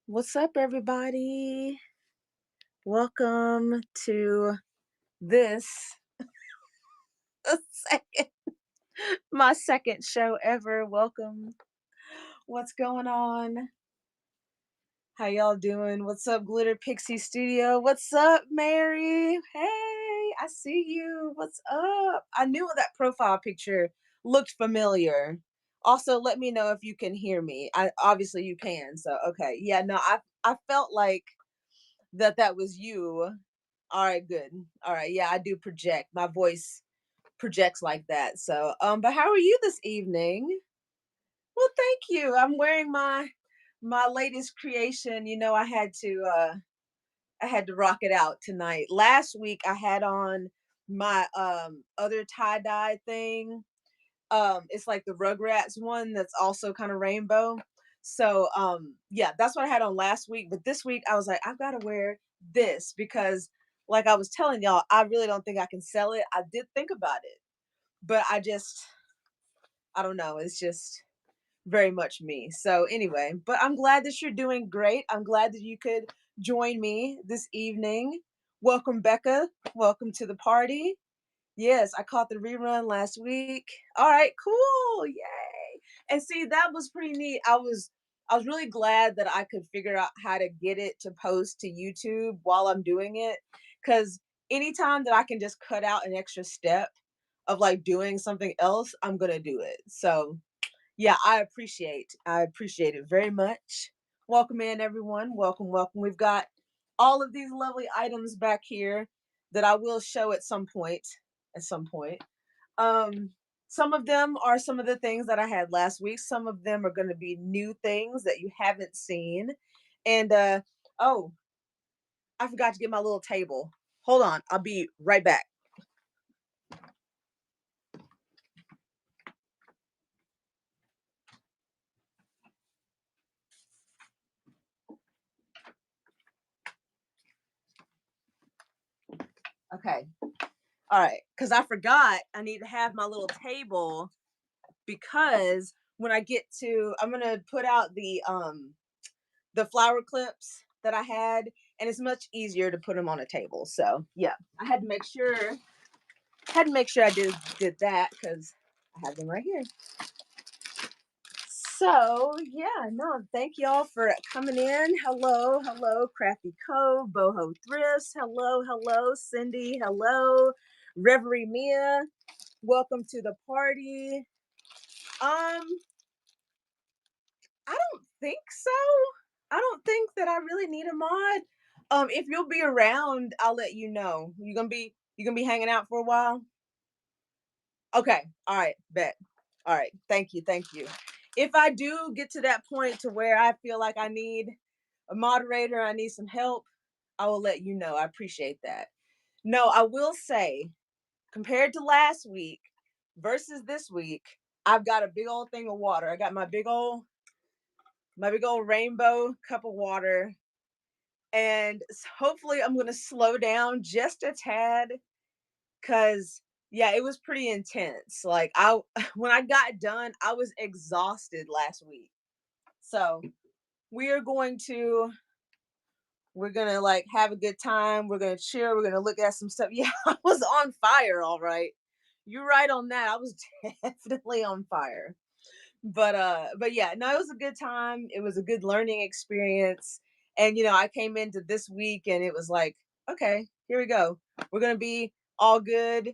What's up, everybody? Welcome to this second, my second show ever. Welcome. What's going on? How y'all doing? What's up, Glitter Pixie Studio? What's up, Mary? Hey, I see you. What's up? I knew that profile picture looked familiar. Also, let me know if you can hear me. I obviously you can. So okay, yeah. No, I felt like that was you. All right, good. All right, yeah, I do project. My voice projects like that. So, but how are you this evening? Well, thank you. I'm wearing my latest creation. I had to rock it out tonight. Last week I had on my other tie-dye thing. It's like the Rugrats one that's also kind of rainbow. So, yeah, that's what I had on last week, but this week I was like I've got to wear this because like I was telling y'all, I really don't think I can sell it. I did think about it, but I don't know, it's just very much me. So anyway, but I'm glad that you're doing great. I'm glad that you could join me this evening. Welcome, Becca. Welcome to the party. Yes, I caught the rerun last week. All right, cool. Yay. And see, that was pretty neat. I was really glad that I could figure out how to get it to post to YouTube while I'm doing it. Cause anytime that I can just cut out an extra step of like doing something else, I'm gonna do it. So yeah, I appreciate it very much. Welcome in everyone. Welcome, welcome. We've got all of these lovely items back here that I will show at some point. At some point. Um some of them are some of the things that I had last week. Some of them are going to be new things that you haven't seen. And oh, I forgot to get my little table. Hold on, I'll be right back. Okay. All right, cuz I forgot I need to have my little table because when I get to I'm gonna put out the flower clips that I had, and it's much easier to put them on a table. So yeah, I had to make sure I did that because I have them right here. So yeah, no, thank y'all for coming in. Hello, hello, Crafty Cove, Boho Thrifts. Hello, hello, Cindy. Hello, Reverie Mia. Welcome to the party. Um, I don't think so. I don't think that I really need a mod. If you'll be around, I'll let you know. You gonna be hanging out for a while? Okay. All right. Bet. All right. Thank you. Thank you. If I do get to that point to where I feel like I need a moderator, I need some help, I will let you know. I appreciate that. No, I will say, compared to last week versus this week, I've got a big old thing of water. I got my big old rainbow cup of water, and hopefully I'm going to slow down just a tad cuz yeah, it was pretty intense. Like I when I got done, I was exhausted last week. So, we are going to we're going to like have a good time. We're going to chill. We're going to look at some stuff. Yeah, I was on fire, all right. You're right on that. I was definitely on fire. But yeah, no, it was a good time. It was a good learning experience. And I came into this week and it was like, okay, here we go. We're gonna be all good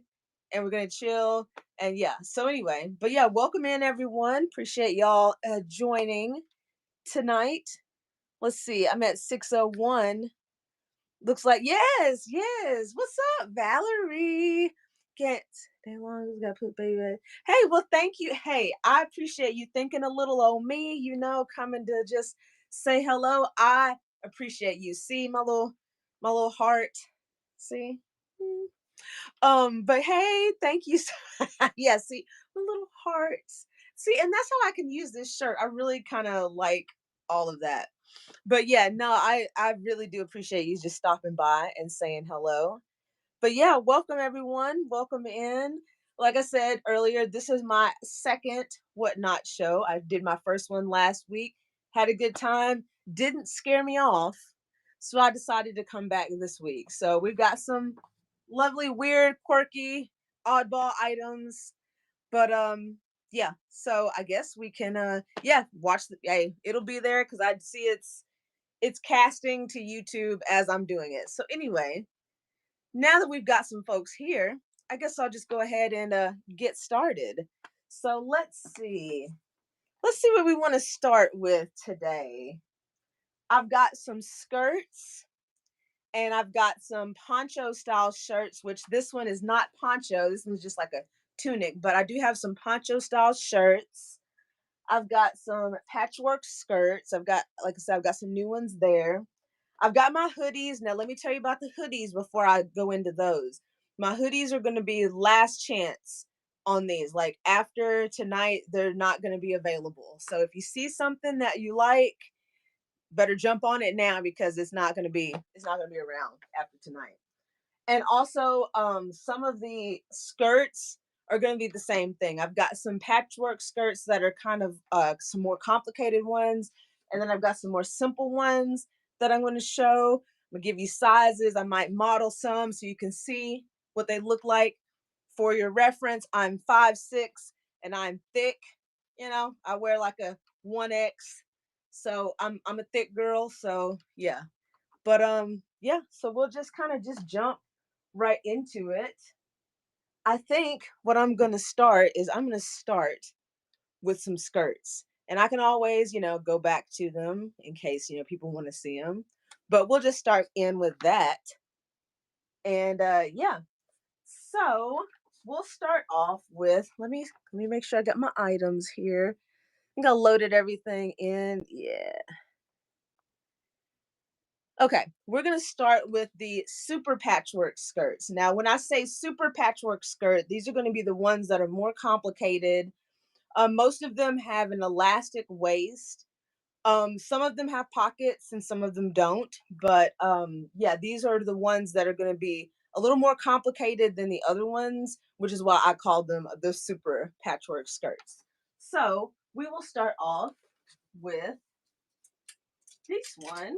and we're gonna chill. And yeah, so anyway, but yeah, welcome in everyone. Appreciate y'all joining tonight. Let's see, I'm at 601. Looks like yes, yes. What's up, Valerie? Can't stay long as gotta put baby. Hey, well, thank you. Hey, I appreciate you thinking a little on me, coming to just say hello. I appreciate you. See my little heart. See? Mm. But hey, thank you. Yeah, see, my little hearts. See, and that's how I can use this shirt. I really kind of like all of that. But yeah, no, I really do appreciate you just stopping by and saying hello. But yeah, welcome everyone. Welcome in. Like I said earlier, this is my second Whatnot show. I did my first one last week. Had a good time. didn't scare me off. So I decided to come back this week. So we've got some lovely, weird, quirky, oddball items. But yeah, so I guess we can yeah, watch the hey, it'll be there because I see it's casting to YouTube as I'm doing it. So anyway, now that we've got some folks here, I guess I'll just go ahead and get started. So let's see. Let's see what we want to start with today. I've got some skirts and I've got some poncho style shirts, which this one is not poncho. This one's just like a tunic, but I do have some poncho style shirts. I've got some patchwork skirts. I've got, like I said, I've got some new ones there. I've got my hoodies. Now, let me tell you about the hoodies before I go into those. My hoodies are going to be last chance on these. Like after tonight, they're not going to be available. So if you see something that you like, better jump on it now because it's not going to be around after tonight. And also, some of the skirts are going to be the same thing. I've got some patchwork skirts that are kind of some more complicated ones, and then I've got some more simple ones that I'm going to show. I'm gonna give you sizes. I might model some so you can see what they look like. For your reference, I'm 5'6" and I'm thick. You know, I wear like a 1X, so I'm a thick girl. So yeah, but yeah. So we'll just kind of just jump right into it. I think what I'm going to start is I'm going to start with some skirts. And I can always, go back to them in case, people want to see them. But we'll just start in with that. And yeah. So, we'll start off with let me make sure I got my items here. I think I loaded everything in. Yeah. Okay, we're going to start with the super patchwork skirts. Now, when I say super patchwork skirt, these are going to be the ones that are more complicated. Most of them have an elastic waist. Some of them have pockets and some of them don't. But yeah, these are the ones that are going to be a little more complicated than the other ones, which is why I call them the super patchwork skirts. So we will start off with this one.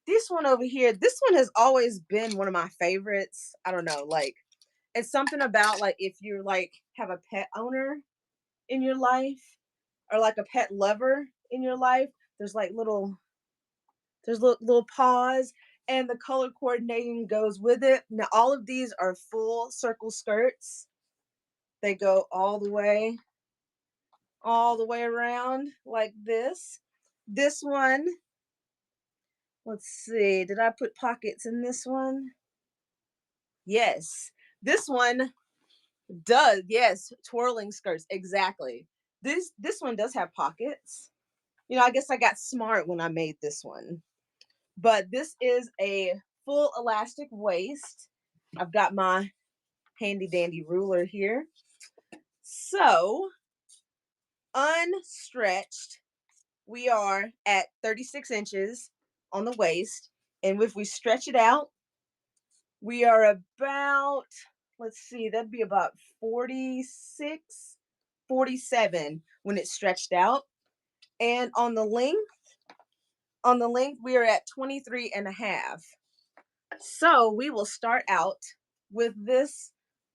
This one over here, this one has always been one of my favorites. I don't know, like it's something about like if you're like have a pet owner in your life or like a pet lover in your life, there's like little paws and the color coordinating goes with it. Now all of these are full circle skirts. They go all the way around like this. This one, let's see, did I put pockets in this one? Yes. This one does. Yes, twirling skirts. Exactly. This one does have pockets. I guess I got smart when I made this one. But this is a full elastic waist. I've got my handy dandy ruler here. So, unstretched, we are at 36 inches on the waist. And if we stretch it out, we are about, let's see, that'd be about 46, 47 when it's stretched out. And on the length, we are at 23 and a half. So we will start out with this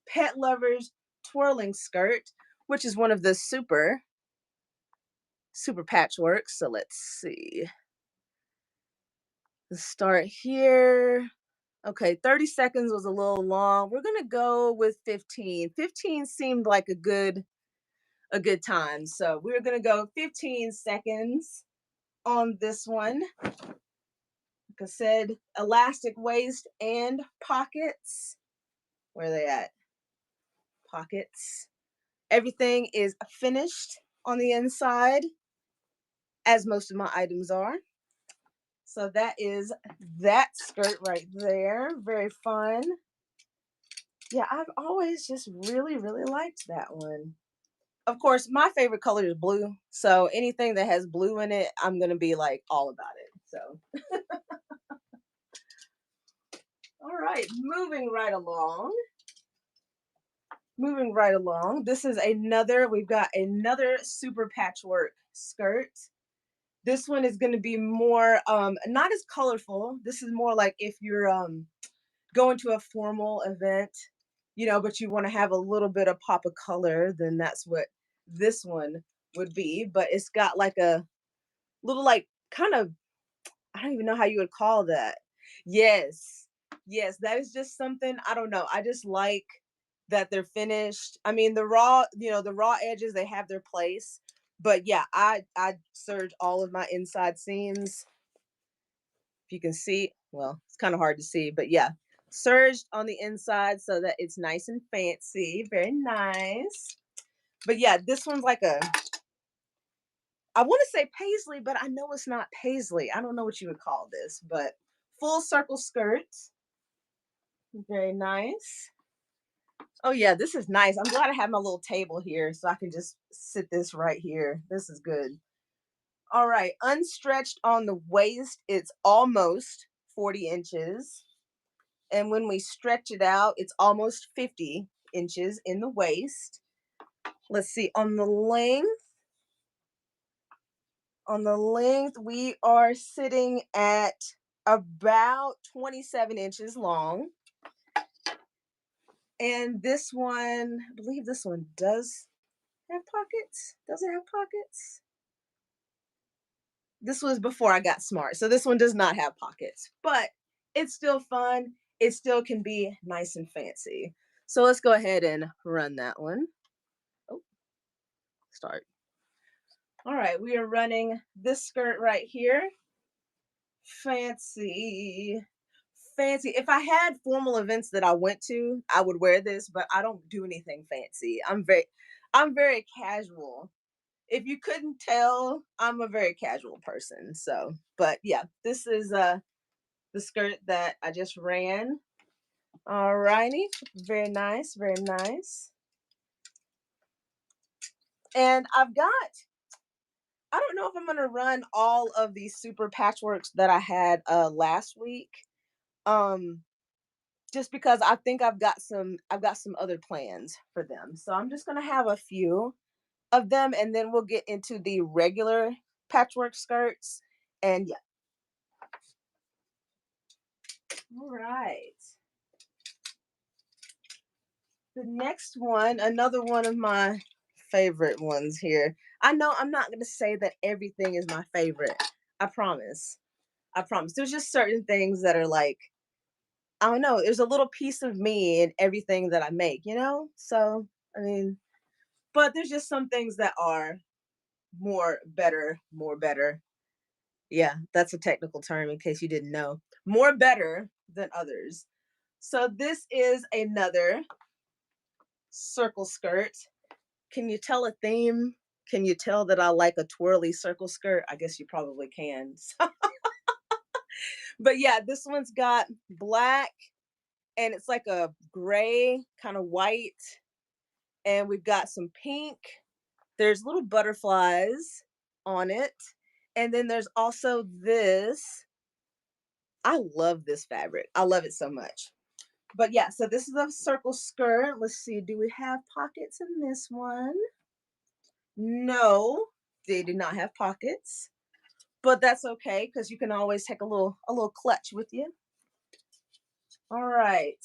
Pet Lovers twirling skirt, which is one of the super patchworks. So let's see. Let's start here. Okay, 30 seconds was a little long. We're gonna go with 15. 15 seemed like a good time. So we're gonna go 15 seconds on this one. Like I said, elastic waist and pockets. Where are they at? Pockets. Everything is finished on the inside, as most of my items are. So that is that skirt right there. Very fun. Yeah, I've always just really, really liked that one. Of course, my favorite color is blue. So anything that has blue in it, I'm going to be like all about it. So, all right, moving right along. Moving right along. We've got another super patchwork skirt. This one is gonna be more, not as colorful. This is more like if you're, going to a formal event, but you wanna have a little bit of pop of color, then that's what this one would be, but it's got like a little, like, kind of, I don't even know how you would call that. Yes. Yes, that is just something, I don't know. I just like that they're finished. I mean, the raw edges, they have their place. But yeah, I serged all of my inside seams. If you can see, well, it's kind of hard to see, but yeah, serged on the inside so that it's nice and fancy. Very nice. But yeah, this one's like a, I want to say paisley, but I know it's not paisley. I don't know what you would call this, but full circle skirt. Very nice. Oh yeah, this is nice. I'm glad I have my little table here so I can just sit this right here. This is good. All right, unstretched on the waist, it's almost 40 inches. And when we stretch it out, it's almost 50 inches in the waist. Let's see, on the length, we are sitting at about 27 inches long. And this one, I believe this one does have pockets. Does it have pockets? This was before I got smart. So this one does not have pockets, but it's still fun. It still can be nice and fancy. So let's go ahead and run that one. Oh, start. All right, we are running this skirt right here. Fancy. Fancy. If I had formal events that I went to, I would wear this, but I don't do anything fancy. I'm very casual. If you couldn't tell, I'm a very casual person. So, but yeah, this is the skirt that I just ran. All righty. Very nice, very nice. And I don't know if I'm gonna run all of these super patchworks that I had last week. Um, just because I think I've got some other plans for them. So I'm just gonna have a few of them and then we'll get into the regular patchwork skirts. And yeah. All right. The next one, another one of my favorite ones here. I know I'm not going to say that everything is my favorite. I promise. I promise. There's just certain things that are like, I don't know, there's a little piece of me in everything that I make? So, I mean, but there's just some things that are more better. Yeah, that's a technical term in case you didn't know. More better than others. So this is another circle skirt. Can you tell a theme? Can you tell that I like a twirly circle skirt? I guess you probably can. But yeah, this one's got black and it's like a gray, kind of white. And we've got some pink. There's little butterflies on it. And then there's also this. I love this fabric. I love it so much. But yeah, so this is a circle skirt. Let's see, do we have pockets in this one? No, they do not have pockets, but that's okay because you can always take a little clutch with you. All right.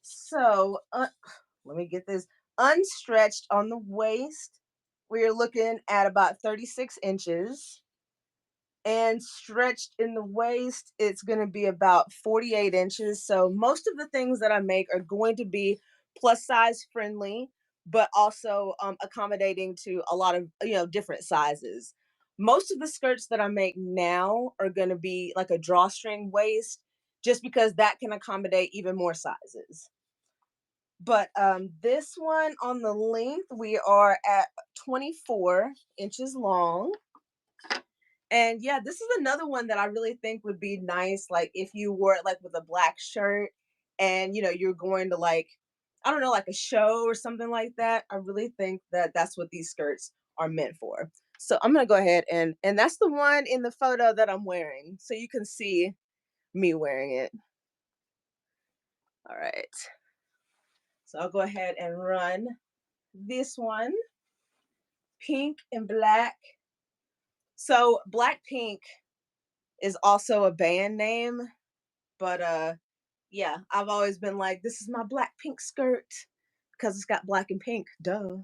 So let me get this unstretched on the waist. We are looking at about 36 inches. And stretched in the waist, it's going to be about 48 inches. So most of the things that I make are going to be plus size friendly, but also accommodating to a lot of different sizes. Most of the skirts that I make now are going to be like a drawstring waist, just because that can accommodate even more sizes. But this one on the length, we are at 24 inches long. And yeah, this is another one that I really think would be nice, like if you wore it like with a black shirt and you're going to like, I don't know, like a show or something like that. I really think that that's what these skirts are meant for. So I'm gonna go ahead and that's the one in the photo that I'm wearing, so you can see me wearing it. All right. So I'll go ahead and run this one, pink and black. So Blackpink is also a band name, but yeah, I've always been like, this is my Blackpink skirt because it's got black and pink. Duh.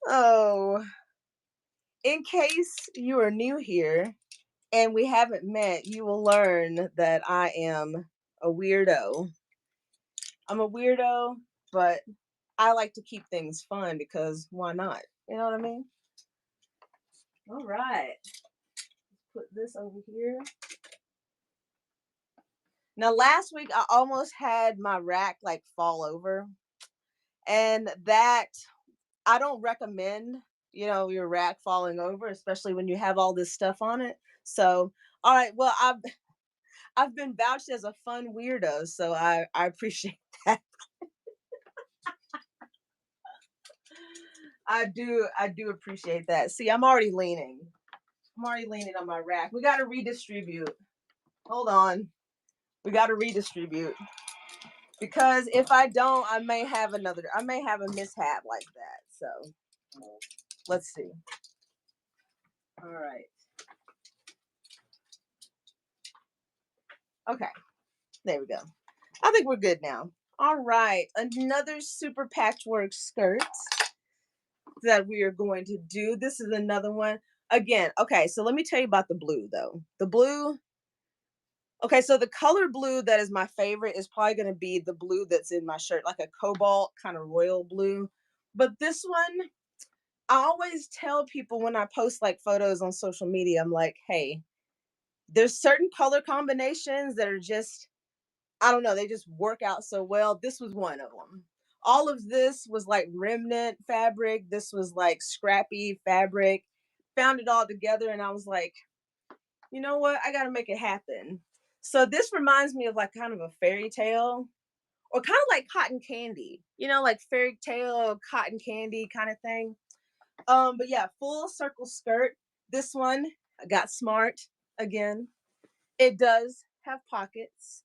Oh, in case you are new here and we haven't met, you will learn that I am a weirdo. I'm a weirdo, but I like to keep things fun because why not? You know what I mean? All right. Put this over here. Now, last week I almost had my rack like fall over, and that I don't recommend, your rack falling over, especially when you have all this stuff on it. So, all right, well, I've been vouched as a fun weirdo, so I appreciate that. I do appreciate that. See, I'm already leaning. I'm already leaning on my rack. We got to redistribute. Hold on. We got to redistribute because if I don't, I may have a mishap like that. So, let's see. All right. Okay. There we go. I think we're good now. All right. Another super patchwork skirt that we are going to do. This is another one. Again, okay, so let me tell you about the blue though. The blue, okay, so the color blue that is my favorite is probably going to be the blue that's in my shirt, like a cobalt kind of royal blue. But this one, I always tell people when I post like photos on social media, I'm like, hey, there's certain color combinations that are just, I don't know, they just work out so well. This was one of them. All of this was like remnant fabric. This was like scrappy fabric. Found it all together and I was like, you know what? I got to make it happen. So this reminds me of like kind of a fairy tale or kind of like cotton candy, like fairy tale, cotton candy kind of thing. But yeah, full circle skirt. This one, I got smart again. It does have pockets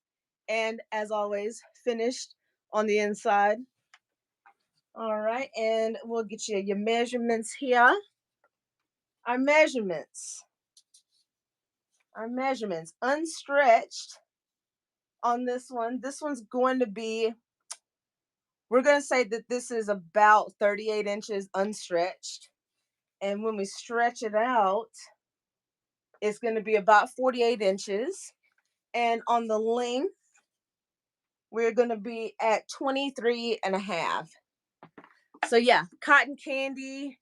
and as always, finished on the inside. All right, and we'll get you your measurements here. Our measurements. Our measurements unstretched on this one. This one's going to be, we're going to say that this is about 38 inches unstretched. And when we stretch it out, it's going to be about 48 inches. And on the length, we're going to be at 23 and a half. So yeah, cotton candy,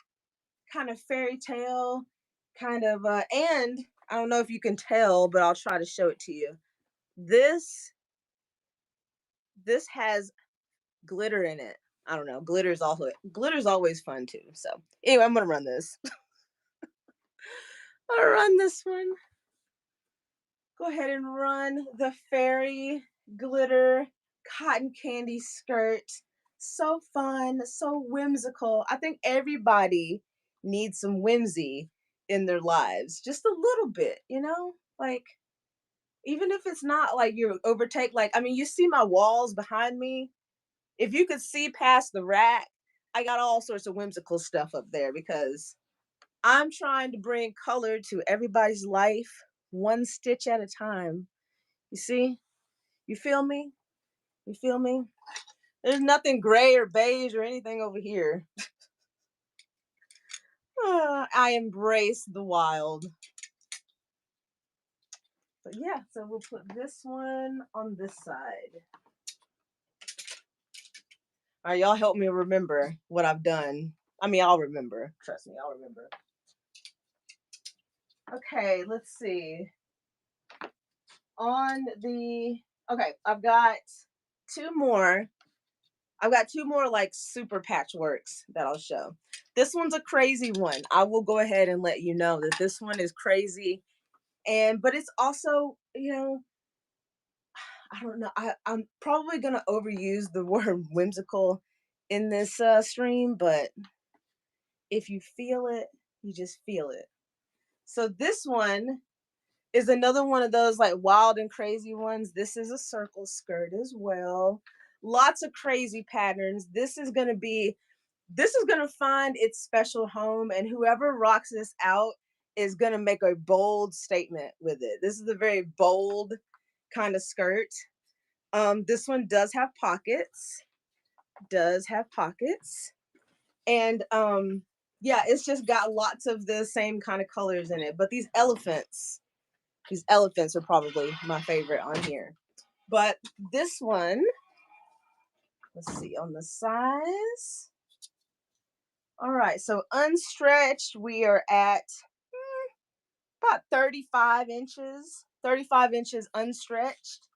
kind of fairy tale, kind of, and I don't know if you can tell, but I'll try to show it to you. This has glitter in it. I don't know. Glitter's always fun too. So anyway, I'm gonna run this. I'll run this one. Go ahead and run the fairy glitter cotton candy skirt. So fun, so whimsical. I think everybody needs some whimsy in their lives. Just a little bit, Like even if it's not like you overtake, like I mean, you see my walls behind me. If you could see past the rack, I got all sorts of whimsical stuff up there because I'm trying to bring color to everybody's life one stitch at a time. You see? You feel me? You feel me? There's nothing gray or beige or anything over here. I embrace the wild. But yeah, so we'll put this one on this side. All right, y'all help me remember what I've done. I mean, I'll remember. Trust me, I'll remember. Okay, let's see. Okay, I've got two more. I've got two more like super patchworks that I'll show. This one's a crazy one. I will go ahead and let you know that this one is crazy. But it's also, I don't know. I'm probably gonna overuse the word whimsical in this stream, but if you feel it, you just feel it. So this one is another one of those like wild and crazy ones. This is a circle skirt as well. Lots of crazy patterns. This is going to be This is gonna find its special home, and whoever rocks this out is gonna make a bold statement with it. This is a very bold kind of skirt. This one does have pockets, does have pockets, and yeah, it's just got lots of the same kind of colors in it. But these elephants are probably my favorite on here. But this one, let's see on the size. All right, so unstretched, we are at about 35 inches, 35 inches unstretched.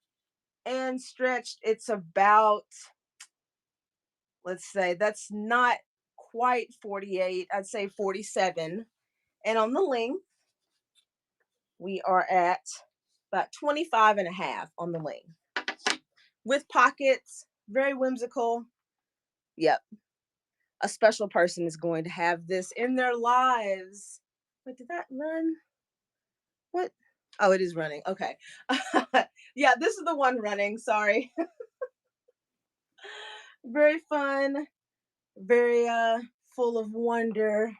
And stretched, it's about, let's say, that's not quite 48, I'd say 47. And on the length, we are at about 25 and a half on the length. With pockets, very whimsical. Yep, a special person is going to have this in their lives. Wait, did that run? What? Oh, it is running. Okay. Yeah, this is the one running. Sorry. Very fun, very full of wonder,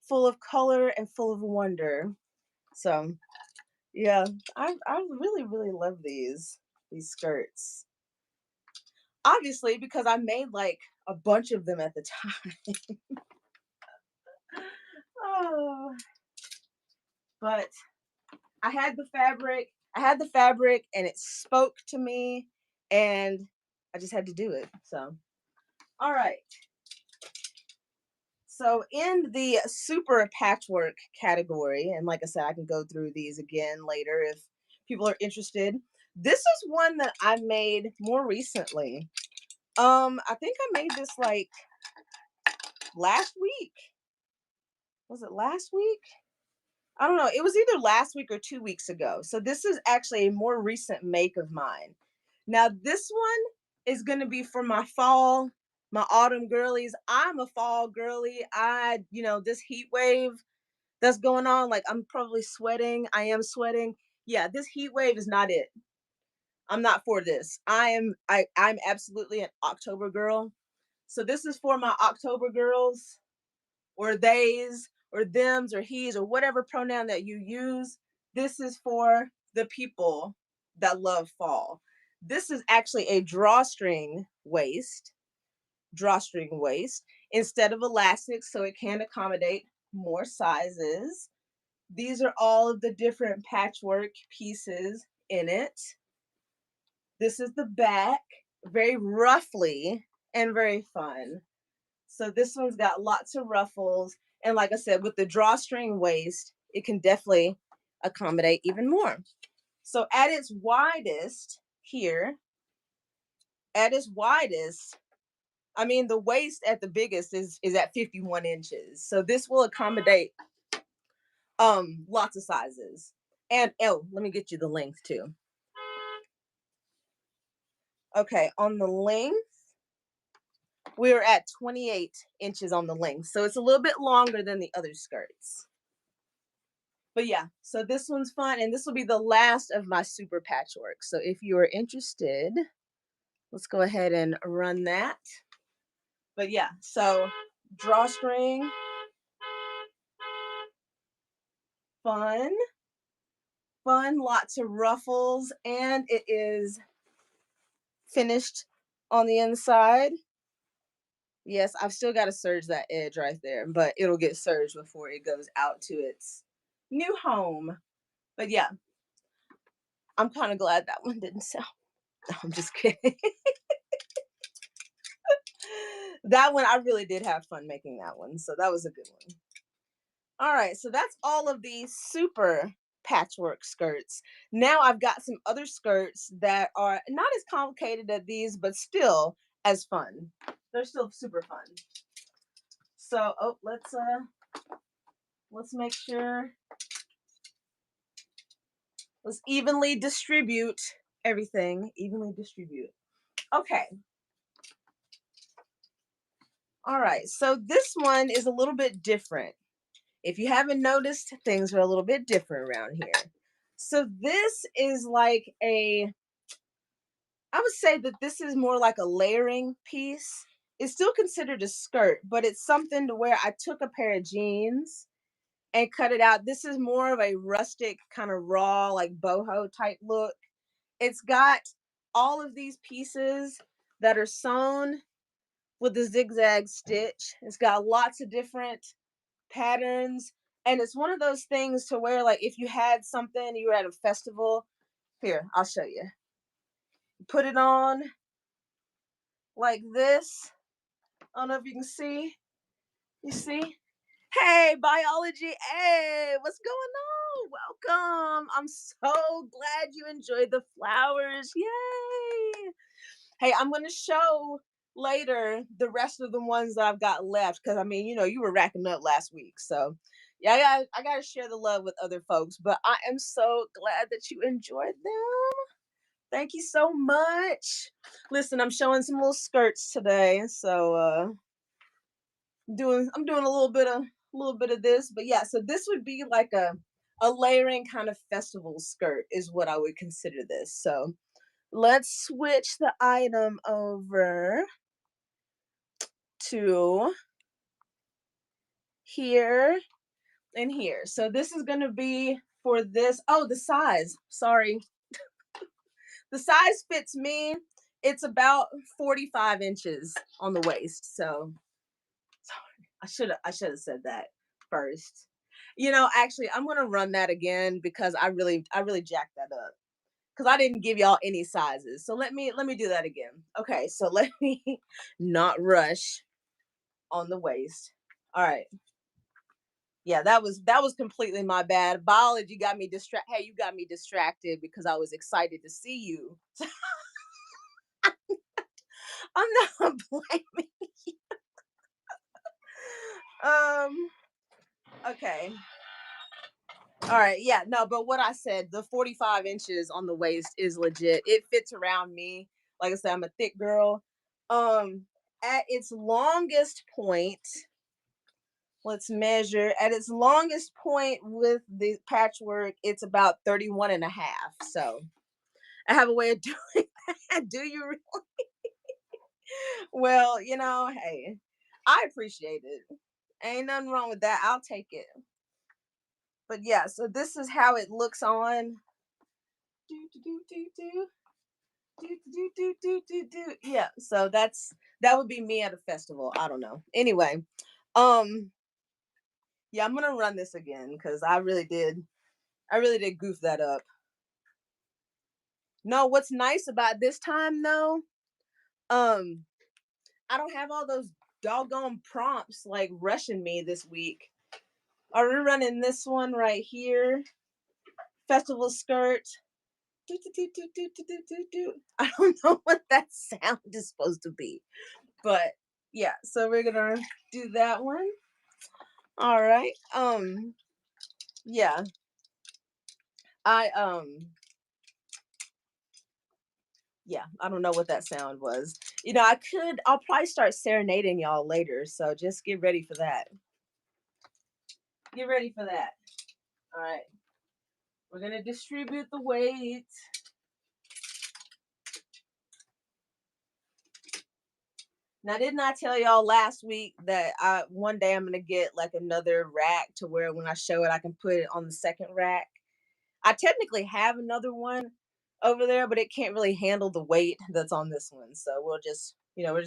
full of color and full of wonder. So, yeah, I really really love these skirts. Obviously because I made like a bunch of them at the time. Oh, but I had the fabric and it spoke to me and I just had to do it. So, all right. So in the super patchwork category, and like I said, I can go through these again later if people are interested. This is one that I made more recently. I think I made this like last week. Was it last week? I don't know. It was either last week or 2 weeks ago. So this is actually a more recent make of mine. Now this one is going to be for my fall, my autumn girlies. I'm a fall girly. This heat wave that's going on, like I'm probably sweating. I am sweating. Yeah, this heat wave is not it. I'm not for this. I'm absolutely an October girl. So this is for my October girls or theys or thems or he's or whatever pronoun that you use. This is for the people that love fall. This is actually a drawstring waist instead of elastic, so it can accommodate more sizes. These are all of the different patchwork pieces in it. This is the back, very ruffly and very fun. So this one's got lots of ruffles. And like I said, with the drawstring waist, it can definitely accommodate even more. So at its widest here, at its widest, I mean, the waist at the biggest is at 51 inches. So this will accommodate lots of sizes. And oh, let me get you the length too. Okay, on the length, we're at 28 inches on the length. So it's a little bit longer than the other skirts. But yeah, so this one's fun, and this will be the last of my super patchwork. So if you are interested, let's go ahead and run that. But yeah, so drawstring, fun, lots of ruffles, and it is finished on the inside. Yes, I've still got to serge that edge right there, but it'll get serged before it goes out to its new home. But yeah, I'm kind of glad that one didn't sell. No, I'm just kidding. That one, I really did have fun making that one. So that was a good one. All right, so that's all of the super patchwork skirts. Now I've got some other skirts that are not as complicated as these, but still as fun. They're still super fun. So, oh, let's make sure. Let's evenly distribute everything. Evenly distribute. Okay. All right, so this one is a little bit different. If you haven't noticed, things are a little bit different around here. So this is like I would say that this is more like a layering piece. It's still considered a skirt, but it's something to where I took a pair of jeans and cut it out. This is more of a rustic kind of raw, like boho type look. It's got all of these pieces that are sewn with the zigzag stitch. It's got lots of different patterns. And it's one of those things to where, like, if you had something, you were at a festival. Here, I'll show you. Put it on like this. I don't know if you can see. You see? Hey, biology. Hey, what's going on? Welcome. I'm so glad you enjoyed the flowers. Yay. Hey, I'm going to show later the rest of the ones that I've got left because I mean, you were racking up last week. So, yeah, I got to share the love with other folks, but I am so glad that you enjoyed them. Thank you so much. Listen, I'm showing some little skirts today, so I'm doing a little bit of this, but yeah, so this would be like a layering kind of festival skirt is what I would consider this. So let's switch the item over to here and here. So this is going to be for this. Oh, the size. Sorry. The size fits me. It's about 45 inches on the waist. So sorry. I should have said that first. Actually, I'm gonna run that again because I really jacked that up because I didn't give y'all any sizes. So let me do that again. Okay, so let me not rush on the waist. All right. Yeah, that was completely my bad. Biology got me distracted. Hey, you got me distracted because I was excited to see you. I'm not blaming. Um. Okay. All right, yeah, no, but what I said, the 45 inches on the waist is legit. It fits around me. Like I said, I'm a thick girl. Um, at its longest point, let's measure. At its longest point with the patchwork, it's about 31 and a half. So I have a way of doing that. Do you really? Well, hey, I appreciate it. Ain't nothing wrong with that. I'll take it. But yeah, so this is how it looks on. Do, do, do, do, do. Yeah, so that would be me at a festival. I don't know. Anyway, um, yeah, I'm gonna run this again because I really did goof that up. No, what's nice about this time though, um, I don't have all those doggone prompts like rushing me this week. Are we running this one right here? Festival skirt. Do, do, do, do, do, do, do, do, do. I don't know what that sound is supposed to be. But yeah, so we're gonna do that one. All right. Yeah. I yeah, I don't know what that sound was. I'll probably start serenading y'all later, so just get ready for that. Get ready for that. All right. We're gonna distribute the weight. Now, didn't I tell y'all last week that one day I'm gonna get like another rack to where when I show it, I can put it on the second rack. I technically have another one over there, but it can't really handle the weight that's on this one. So we're just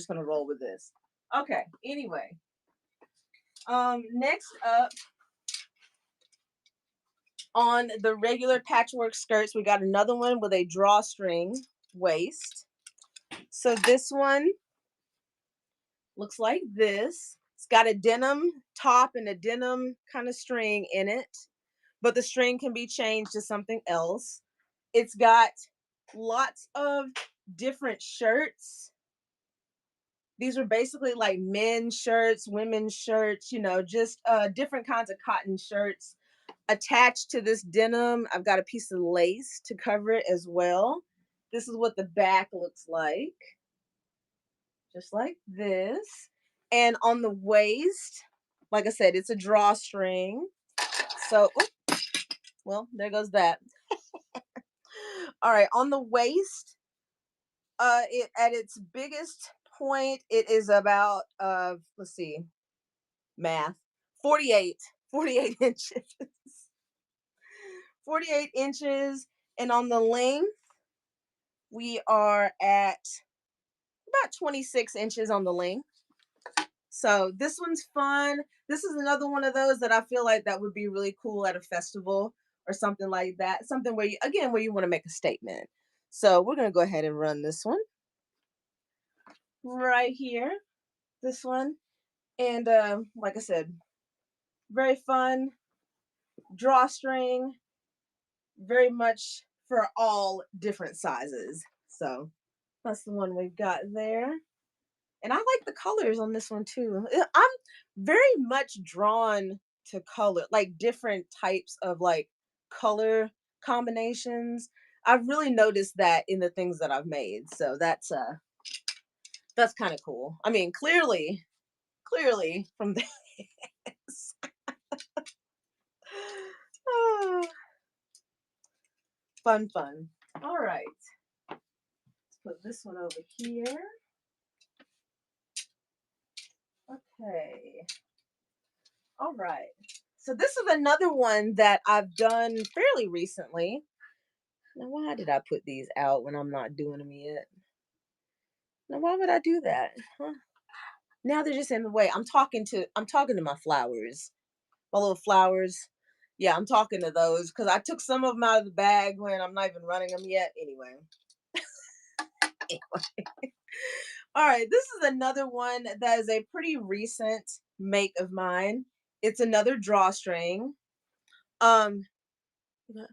gonna roll with this. Okay. Anyway, next up on the regular patchwork skirts, we got another one with a drawstring waist. So this one looks like this. It's got a denim top and a denim kind of string in it, but the string can be changed to something else. It's got lots of different shirts. These are basically like men's shirts, women's shirts, just different kinds of cotton shirts attached to this denim. I've got a piece of lace to cover it as well. This is what the back looks like, just like this. And on the waist, like I said, it's a drawstring. So, well, there goes that. All right, on the waist, it at its biggest point, it is about let's see, math, 48, 48 inches. 48 inches. And on the length, we are at about 26 inches on the length. So this one's fun. This is another one of those that I feel like that would be really cool at a festival or something like that. Something where you, again, where you want to make a statement. So we're going to go ahead and run this one right here. This one. And like I said, very fun drawstring, very much for all different sizes. So that's the one we've got there. And I like the colors on this one too. I'm very much drawn to color, like different types of like color combinations. I've really noticed that in the things that I've made. So that's kind of cool. I mean, clearly from this. Ah, fun. All right. Let's put this one over here. Okay. All right. So this is another one that I've done fairly recently. Now, why did I put these out when I'm not doing them yet? Now, why would I do that? Huh? Now they're just in the way. I'm talking to my flowers, my little flowers. Yeah, I'm talking to those because I took some of them out of the bag when I'm not even running them yet. Anyway. All right, this is another one that is a pretty recent make of mine. It's another drawstring. Um, hey,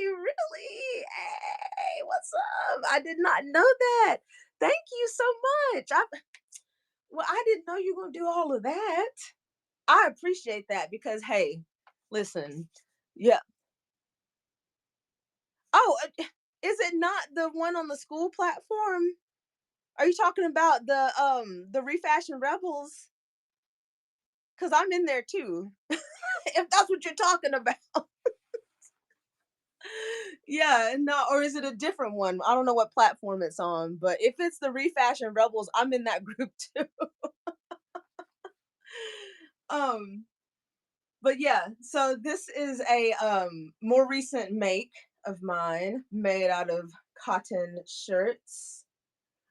really? Hey, what's up? I did not know that. Thank you so much. Well, I didn't know you were gonna do all of that. I appreciate that because hey, listen, yeah. Oh, is it not the one on the school platform? Are you talking about the Refashion Rebels? Because I'm in there too. If that's what you're talking about. Yeah, no, or is it a different one? I don't know what platform it's on, but if it's the Refashion Rebels, I'm in that group too. Um, but yeah, so this is a more recent make of mine made out of cotton shirts.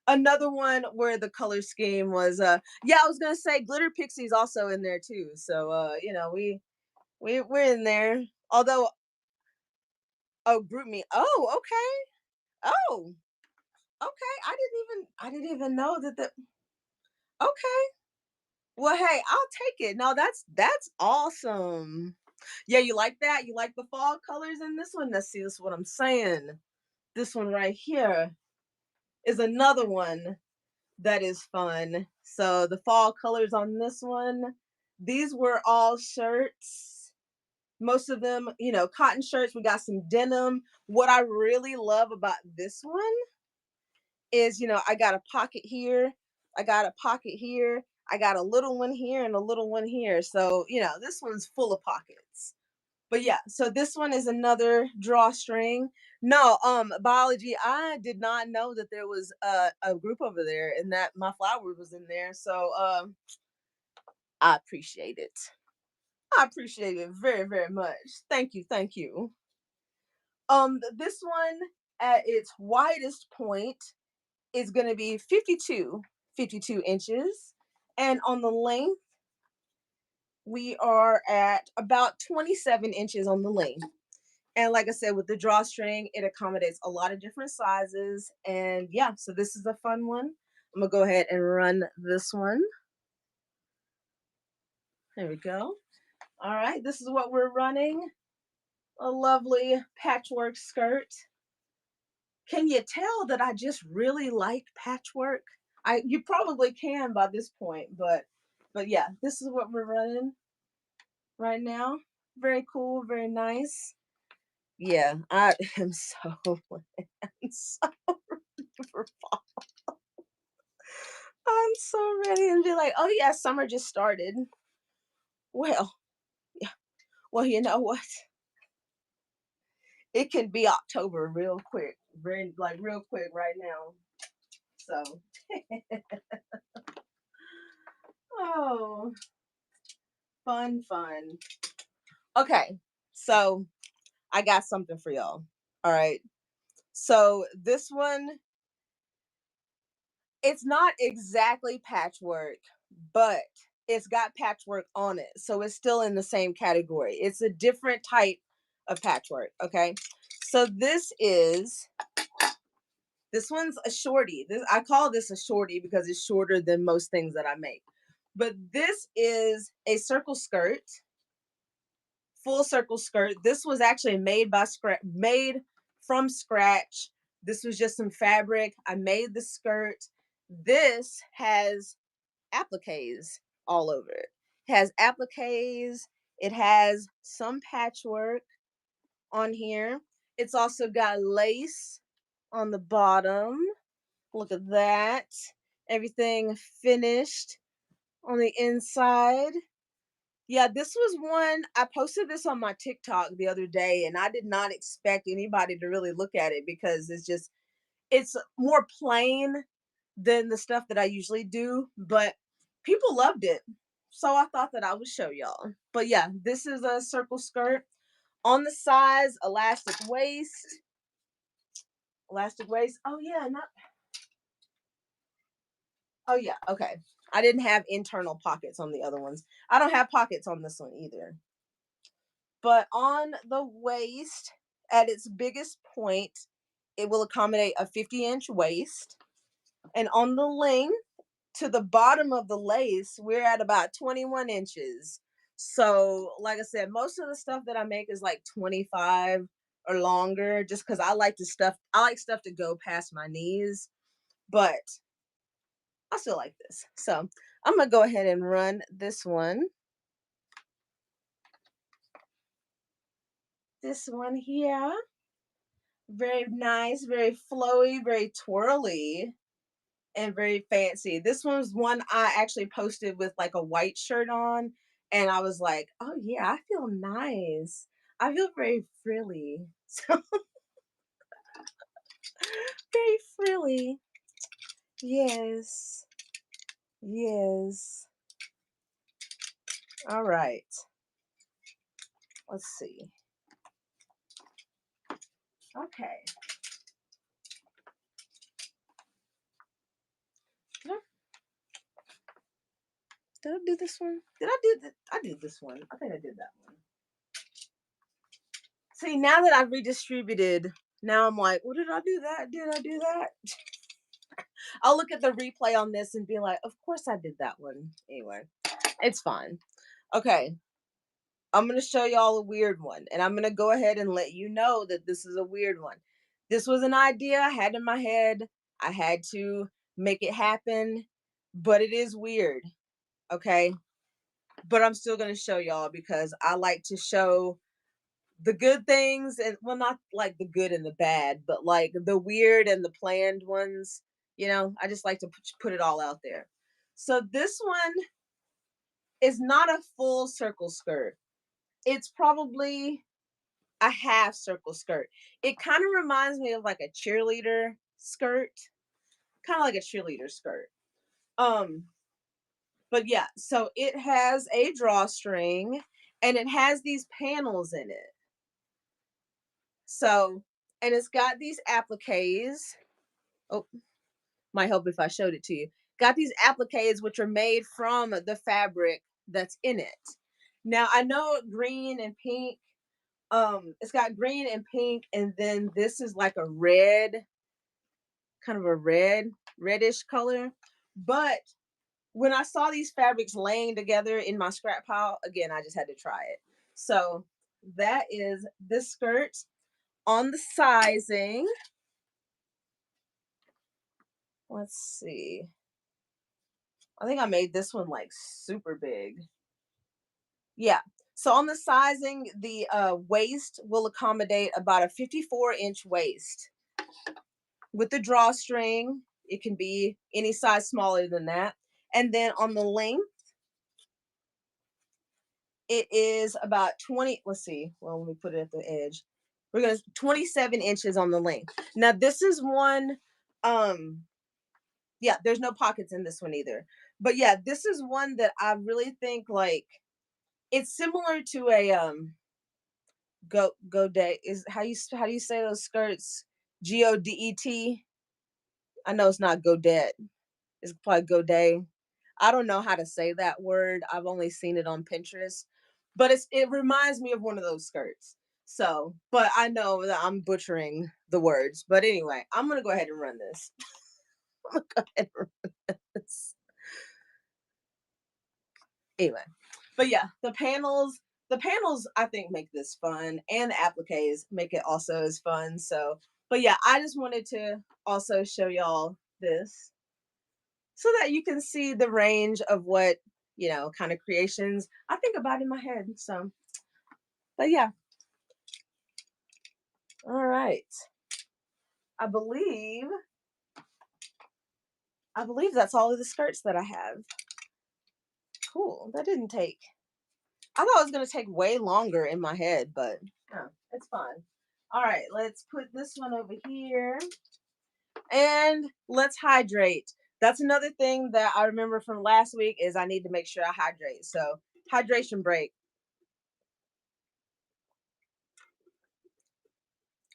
Another one where the color scheme was yeah, I was gonna say glitter pixies also in there too. So you know, we're in there. Although oh group me. Oh, okay. Oh, okay. I didn't even know that the okay. Well, hey, I'll take it. No, that's awesome. Yeah, you like that? You like the fall colors in this one? Let's see, this is what I'm saying. This one right here is another one that is fun. So the fall colors on this one, these were all shirts. Most of them, you know, cotton shirts. We got some denim. What I really love about this one is, you know, I got a pocket here, I got a pocket here, I got a little one here and a little one here. So, you know, this one's full of pockets. But yeah, so this one is another drawstring. No, biology, I did not know that there was a group over there and that my flower was in there. So, I appreciate it. I appreciate it very much. Thank you. This one at its widest point is going to be 52 inches. And on the length, we are at about 27 inches on the length. And like I said, with the drawstring, it accommodates a lot of different sizes. And yeah, so this is a fun one. I'm going to go ahead and run this one. There we go. All right, this is what we're running. A lovely patchwork skirt. Can you tell that I just really like patchwork? You probably can by this point, but yeah, this is what we're running right now. Very cool, very nice. Yeah, I am so I'm so ready for fall. I'm so ready and be like, oh yeah, summer just started. Well, yeah. Well, you know what? It can be October real quick, very like real quick right now. So, oh, fun, fun. Okay, so I got something for y'all. All right. So this one, it's not exactly patchwork, but it's got patchwork on it. So it's still in the same category. It's a different type of patchwork. Okay. So this one's a shorty. I call this a shorty because it's shorter than most things that I make. But this is a circle skirt, full circle skirt. This was actually made from scratch. This was just some fabric. I made the skirt. This has appliques all over it. It has appliques. It has some patchwork on here. It's also got lace on the bottom. Look at that. Everything finished on the inside. Yeah, this was one I posted this on my TikTok the other day, and I did not expect anybody to really look at it because it's more plain than the stuff that I usually do, but people loved it. So I thought that I would show y'all. But yeah, this is a circle skirt on the sides, elastic waist. Elastic waist. Oh yeah, not oh yeah, okay. I didn't have internal pockets on the other ones. I don't have pockets on this one either. But on the waist, at its biggest point, it will accommodate a 50-inch waist. And on the length to the bottom of the lace, we're at about 21 inches. So, like I said, most of the stuff that I make is like 25 or longer, just because I like stuff to go past my knees, but I still like this. So I'm gonna go ahead and run this one. This one here. Very nice, very flowy, very twirly, and very fancy. This one's one I actually posted with like a white shirt on, and I was like, oh yeah, I feel nice. I feel very frilly. So very frilly. Yes. Yes. All right. Let's see. Okay. Did I, did I do this one? Did I do that? I did this one. I think I did that one. See, now that I've redistributed, now I'm like, well, did I do that? Did I do that? I'll look at the replay on this and be like, of course I did that one. Anyway, it's fine. Okay, I'm going to show y'all a weird one. And I'm going to go ahead and let you know that this is a weird one. This was an idea I had in my head. I had to make it happen, but it is weird. Okay. But I'm still going to show y'all because I like to show the good things, and well, not like the good and the bad, but like the weird and the planned ones. I just like to put it all out there. So this one is not a full circle skirt. It's probably a half circle skirt. It kind of reminds me of like a cheerleader skirt, kind of like a cheerleader skirt. Um, but yeah, so it has a drawstring and it has these panels in it. So, and it's got these appliques. Oh, might help if I showed it to you. Got these appliques which are made from the fabric that's in it. Now I know green and pink. It's got green and pink, and then this is like a red, kind of a reddish color. But when I saw these fabrics laying together in my scrap pile, again, I just had to try it. So that is this skirt. On the sizing, let's see. I think I made this one like super big. Yeah. So on the sizing, the waist will accommodate about a 54-inch waist. With the drawstring, it can be any size smaller than that. And then on the length, it is about 20. Let's see. Well, let me put it at the edge. We're going to 27 inches on the length. Now, this is one Yeah, there's no pockets in this one either. But yeah, this is one that I really think like it's similar to a godet is how do you say those skirts? Godet. I know it's not godet. It's probably godet. I don't know how to say that word. I've only seen it on Pinterest, but it reminds me of one of those skirts. So, but I know that I'm butchering the words. But anyway, I'm gonna go ahead and run this. I'm gonna go ahead and run this. Anyway, but yeah, the panels I think make this fun, and the appliques make it also as fun. So, but yeah, I just wanted to also show y'all this so that you can see the range of what kind of creations I think about in my head. So, but yeah, all right. I believe I believe that's all of the skirts that I have. Cool. That didn't take. I thought it was gonna take way longer in my head, but no, it's fine. All right, let's put this one over here and let's hydrate. That's another thing that I remember from last week is I need to make sure I hydrate. So hydration break.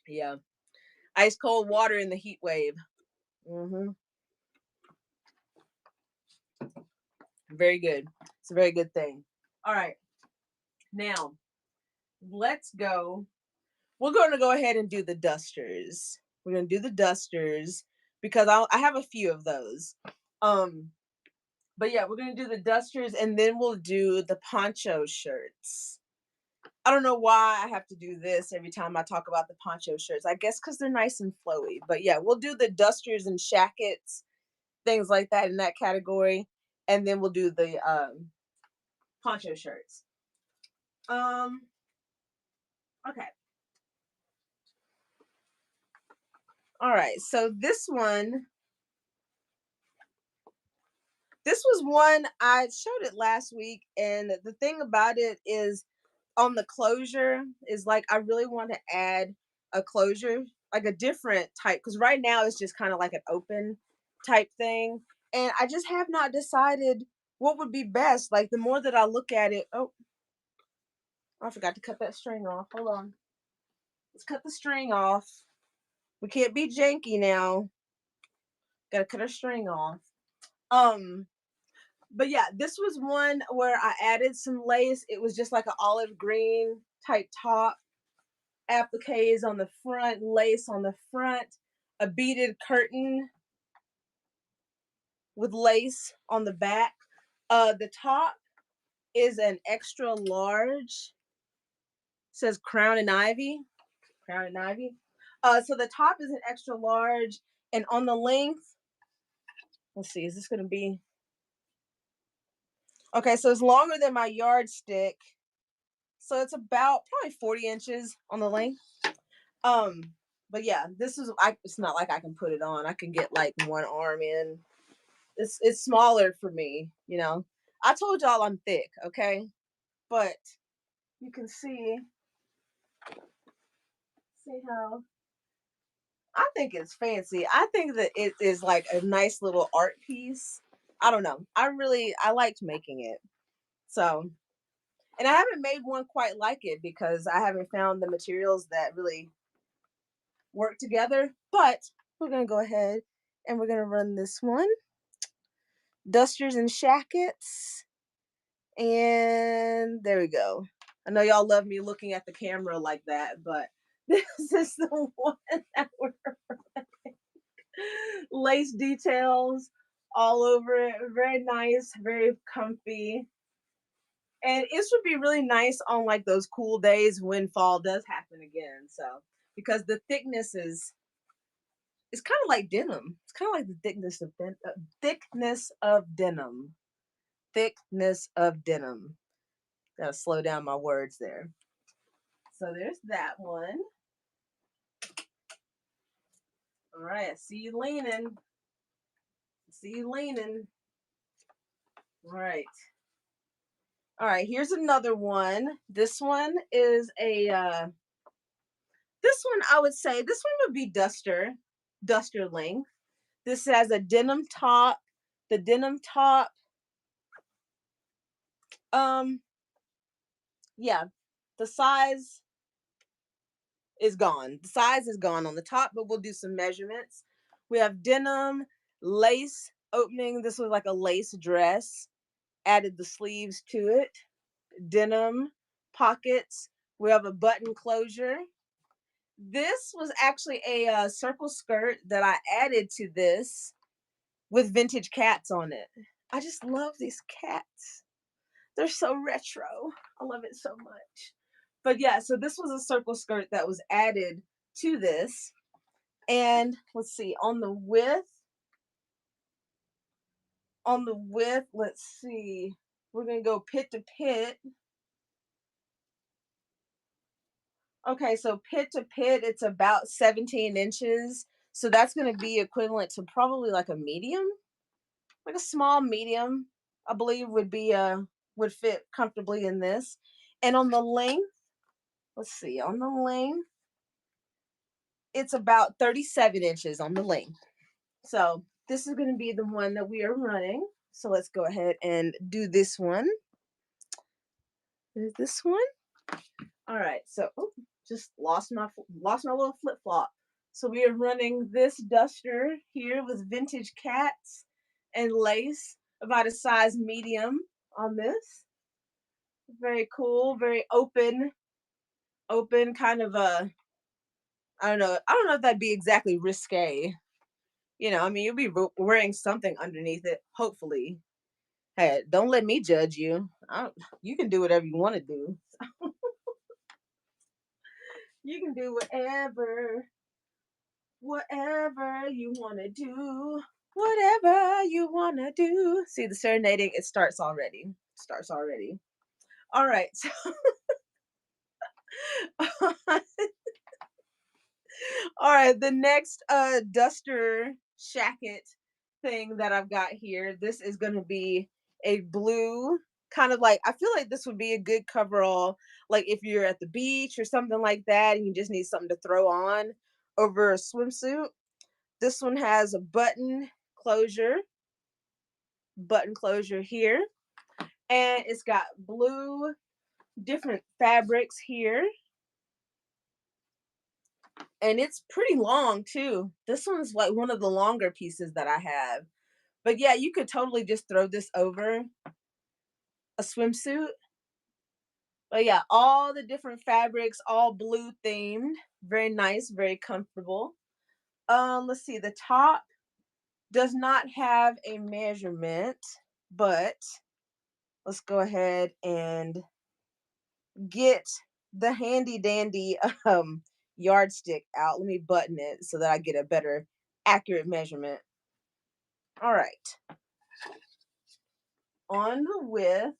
Yeah, ice cold water in the heat wave. Hmm. Very good. It's a very good thing. All right, now let's go. We're going to go ahead and do the dusters. We're going to do the dusters because I have a few of those. Um, but yeah, we're going to do the dusters and then we'll do the poncho shirts. I don't know why I have to do this every time I talk about the poncho shirts. I guess because they're nice and flowy. But yeah, we'll do the dusters and shackets, things like that in that category. And then we'll do the poncho shirts. Um, okay. All right. So this was one I showed it last week, and the thing about it is on the closure is like I really want to add a closure, like a different type, because right now it's just kind of like an open type thing, and I just have not decided what would be best. Like the more that I look at it, oh, I forgot to cut that string off. Hold on, let's cut the string off. We can't be janky now. Gotta cut our string off. Um, but yeah, this was one where I added some lace. It was just like an olive green type top, appliques on the front, lace on the front, a beaded curtain with lace on the back. The top is an extra large. Says crown and ivy. Crown and ivy. So the top is an extra large, and on the length, let's see, is this gonna be okay? So it's longer than my yardstick. So it's about probably 40 inches on the length. Um, but yeah, it's not like I can put it on. I can get like one arm in. It's smaller for me, you know. I told y'all I'm thick, okay? But you can see how I think it's fancy. I think that it is like a nice little art piece. I don't know. I liked making it. So, and I haven't made one quite like it because I haven't found the materials that really work together. But we're gonna go ahead and we're gonna run this one. Dusters and shackets. And there we go. I know y'all love me looking at the camera like that, but this is the one that we're lace details all over it. Very nice, very comfy. And this would be really nice on like those cool days when fall does happen again. So because the thickness is it's kind of like denim. It's kind of like the thickness of denim. Thickness of denim. Gotta slow down my words there. So there's that one. All right, I see you leaning. I see you leaning. All right. All right, here's another one. This one is this one I would say this one would be duster length. This has a denim top. The denim top, um, yeah, the size is gone. The size is gone on the top, but we'll do some measurements. We have denim, lace opening. This was like a lace dress. Added the sleeves to it. Denim pockets. We have a button closure. This was actually a circle skirt that I added to this with vintage cats on it. I just love these cats. They're so retro. I love it so much. But yeah, so this was a circle skirt that was added to this. And let's see, on the width, let's see, we're gonna go pit to pit. Okay, so pit to pit, it's about 17 inches. So that's gonna be equivalent to probably like a medium, like a small medium, I believe would fit comfortably in this. And on the length, let's see, on the length, it's about 37 inches on the length. So this is going to be the one that we are running. So let's go ahead and do this one. Is this one? All right. So just lost my little flip flop. So we are running this duster here with vintage cats and lace, about a size medium on this. Very cool. Very open kind of a. I don't know. I don't know if that'd be exactly risque. You know, I mean, you'll be wearing something underneath it, hopefully. Hey, don't let me judge you. You can do whatever you want to do. You can do whatever you want to do. Whatever you want to do. See, the serenading, it starts already. Starts already. All right. So all right, the next duster shacket thing that I've got here, this is going to be a blue kind of like, I feel like this would be a good coverall like if you're at the beach or something like that and you just need something to throw on over a swimsuit. This one has a button closure here, and it's got blue different fabrics here, and it's pretty long too. This one's like one of the longer pieces that I have. But yeah, you could totally just throw this over a swimsuit. But yeah, all the different fabrics, all blue themed. Very nice, very comfortable. Let's see, the top does not have a measurement, but let's go ahead and get the handy dandy yardstick out. Let me button it so that I get a better accurate measurement. All right. On the width,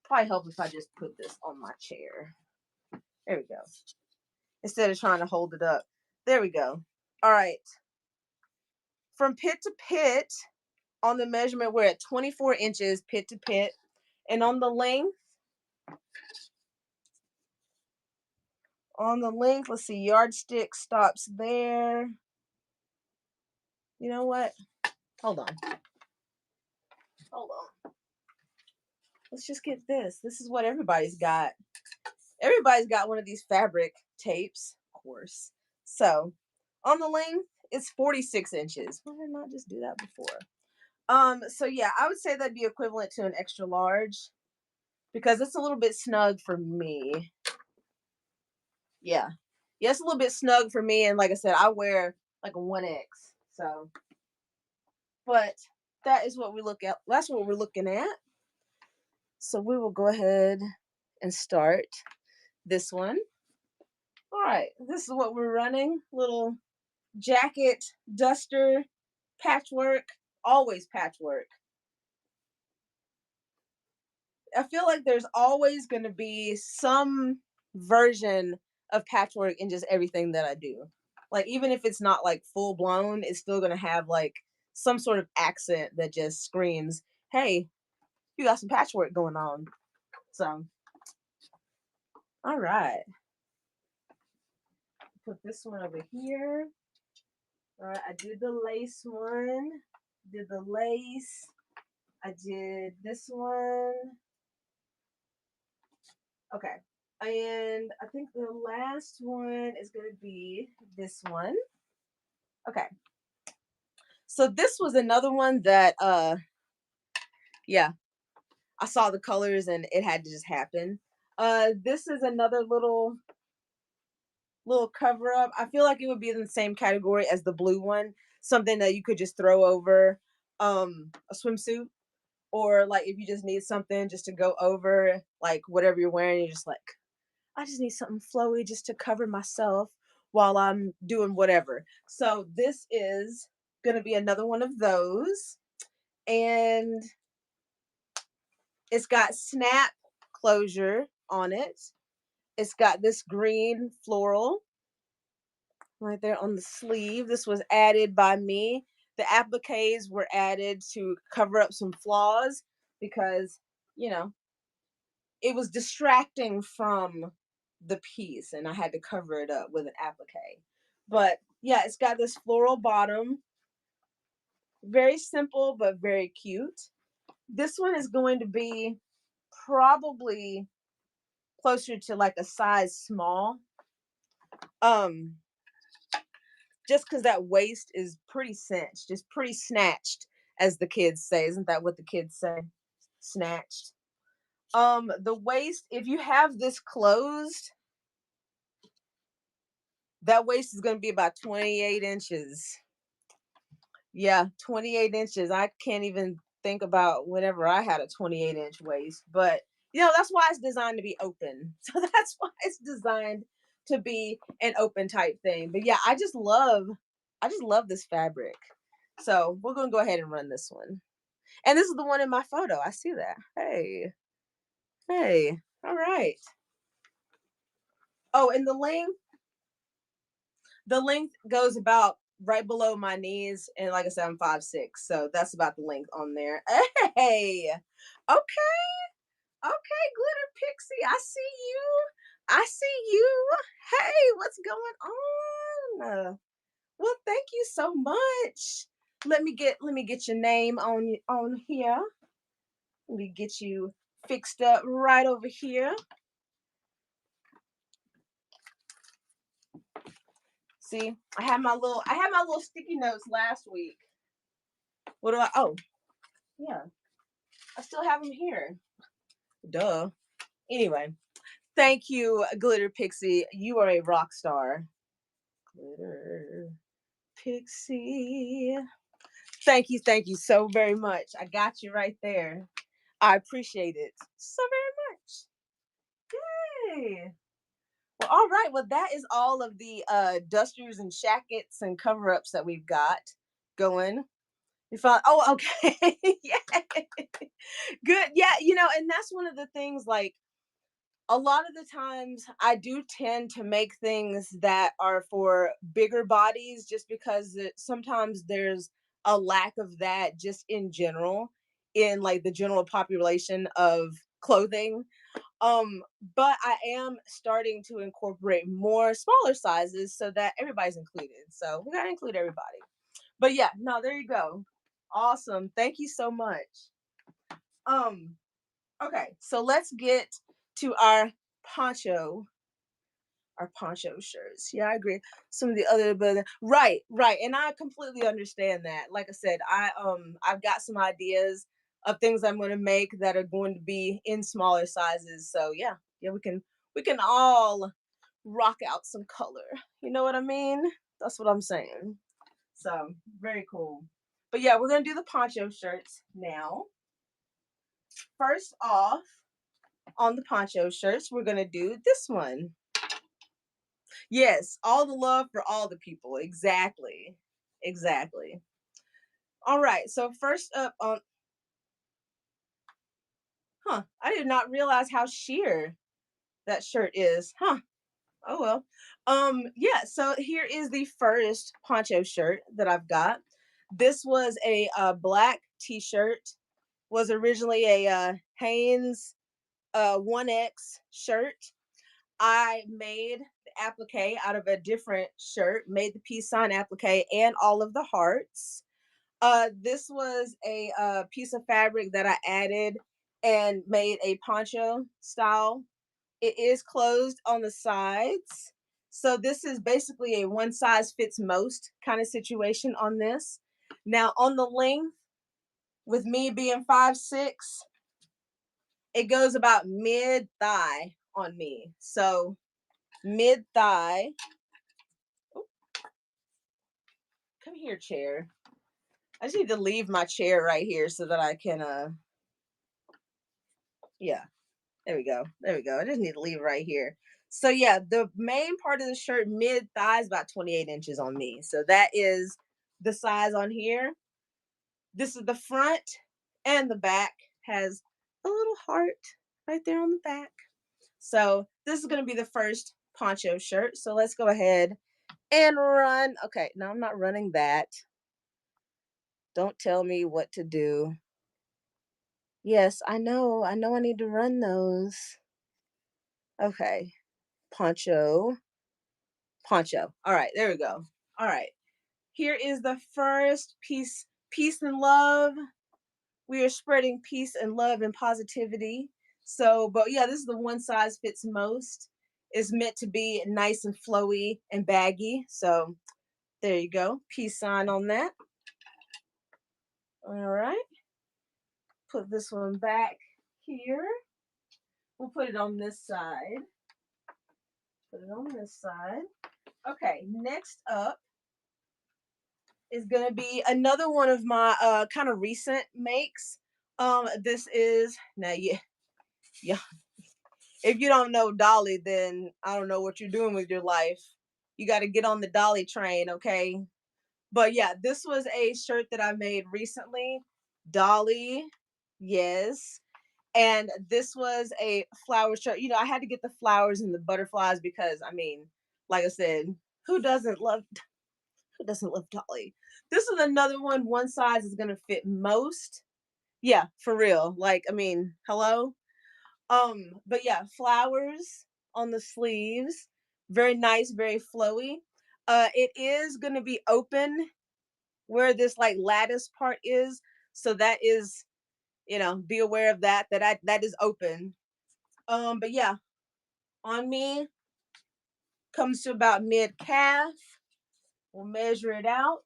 probably help if I just put this on my chair. There we go. Instead of trying to hold it up. There we go. All right. From pit to pit, on the measurement, we're at 24 inches pit to pit. And on the length, let's see, yardstick stops there. You know what? Hold on. Hold on. Let's just get this. This is what everybody's got. Everybody's got one of these fabric tapes, of course. So on the length, it's 46 inches. Why did I not just do that before? So yeah, I would say that'd be equivalent to an extra large because it's a little bit snug for me. Yeah. Yeah, it's a little bit snug for me. And like I said, I wear like a 1X. So, but that is what we look at. That's what we're looking at. So we will go ahead and start this one. All right, this is what we're running. Little jacket, duster, patchwork, always patchwork. I feel like there's always going to be some version of patchwork in just everything that I do. Like even if it's not like full blown, it's still going to have like some sort of accent that just screams, "Hey, you got some patchwork going on." So, all right. Put this one over here. All right, I did the lace one. Did the lace. I did this one. Okay. And I think the last one is going to be this one. Okay. So this was another one that yeah, I saw the colors and it had to just happen. This is another little cover up. I feel like it would be in the same category as the blue one, something that you could just throw over a swimsuit, or like if you just need something just to go over like whatever you're wearing, you're just like, I just need something flowy just to cover myself while I'm doing whatever. So this is going to be another one of those, and it's got snap closure on it. It's got this green floral right there on the sleeve. This was added by me. The appliques were added to cover up some flaws because, you know, it was distracting from the piece and I had to cover it up with an applique. But yeah, it's got this floral bottom. Very simple, but very cute. This one is going to be probably closer to like a size small. Um, just because that waist is pretty cinched, just pretty snatched, as the kids say. Isn't that what the kids say? Snatched. The waist, if you have this closed, that waist is going to be about 28 inches. Yeah, 28 inches. I can't even think about whenever I had a 28-inch waist, but that's why it's designed to be open. So that's why it's designed to be an open type thing. But yeah, I just love this fabric. So we're gonna go ahead and run this one. And this is the one in my photo. I see that. Hey, hey, all right. Oh, and the length goes about right below my knees, and like I said, I'm 5'6", so that's about the length on there. Hey, okay, okay, glitter pixie, I see you. I see you. Hey, what's going on? Well, thank you so much. Let me get your name on here. Let me get you fixed up right over here. See, I had my little sticky notes last week. What do I? Oh, yeah, I still have them here. Duh. Anyway, thank you, Glitter Pixie. You are a rock star. Glitter Pixie. Thank you so very much. I got you right there. I appreciate it so very much. Yay. Well, all right. Well, that is all of the dusters and shackets and cover ups that we've got going. You found, oh, okay. Yeah. Good. Yeah. And that's one of the things, like, a lot of the times I do tend to make things that are for bigger bodies just because sometimes there's a lack of that just in general in like the general population of clothing. Um, but I am starting to incorporate more smaller sizes so that everybody's included. So we gotta include everybody. But yeah, no, there you go. Awesome. Thank you so much. Um, okay, so let's get to poncho, our poncho shirts. Yeah, I agree. Some of the other, but right, right, and I completely understand that. Like I said, I've got some ideas of things I'm going to make that are going to be in smaller sizes. So yeah, yeah, we can all rock out some color. You know what I mean? That's what I'm saying. So very cool. But yeah, we're gonna do the poncho shirts now. First off, on the poncho shirts, we're gonna do this one. Yes, all the love for all the people. Exactly. Exactly. All right. So first up on I did not realize how sheer that shirt is. Huh. Oh well. Yeah, so here is the first poncho shirt that I've got. This was a black t-shirt. Was originally a Hanes 1X shirt. I made the applique out of a different shirt, made the peace sign applique and all of the hearts. This was a piece of fabric that I added and made a poncho style. It is closed on the sides. So this is basically a one size fits most kind of situation on this. Now on the length, with me being 5'6", it goes about mid thigh on me. So mid thigh. Oh, come here, chair. I just need to leave my chair right here so that I can yeah, there we go. There we go. I just need to leave right here. So yeah, the main part of the shirt, mid thigh, is about 28 inches on me. So that is the size on here. This is the front, and the back has a little heart right there on the back. So this is going to be the first poncho shirt. So let's go ahead and run. Okay, no, I'm not running that. Don't tell me what to do. Yes, I know. I know I need to run those. Okay. Poncho. Poncho. All right, there we go. All right. Here is the first piece. Peace and love. We are spreading peace and love and positivity. So, but yeah, this is the one size fits most. It's meant to be nice and flowy and baggy. So there you go. Peace sign on that. All right. Put this one back here. We'll put it on this side. Put it on this side. Okay, next up is gonna be another one of my kind of recent makes. This is now yeah. If you don't know Dolly, then I don't know what you're doing with your life. You got to get on the Dolly train, okay? But yeah, this was a shirt that I made recently. Dolly, yes. And this was a flower shirt. You know, I had to get the flowers and the butterflies because I mean, like I said, who doesn't love who doesn't love Dolly? This is another one. One size is gonna fit most. Yeah, for real. Like, I mean, hello. But yeah, flowers on the sleeves. Very nice, very flowy. It is gonna be open where this like lattice part is. So that is, be aware of that. That is open. But yeah, on me comes to about mid calf. We'll measure it out.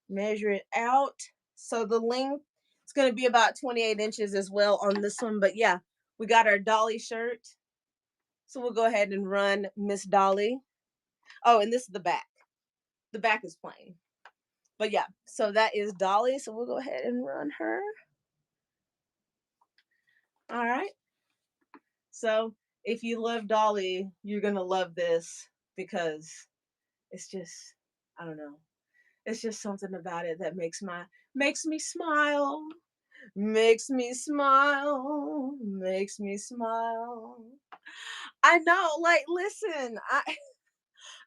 Measure it out. So the length is going to be about 28 inches as well on this one. But yeah, we got our Dolly shirt. So we'll go ahead and run Miss Dolly. Oh, and this is the back. The back is plain. But yeah, so that is Dolly. So we'll go ahead and run her. All right. So if you love Dolly, you're going to love this because it's just, I don't know. It's just something about it that makes me smile. Makes me smile, makes me smile. I know, like, listen, I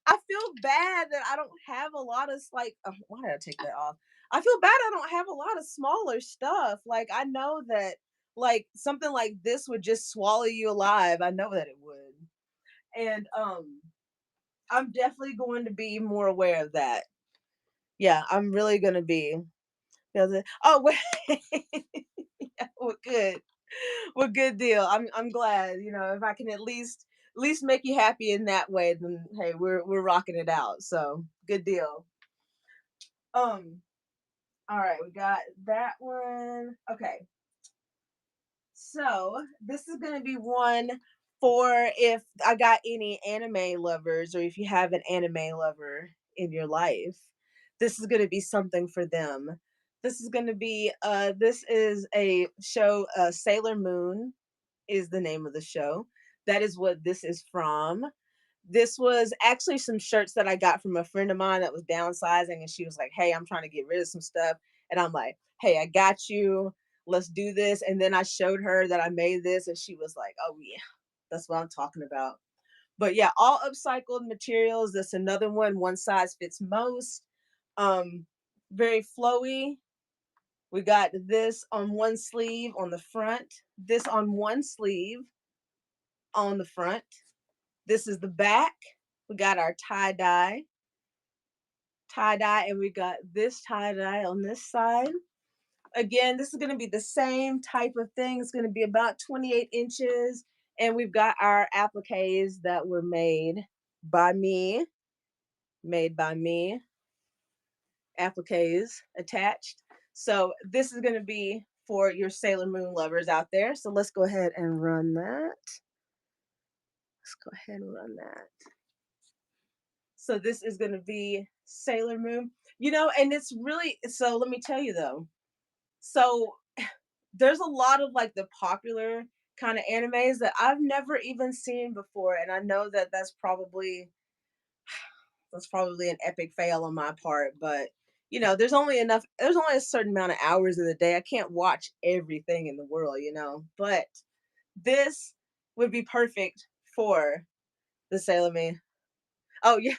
feel bad that I don't have a lot of like. Why did I take that off? I feel bad I don't have a lot of smaller stuff. Like I know that like something like this would just swallow you alive. I know that it would, and I'm definitely going to be more aware of that. Yeah, I'm really gonna be. Oh wait, yeah, well, good. Well, good deal. I'm glad. If I can at least make you happy in that way, then hey, we're rocking it out. So good deal. All right, we got that one. Okay. So this is gonna be one for if I got any anime lovers or if you have an anime lover in your life. This is gonna be something for them. This is a show, Sailor Moon is the name of the show. That is what this is from. This was actually some shirts that I got from a friend of mine that was downsizing, and she was like, "Hey, I'm trying to get rid of some stuff." And I'm like, "Hey, I got you. Let's do this." And then I showed her that I made this, and she was like, "Oh, yeah, that's what I'm talking about." But yeah, all upcycled materials. That's another one size fits most. Um, Very flowy. We got this on one sleeve on the front, this on one sleeve on the front. This is the back. We got our tie dye, and we got this tie dye on this side. Again, this is going to be the same type of thing. It's going to be about 28 inches. And we've got our appliques that were by me, made by me, appliques attached. So this is going to be for your Sailor Moon lovers out there. So let's go ahead and run that. Let's go ahead and run that. So this is going to be Sailor Moon. And it's really, so let me tell you though. So there's a lot of like the popular kind of animes that I've never even seen before, and I know that that's probably an epic fail on my part, but there's only a certain amount of hours in the day. I can't watch everything in the world. But this would be perfect for the Sailor Moon. Oh yeah.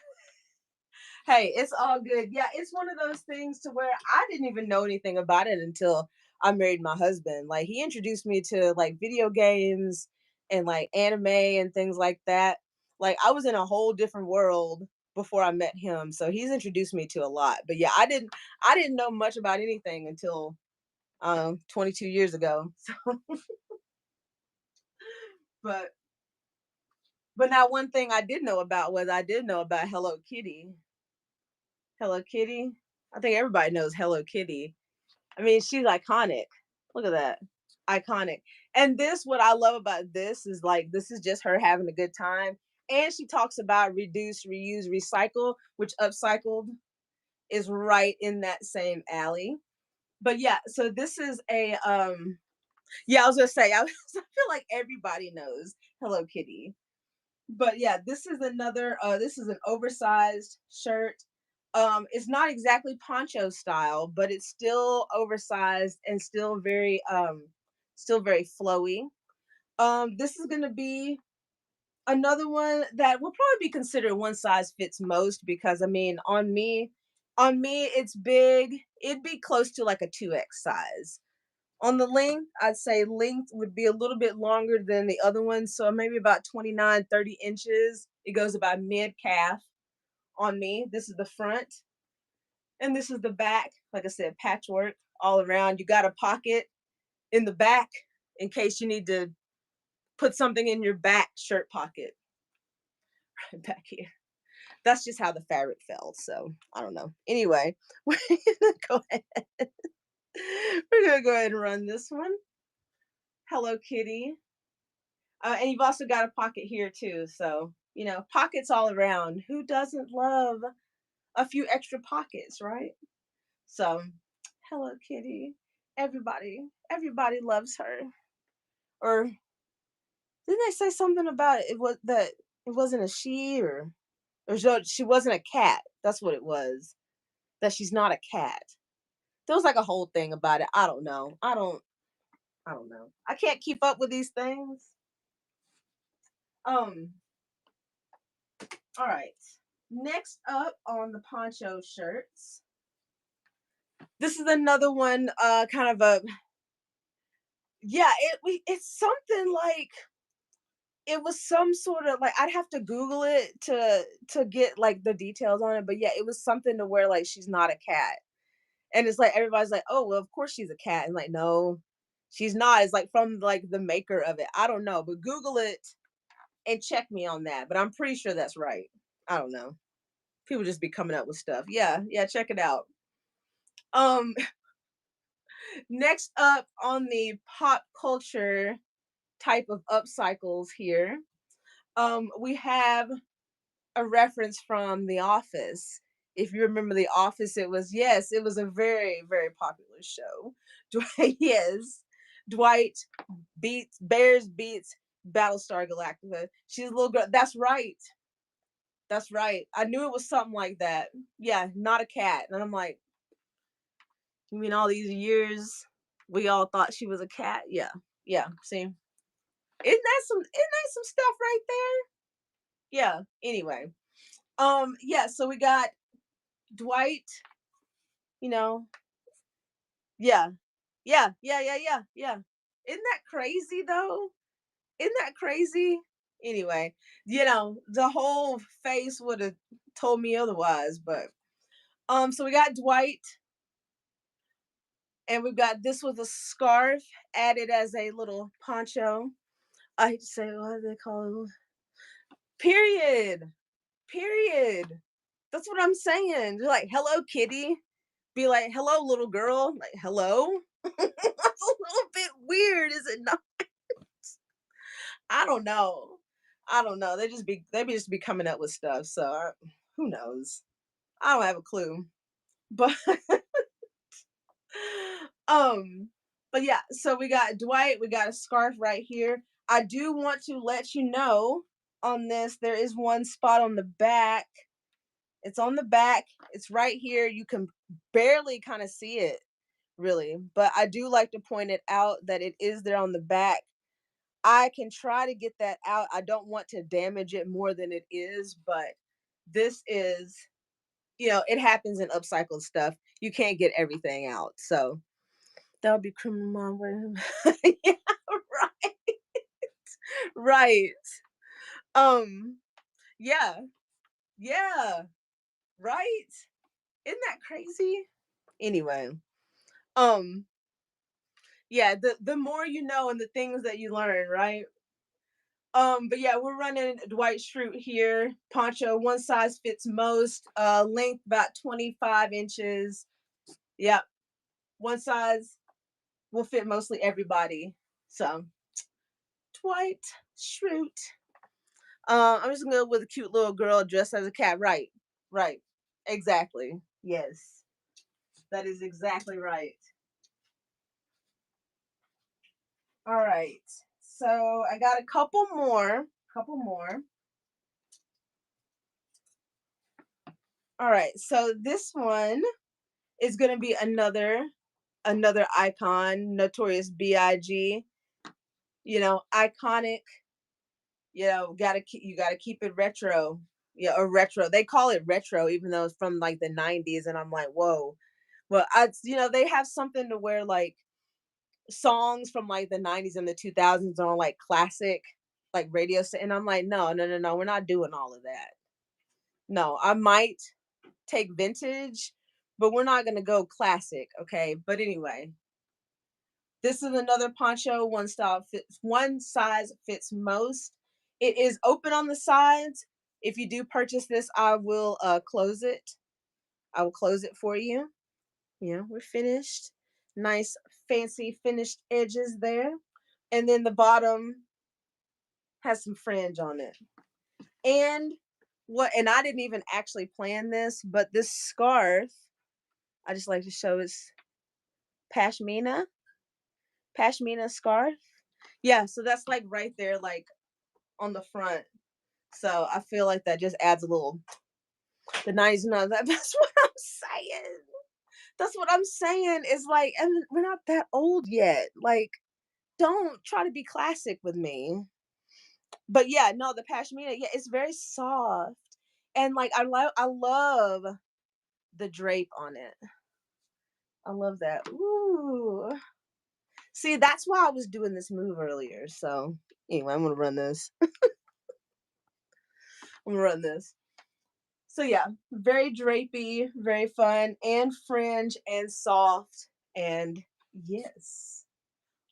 Hey, it's all good. Yeah, it's one of those things to where I didn't even know anything about it until I married my husband. Like he introduced me to like video games and like anime and things like that. Like I was in a whole different world before I met him. So he's introduced me to a lot. But yeah, I didn't know much about anything until 22 years ago. But but now one thing I did know about Hello Kitty. Hello Kitty. I think everybody knows Hello Kitty. I mean, she's iconic. Look at that. Iconic. And what I love about this is like, this is just her having a good time. And she talks about reduce, reuse, recycle, which Upcycled is right in that same alley. But yeah, so this is yeah, I was gonna say, I feel like everybody knows Hello Kitty. But yeah, this is an oversized shirt. It's not exactly poncho style, but it's still oversized and still very flowy. This is gonna be another one that will probably be considered one size fits most, because I mean on me it's big. It'd be close to like a 2X size. On the length, I'd say length would be a little bit longer than the other one. So maybe about 29, 30 inches. It goes about mid calf on me. This is the front and this is the back. Like I said, patchwork all around. You got a pocket in the back in case you need to put something in your back shirt pocket right back here. That's just how the fabric felt. So I don't know. Anyway, we're gonna go ahead. We're gonna go ahead and run this one. Hello Kitty. And you've also got a pocket here too. So, pockets all around. Who doesn't love a few extra pockets, right? So, Hello Kitty. Everybody loves her. Or didn't they say something about it was that it wasn't a she, or she wasn't a cat. That's what it was. That she's not a cat. There was like a whole thing about it. I don't know. I don't know. I can't keep up with these things. Um All right. Next up on the poncho shirts. This is another one, kind of a yeah, it's something like it was some sort of like I'd have to Google it to get like the details on it, but yeah, it was something to where like she's not a cat. And it's like everybody's like, "Oh, well, of course she's a cat." And like, "No, she's not." It's like from like the maker of it. I don't know, but Google it and check me on that. But I'm pretty sure that's right. I don't know. People just be coming up with stuff. Yeah, yeah, check it out. Um, Next up on the pop culture type of upcycles here, we have a reference from The Office. If you remember The Office, it was a very, very popular show. Dwight, yes, Dwight beats Battlestar Galactica. She's a little girl. That's right. That's right. I knew it was something like that. Yeah, not a cat. And I'm like, you mean all these years we all thought she was a cat? Yeah. Yeah. See? Isn't that some stuff right there? Yeah. Anyway. Yeah, so we got Dwight, you know. Yeah. Yeah. Yeah. Yeah. Yeah. Yeah. Isn't that crazy though? Isn't that crazy? Anyway, the whole face would have told me otherwise, but so we got Dwight, and we've got this with a scarf added as a little poncho. I hate to say, what do they call it? Period. Period. That's what I'm saying. They're like, hello, kitty. Be like, hello, little girl. Like, hello. That's a little bit weird, is it not? I don't know. I don't know. They just be coming up with stuff. So who knows? I don't have a clue. But um, but yeah. So we got Dwight. We got a scarf right here. I do want to let you know on this. There is one spot on the back. It's on the back. It's right here. You can barely kind of see it, really. But I do like to point it out that it is there on the back. I can try to get that out. I don't want to damage it more than it is, but this is, it happens in upcycled stuff. You can't get everything out. So that would be criminal mind. Yeah, right. Right. Um, yeah. Yeah. Right. Isn't that crazy? Anyway, um, yeah, the more you know and the things that you learn, right? But yeah, we're running Dwight Schrute here. Poncho, one size fits most. Length about 25 inches. Yep. One size will fit mostly everybody. So Dwight Schrute. I'm just gonna go with a cute little girl dressed as a cat. Right. Right. Exactly. Yes. That is exactly right. All right. So I got a couple more. Couple more. All right. So this one is gonna be another icon, Notorious B.I.G. Iconic. You gotta keep it retro. Yeah, or retro. They call it retro, even though it's from like the '90s, and I'm like, whoa. Well, they have something to where like songs from like the '90s and the 2000s are on like classic, like and I'm like, no, no, no, no, we're not doing all of that. No, I might take vintage, but we're not gonna go classic, okay? But anyway, this is another poncho, one size fits most. It is open on the sides. If you do purchase this, I will close it. I will close it for you. Yeah, we're finished. Nice fancy finished edges there. And then the bottom has some fringe on it. And I didn't even actually plan this, but this scarf, I just like to show it's pashmina, pashmina scarf. Yeah, so that's like right there, like on the front. So I feel like that just adds a little the nice that's what I'm saying. That's what I'm saying. Is like, and we're not that old yet. Like, don't try to be classic with me. But yeah, no, the pashmina, yeah, it's very soft. And like I love the drape on it. I love that. Ooh. See, that's why I was doing this move earlier. So anyway, I'm gonna run this. I'm gonna run this. So yeah, very drapey, very fun, and fringe and soft. And yes,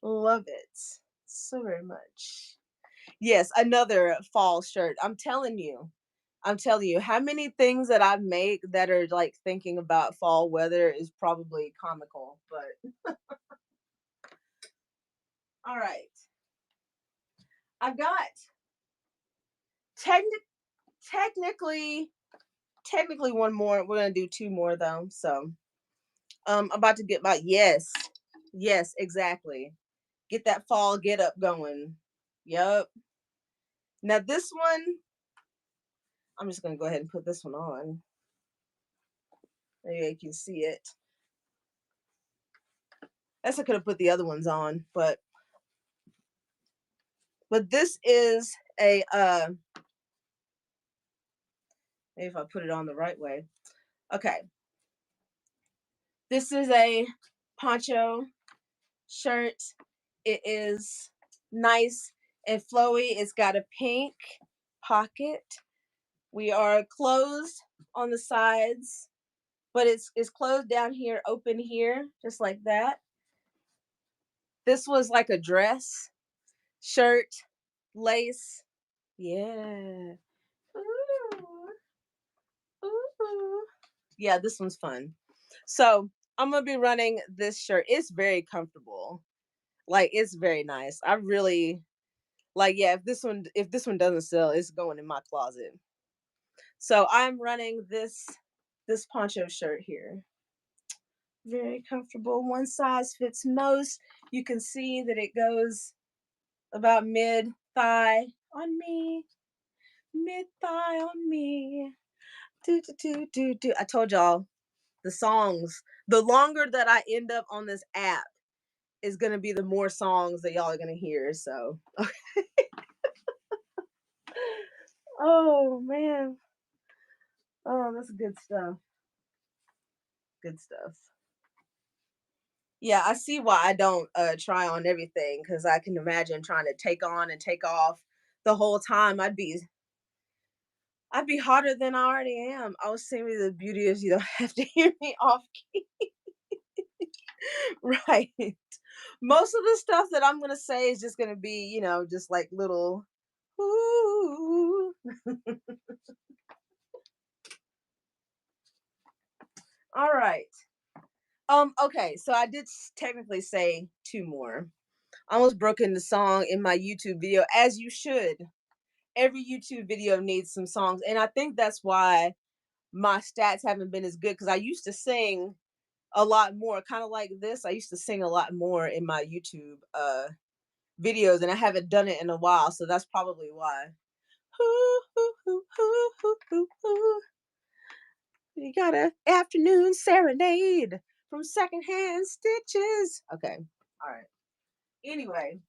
love it so very much. Yes, another fall shirt. I'm telling you, how many things that I make that are like thinking about fall weather is probably comical. But all right, I've got techni- technically technically one more. We're gonna do two more though. So I'm about to get my yes, yes, exactly. Get that fall get up going. Yup. Now this one, I'm just gonna go ahead and put this one on. Maybe you can see it. Guess I could have put the other ones on, but this is a maybe if I put it on the right way. Okay. This is a poncho shirt. It is nice. and flowy. It's got a pink pocket. We are closed on the sides, but it's closed down here, open here, just like that. This was like a dress, shirt, lace. Yeah. Ooh, ooh. Yeah, this one's fun. So I'm gonna be running this shirt. It's very comfortable. Like it's very nice. I really like, yeah, if this one doesn't sell, it's going in my closet. So I'm running this poncho shirt here. Very comfortable. One size fits most. You can see that it goes about mid thigh on me. Mid thigh on me. Do do do do do. I told y'all the songs. The longer that I end up on this app is gonna be the more songs that y'all are gonna hear. So, oh man, oh that's good stuff. Good stuff. Yeah, I see why I don't try on everything because I can imagine trying to take on and take off the whole time. I'd be hotter than I already am. I was saying the beauty is you don't have to hear me off key. Right. Most of the stuff that I'm gonna say is just gonna be, just like little ooh. All right. Okay, so I did technically say two more. I almost broke into song in my YouTube video, as you should. Every YouTube video needs some songs, and I think that's why my stats haven't been as good because I used to sing a lot more, kind of like this. I used to sing a lot more in my YouTube videos, and I haven't done it in a while, so that's probably why. Hoo, hoo, hoo, hoo, hoo, hoo, hoo. You got a afternoon serenade from secondhand stitches. Okay, all right. Anyway,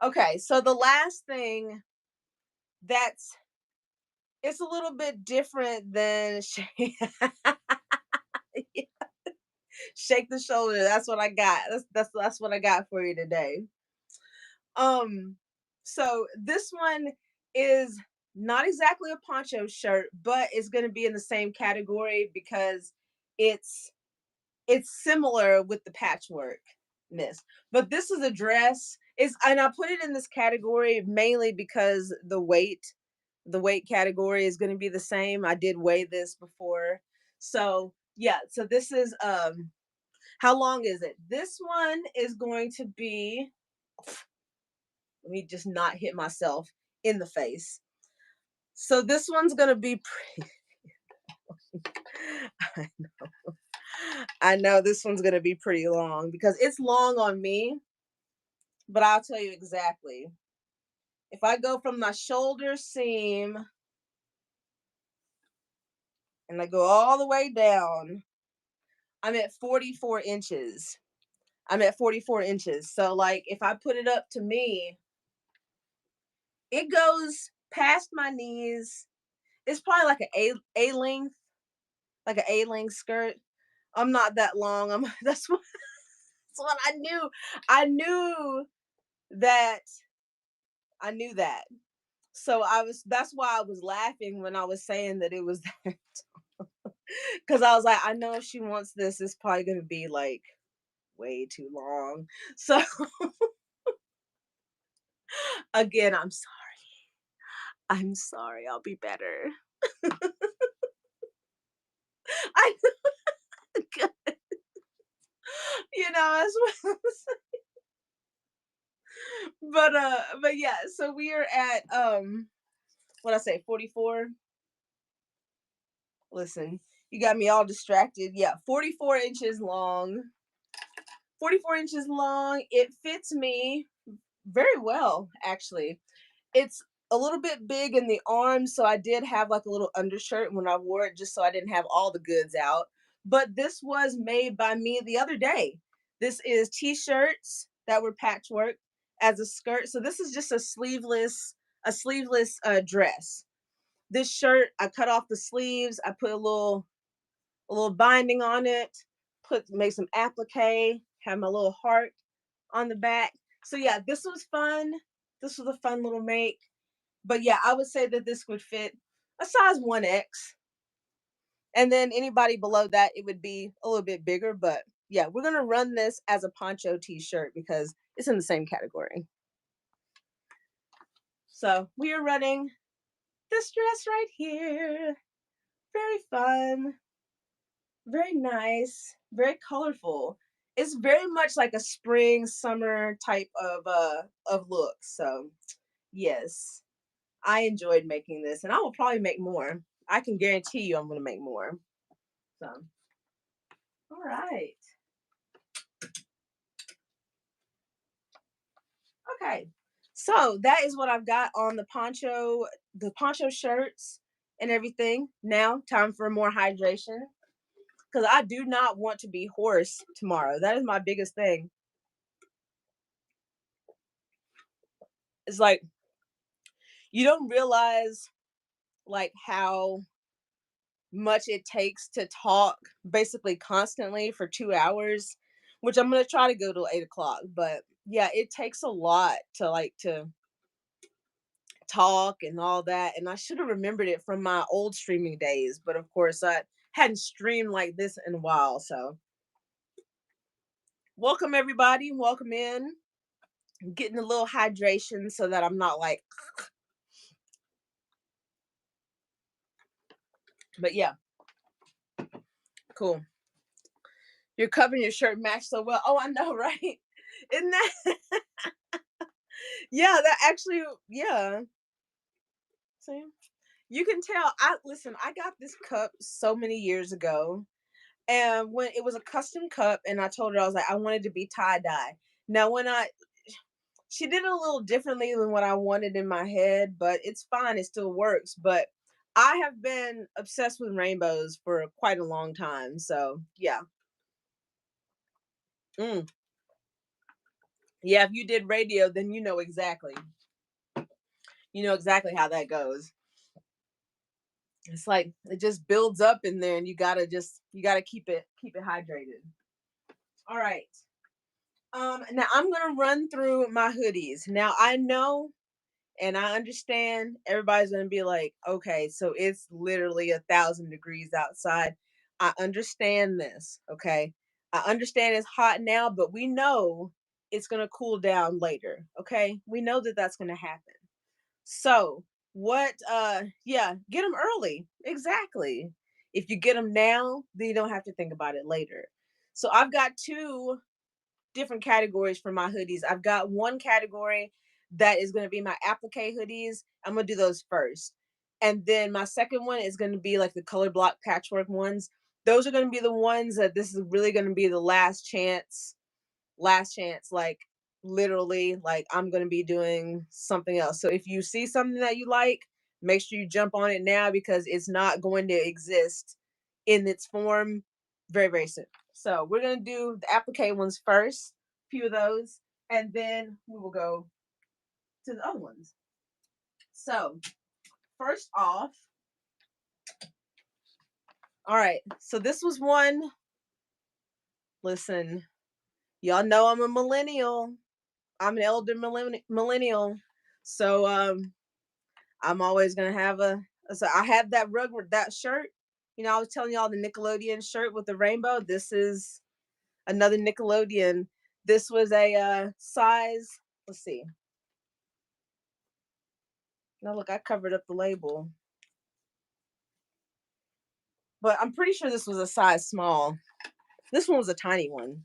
okay, so the last thing that's it's a little bit different than shake the shoulder. That's what I got. That's what I got for you today. Um, so this one is not exactly a poncho shirt, but it's going to be in the same category because it's it's similar with the patchworkness. But this is a dress. Is and I put it in this category mainly because the weight category is going to be the same. I did weigh this before. So, yeah, so this is how long is it? This one is going to be, let me just not hit myself in the face. So this one's going to be pretty I know. I know this one's going to be pretty long because it's long on me, but I'll tell you exactly. If I go from my shoulder seam and I go all the way down, I'm at 44 inches. I'm at 44 inches. So, like, if I put it up to me, it goes past my knees. It's probably like a length, like an A length skirt. I'm not that long. That's what I knew. I knew that. I knew that. So that's why I was laughing when I was saying that it was that. Because I was like, I know if she wants this, it's probably gonna be like way too long. So again, I'm sorry. I'm sorry. I'll be better. I as well. But yeah, so we are at what I say, 44. Listen, you got me all distracted. Yeah, 44 inches long. 44 inches long. It fits me very well, actually. It's a little bit big in the arms, so I did have like a little undershirt when I wore it just so I didn't have all the goods out. But this was made by me the other day. This is t-shirts that were patchwork as a skirt. So this is just a sleeveless dress. This shirt, I cut off the sleeves, I put a little binding on it, make some applique, have my little heart on the back. So yeah, this was fun. This was a fun little make. But yeah, I would say that this would fit a size 1X. And then anybody below that, it would be a little bit bigger. But yeah, we're going to run this as a poncho t-shirt because it's in the same category. So we are running this dress right here. Very fun, very nice, very colorful. It's very much like a spring, summer type of look. So yes, I enjoyed making this, and I will probably make more. I can guarantee you I'm going to make more. So, all right. Okay. So that is what I've got on the poncho shirts and everything. Now, time for more hydration because I do not want to be hoarse tomorrow. That is my biggest thing. It's like you don't realize like how much it takes to talk basically constantly for 2 hours, which I'm gonna try to go till 8 o'clock. But yeah, it takes a lot to talk and all that. And I should have remembered it from my old streaming days, but of course I hadn't streamed like this in a while. So welcome everybody, welcome in. I'm getting a little hydration so that I'm not like but yeah, cool. Your cup and your shirt match so well. Oh, I know, right? Isn't that yeah, that actually yeah. See? You can tell I listen, I got this cup so many years ago. And when it was a custom cup, and I told her I was like, I wanted to be tie-dye. Now when I she did it a little differently than what I wanted in my head, but it's fine, it still works. But I have been obsessed with rainbows for quite a long time. So yeah. Mm. Yeah, if you did radio, then you know exactly. You know exactly how that goes. It's like it just builds up in there and you gotta keep it hydrated. All right. Now I'm gonna run through my hoodies. Now I know and I understand everybody's gonna be like, okay, so it's literally 1,000 degrees outside. I understand this, okay. I understand it's hot now, but we know it's gonna cool down later, okay. We know that that's gonna happen. So what? Yeah, get them early. Exactly. If you get them now, then you don't have to think about it later. So I've got two different categories for my hoodies. I've got one category that is going to be my applique hoodies. I'm going to do those first. And then my second one is going to be like the color block patchwork ones. Those are going to be the ones that this is really going to be the last chance. Like literally, like I'm going to be doing something else. So if you see something that you like, make sure you jump on it now because it's not going to exist in its form very, very soon. So we're gonna do the applique ones first, a few of those, and then we will go to the other ones. So first off, all right. So this was one. Listen, y'all know I'm a millennial. I'm an elder millennial. So I'm always gonna have a. So I have that rug that shirt. You know, I was telling y'all the Nickelodeon shirt with the rainbow. This is another Nickelodeon. This was a size. Let's see. No, look, I covered up the label. But I'm pretty sure this was a size small. This one was a tiny one.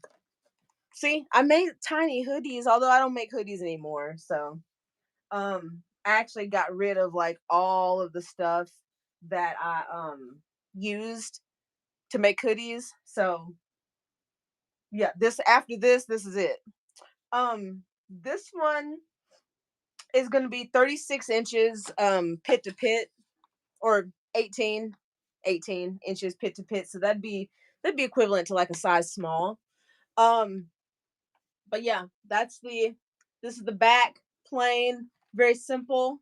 See, I made tiny hoodies, although I don't make hoodies anymore. So, I actually got rid of like all of the stuff that I used to make hoodies. So, yeah, this is it. This one is going to be 36 inches pit to pit or 18 18 inches pit to pit, so that'd be equivalent to like a size small. um but yeah, this is the back, plain, very simple,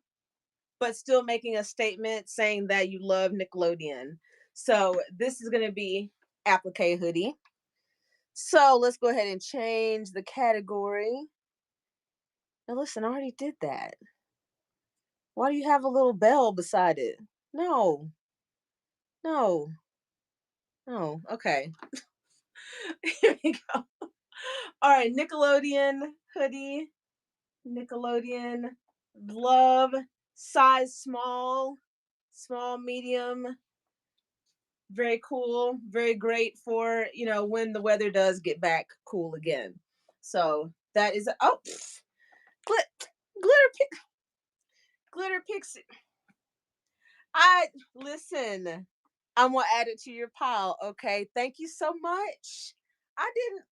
but still making a statement saying that you love Nickelodeon. So this is going to be applique hoodie. So let's go ahead and change the category. Now listen, I already did that. Why do you have a little bell beside it? No, no, no. Okay. Here we go. All right, Nickelodeon hoodie. Nickelodeon love, size small, small, medium. Very cool, very great for, when the weather does get back cool again. So that is glit, glitter glitter pixie. I listen. I'm gonna add it to your pile. Okay, thank you so much. I didn't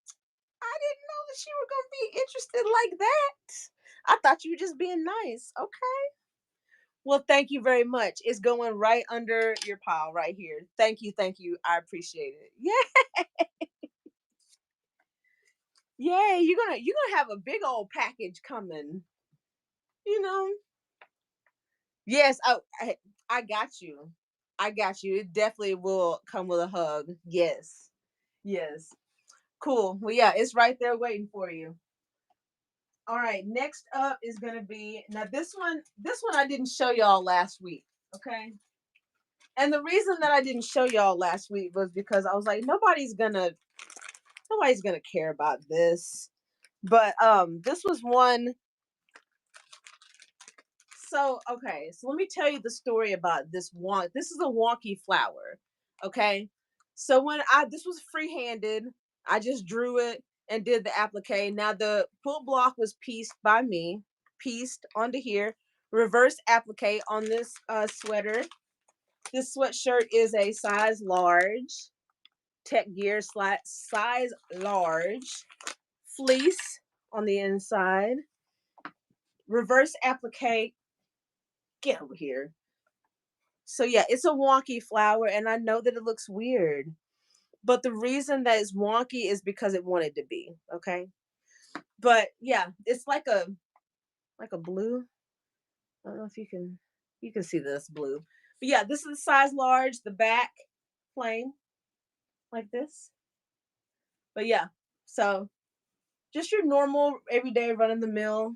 I didn't know that you were gonna be interested like that. I thought you were just being nice. Okay. Well, thank you very much. It's going right under your pile right here. Thank you, thank you. I appreciate it. Yeah, yay! You're gonna have a big old package coming. You know. Yes, I got you. I got you. It definitely will come with a hug. Yes, yes. Cool. Well, yeah, it's right there waiting for you. All right. Next up is gonna be now this one. This one I didn't show y'all last week. Okay. And the reason that I didn't show y'all last week was because I was like, nobody's gonna care about this. But this was one. So okay, so let me tell you the story about this one. This is a wonky flower. Okay. So when I this was free-handed, I just drew it and did the applique. Now the quilt block was pieced by me, pieced onto here, reverse applique on this sweater. This sweatshirt is a size large, tech gear size large, fleece on the inside, reverse applique. Get over here. So yeah, it's a wonky flower, and I know that it looks weird, but the reason that it's wonky is because it wanted to be. Okay, but yeah, it's like a blue. I don't know if you can see this blue, but yeah, this is size large. The back plain like this. But yeah, so just your normal everyday run of the mill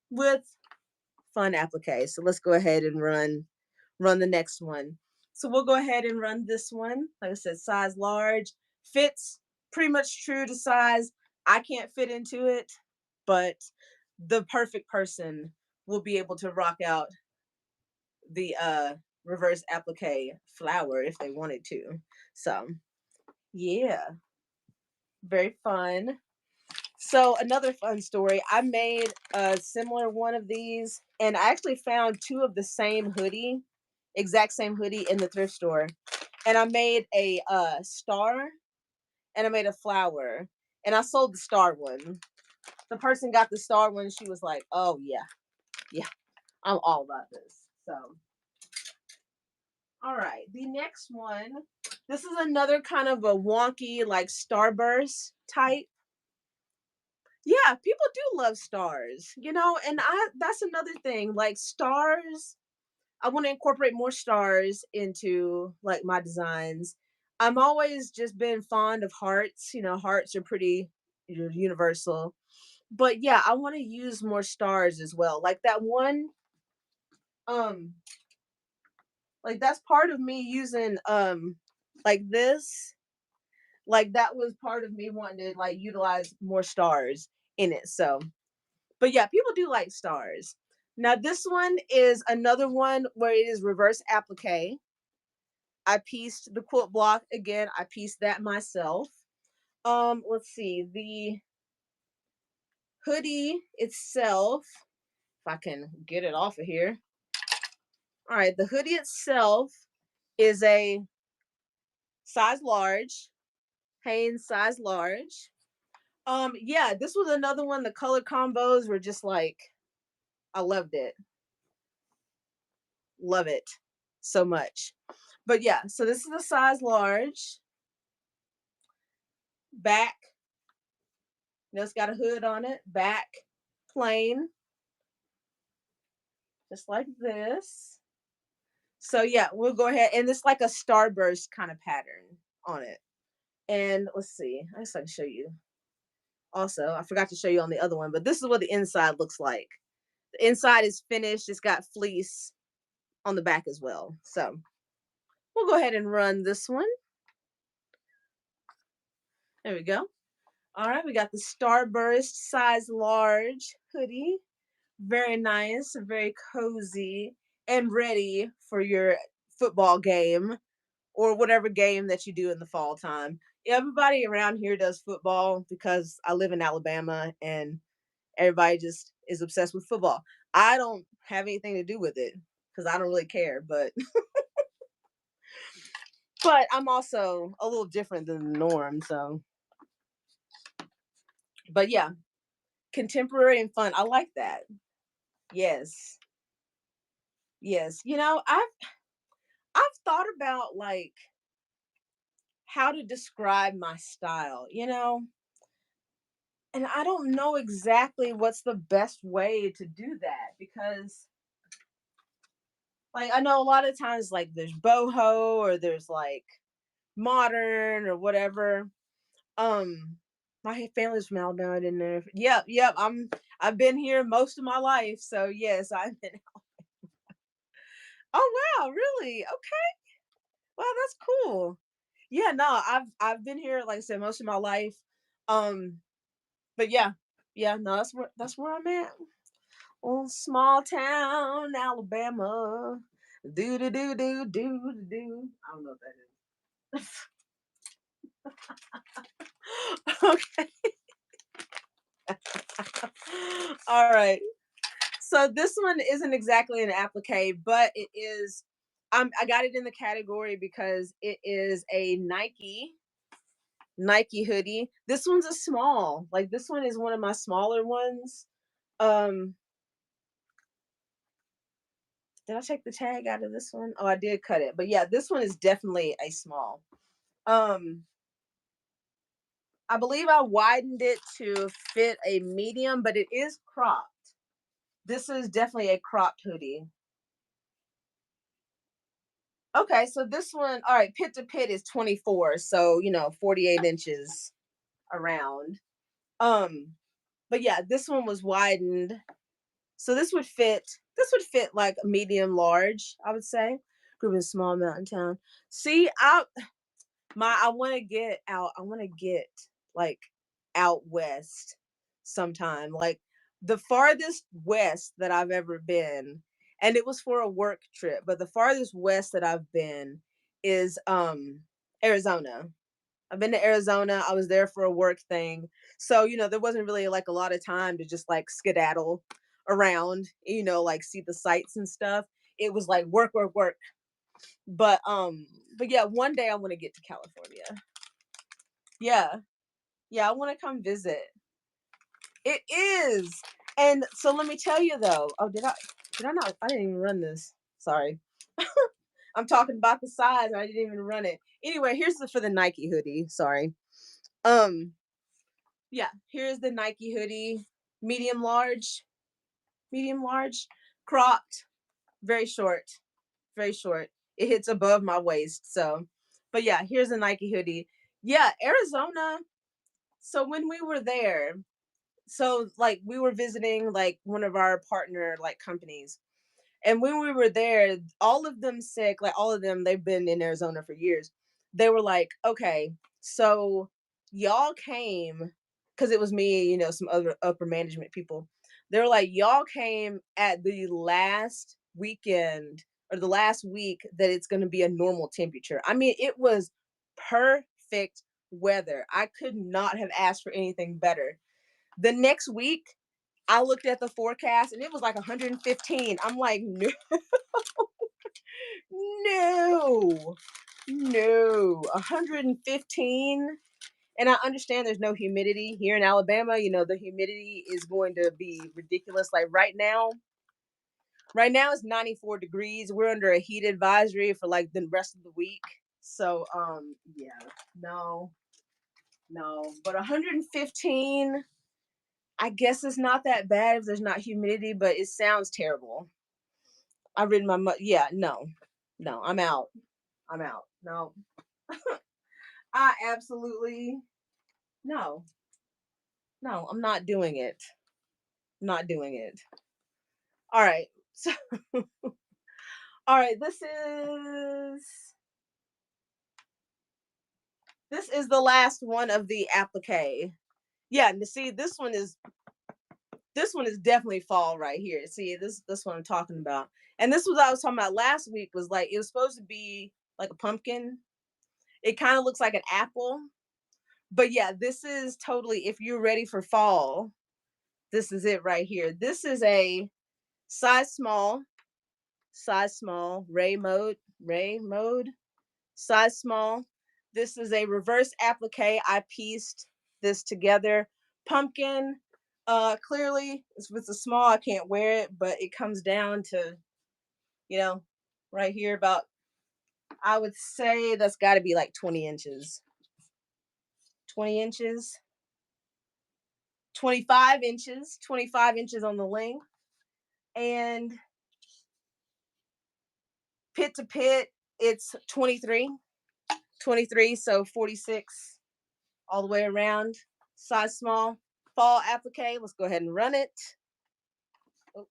with fun applique. So let's go ahead and run the next one. So we'll go ahead and run this one. Like I said, size large, fits pretty much true to size. I can't fit into it, but the perfect person will be able to rock out the reverse applique flower if they wanted to. So yeah, very fun. So another fun story, I made a similar one of these, and I actually found two of the same hoodie, exact same hoodie in the thrift store. And I made a star and I made a flower, and I sold the star one. The person got the star one, she was like, "Oh yeah, yeah, I'm all about this." So, all right, the next one. This is another kind of a wonky like starburst type. Yeah, people do love stars, and that's another thing. Like stars, I want to incorporate more stars into like my designs. I'm always just been fond of hearts. Hearts are pretty universal. But yeah, I want to use more stars as well. Like that one, um, like that's part of me using like this. Like that was part of me wanting to like utilize more stars in it. So but yeah, people do like stars. Now this one is another one where it is reverse applique. I pieced the quilt block again. I pieced that myself. Let's see. The hoodie itself, if I can get it off of here. All right, the hoodie itself is a size large, Hanes size large. Yeah, this was another one. The color combos were just like I loved it. Love it so much. But yeah, so this is a size large. Back, it's got a hood on it. Back, plain, just like this. So yeah, we'll go ahead, and it's like a starburst kind of pattern on it. And let's see, I guess I can show you. Also, I forgot to show you on the other one, but this is what the inside looks like. The inside is finished. It's got fleece on the back as well. So we'll go ahead and run this one. There we go. All right, we got the Starburst size large hoodie. Very nice, very cozy, and ready for your football game or whatever game that you do in the fall time. Everybody around here does football because I live in Alabama and everybody just is obsessed with football. I don't have anything to do with it because I don't really care, but I'm also a little different than the norm, so but yeah, contemporary and fun. I like that. Yes. Yes. I've thought about like how to describe my style, and I don't know exactly what's the best way to do that because like I know a lot of times like there's boho or there's like modern or whatever. Um my family's from Alabama, I didn't know. Yep, yep. I've been here most of my life. So yes, I've been. Oh wow, really? Okay. Wow, that's cool. Yeah, no, I've been here, like I said, most of my life. Um, but yeah, yeah, no, that's where I'm at. On small town, Alabama. Do do do do do do. I don't know what that is. Okay. All right. So this one isn't exactly an applique, but it is. I got it in the category because it is a Nike hoodie. This one's a small. Like this one is one of my smaller ones. Um, did I take the tag out of this one? Oh, I did cut it. But yeah, this one is definitely a small. Um, I believe I widened it to fit a medium, but it is cropped. This is definitely a cropped hoodie. Okay, so this one, all right, pit to pit is 24, so 48 inches around. Um, but yeah, this one was widened. So this would fit like a medium large, I would say. Grew up in a small mountain town. See, I want to get out. I want to get like out west sometime. Like the farthest west that I've ever been, and it was for a work trip, but the farthest west that I've been is Arizona. I've been to Arizona. I was there for a work thing. So, there wasn't really like a lot of time to just like skedaddle around, like see the sights and stuff. It was like work, work, work. But yeah, one day I want to get to California. Yeah. Yeah, I want to come visit. It is. And so let me tell you though. Oh, did I not? I didn't even run this. Sorry. I'm talking about the size and I didn't even run it. Anyway, here's for the Nike hoodie. Sorry. Um, yeah, here's the Nike hoodie, medium large, medium large, cropped, very short, very short. It hits above my waist. So, but yeah, here's a Nike hoodie. Yeah, Arizona. So when we were there, so like we were visiting like one of our partner like companies. And when we were there, all of them said, like all of them, they've been in Arizona for years. They were like, okay, so y'all came because it was me, some other upper management people. They were like, y'all came at the last weekend or the last week that it's going to be a normal temperature. I mean, it was perfect weather. I could not have asked for anything better. The next week, I looked at the forecast and it was like 115. I'm like, no, no, no, 115. And I understand there's no humidity here in Alabama. The humidity is going to be ridiculous. Like right now it's 94 degrees. We're under a heat advisory for like the rest of the week. So, yeah, no, no, but 115, I guess it's not that bad if there's not humidity, but it sounds terrible. I read my yeah, no. No, I'm out. I'm out. No. I absolutely no. No, I'm not doing it. Not doing it. All right. So, all right, this is the last one of the applique. Yeah, and see, this one is definitely fall right here. See, this what I'm talking about. And this was I was talking about last week was like it was supposed to be like a pumpkin. It kind of looks like an apple. But yeah, this is totally if you're ready for fall, this is it right here. This is a size small, ray mode, size small. This is a reverse applique. I pieced this together. Pumpkin. Clearly, if it's a small, I can't wear it, but it comes down to, you know, right here about, I would say that's got to be like 20 inches. 20 inches, 25 inches, 25 inches on the length. And pit to pit, it's 23, 23, so 46 all the way around. Size small, fall applique. Let's go ahead and run it. Oh,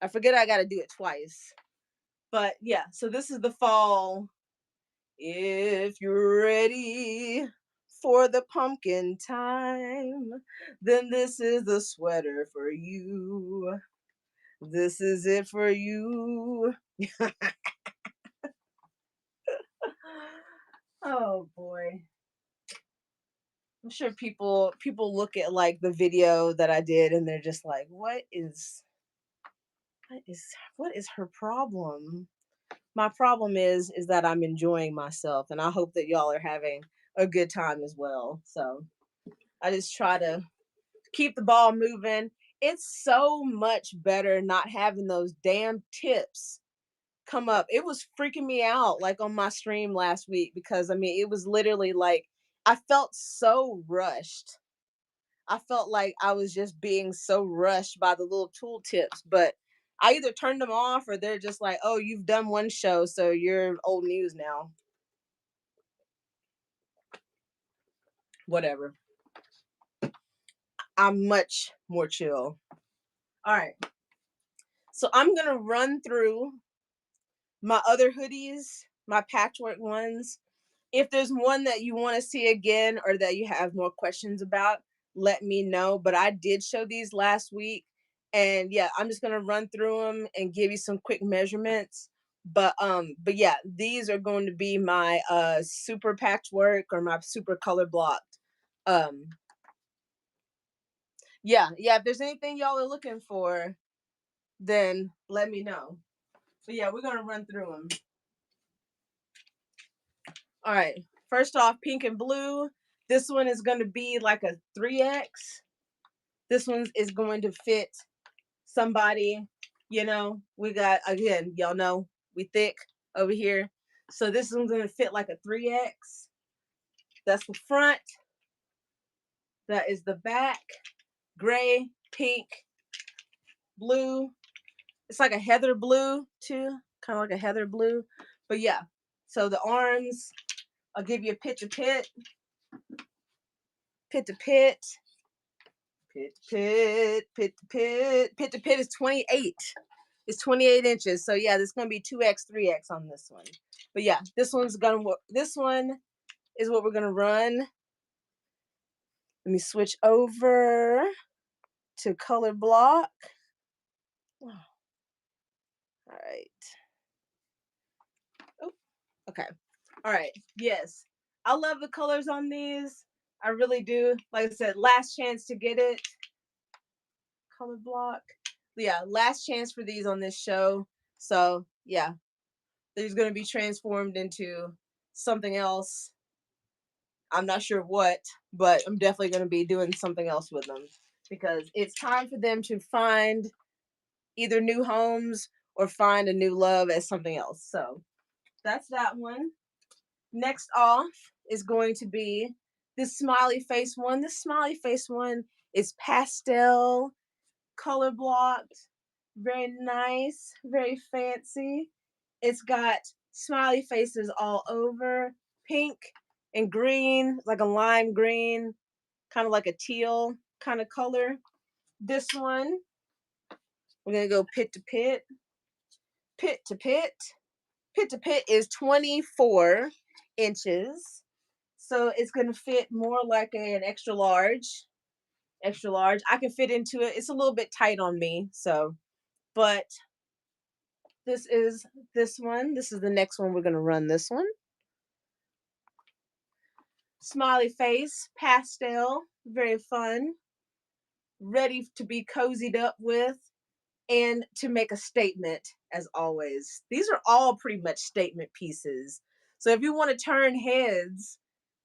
I forget I got to do it twice. But yeah, so this is the fall. If you're ready for the pumpkin time, then this is the sweater for you. This is it for you. Oh boy. I'm sure people look at like the video that I did and they're just like, what is what is her problem? My problem is that I'm enjoying myself and I hope that y'all are having a good time as well. So I just try to keep the ball moving. It's so much better not having those damn tips come up. It was freaking me out like on my stream last week because I mean it was literally like I felt so rushed. I felt like I was just being so rushed by the little tool tips, but I either turned them off or they're just like, "Oh, you've done one show, so you're old news now." Whatever. I'm much more chill. All right. So I'm going to run through my other hoodies, my patchwork ones. If there's one that you want to see again or that you have more questions about, let me know. But I did show these last week. And yeah, I'm just gonna run through them and give you some quick measurements. But yeah, these are going to be my super patchwork or my super color blocked. Um, yeah, if there's anything y'all are looking for, then let me know. But yeah, we're gonna run through them. All right. First off, pink and blue. This one is going to be like a 3X. This one is going to fit somebody, we got, again, y'all know we thick over here. So this one's going to fit like a 3X. That's the front. That is the back. Gray, pink, blue. It's like a heather blue too. Kind of like a heather blue. But yeah. So the arms, I'll give you a pit to pit. Pit to pit. Pit to pit, pit to pit. Pit to pit is 28. It's 28 inches. So yeah, there's gonna be 2X, 3X on this one. But yeah, this one is what we're gonna run. Let me switch over to color block. Oh. All right. Oh, okay. All right. Yes. I love the colors on these. I really do. Like I said, last chance to get it. Color block. Yeah, last chance for these on this show. So yeah, they're going to be transformed into something else. I'm not sure what, but I'm definitely going to be doing something else with them because it's time for them to find either new homes or find a new love as something else. So that's that one. Next off is going to be this smiley face one. This smiley face one is pastel, color blocked, very nice, very fancy. It's got smiley faces all over, pink and green, like a lime green, kind of like a teal kind of color. This one We're gonna go pit to pit, pit to pit. Pit to pit is 24 inches. So it's gonna fit more like an extra large. Extra large. I can fit into it. It's a little bit tight on me, so but this is this one. This is the next one. We're gonna run this one. Smiley face, pastel, very fun, ready to be cozied up with and to make a statement as always. These are all pretty much statement pieces. So if you want to turn heads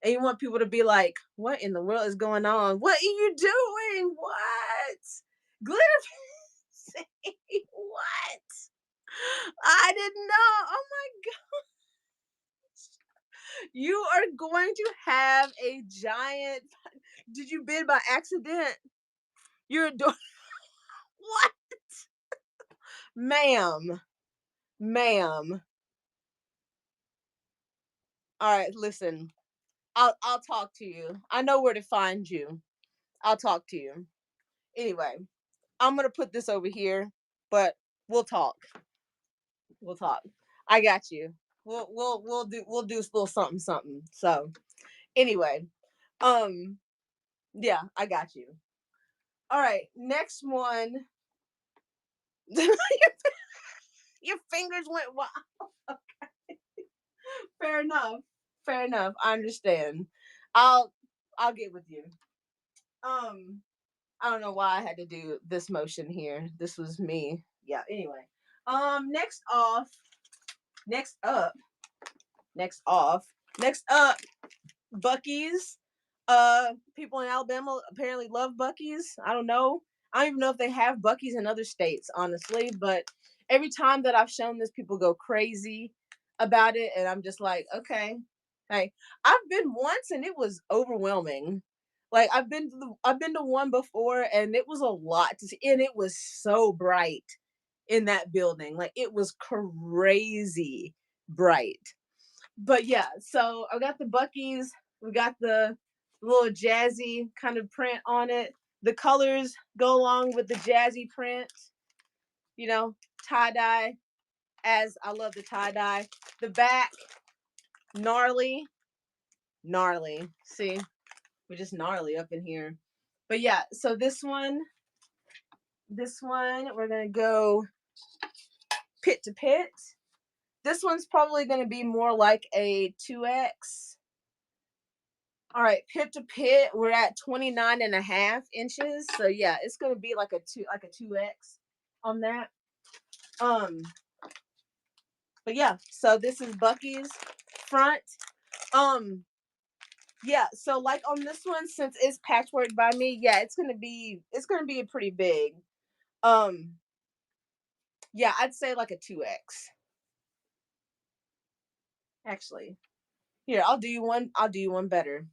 and you want people to be like, what in the world is going on? What are you doing? What? Glitter what? I didn't know. Oh my god. You are going to have a giant. Did you bid by accident? You're adorable. What? Ma'am. Ma'am. All right, listen. I'll talk to you. I know where to find you. I'll talk to you. Anyway, I'm gonna put this over here, but we'll talk. We'll talk. I got you. We'll do a little something something. So anyway, um, yeah, I got you. All right, next one. Your fingers went wild. Fair enough. Fair enough. I understand. I'll I'll get with you. Um, I don't know why I had to do this motion here. This was me. Yeah, anyway. Next off, next up, next off, next up, Buc-ee's. People in Alabama apparently love Buc-ee's. I don't know. I don't even know if they have Buc-ee's in other states, honestly, but every time that I've shown this, people go crazy about it, and I'm just like, okay. Hey, I've been once and it was overwhelming. Like I've been to one before and it was a lot to see, and it was so bright in that building. Like it was crazy bright. But yeah, so I got the Buc-ee's. We got the little jazzy kind of print on it. The colors go along with the jazzy print. You know, tie dye. As I love the tie dye. The back, gnarly, gnarly. See, we're just gnarly up in here. But yeah, so this one, we're gonna go pit to pit. This one's probably gonna be more like a 2X. All right, pit to pit, we're at 29.5 inches. So yeah, it's gonna be like a 2X on that. Um, but yeah, so this is Buc-ee's front. Yeah, so like on this one, since it's patchwork by me, yeah, it's gonna be a pretty big. Um, yeah, I'd say like a 2X. Actually. Here, I'll do you one. I'll do you one better.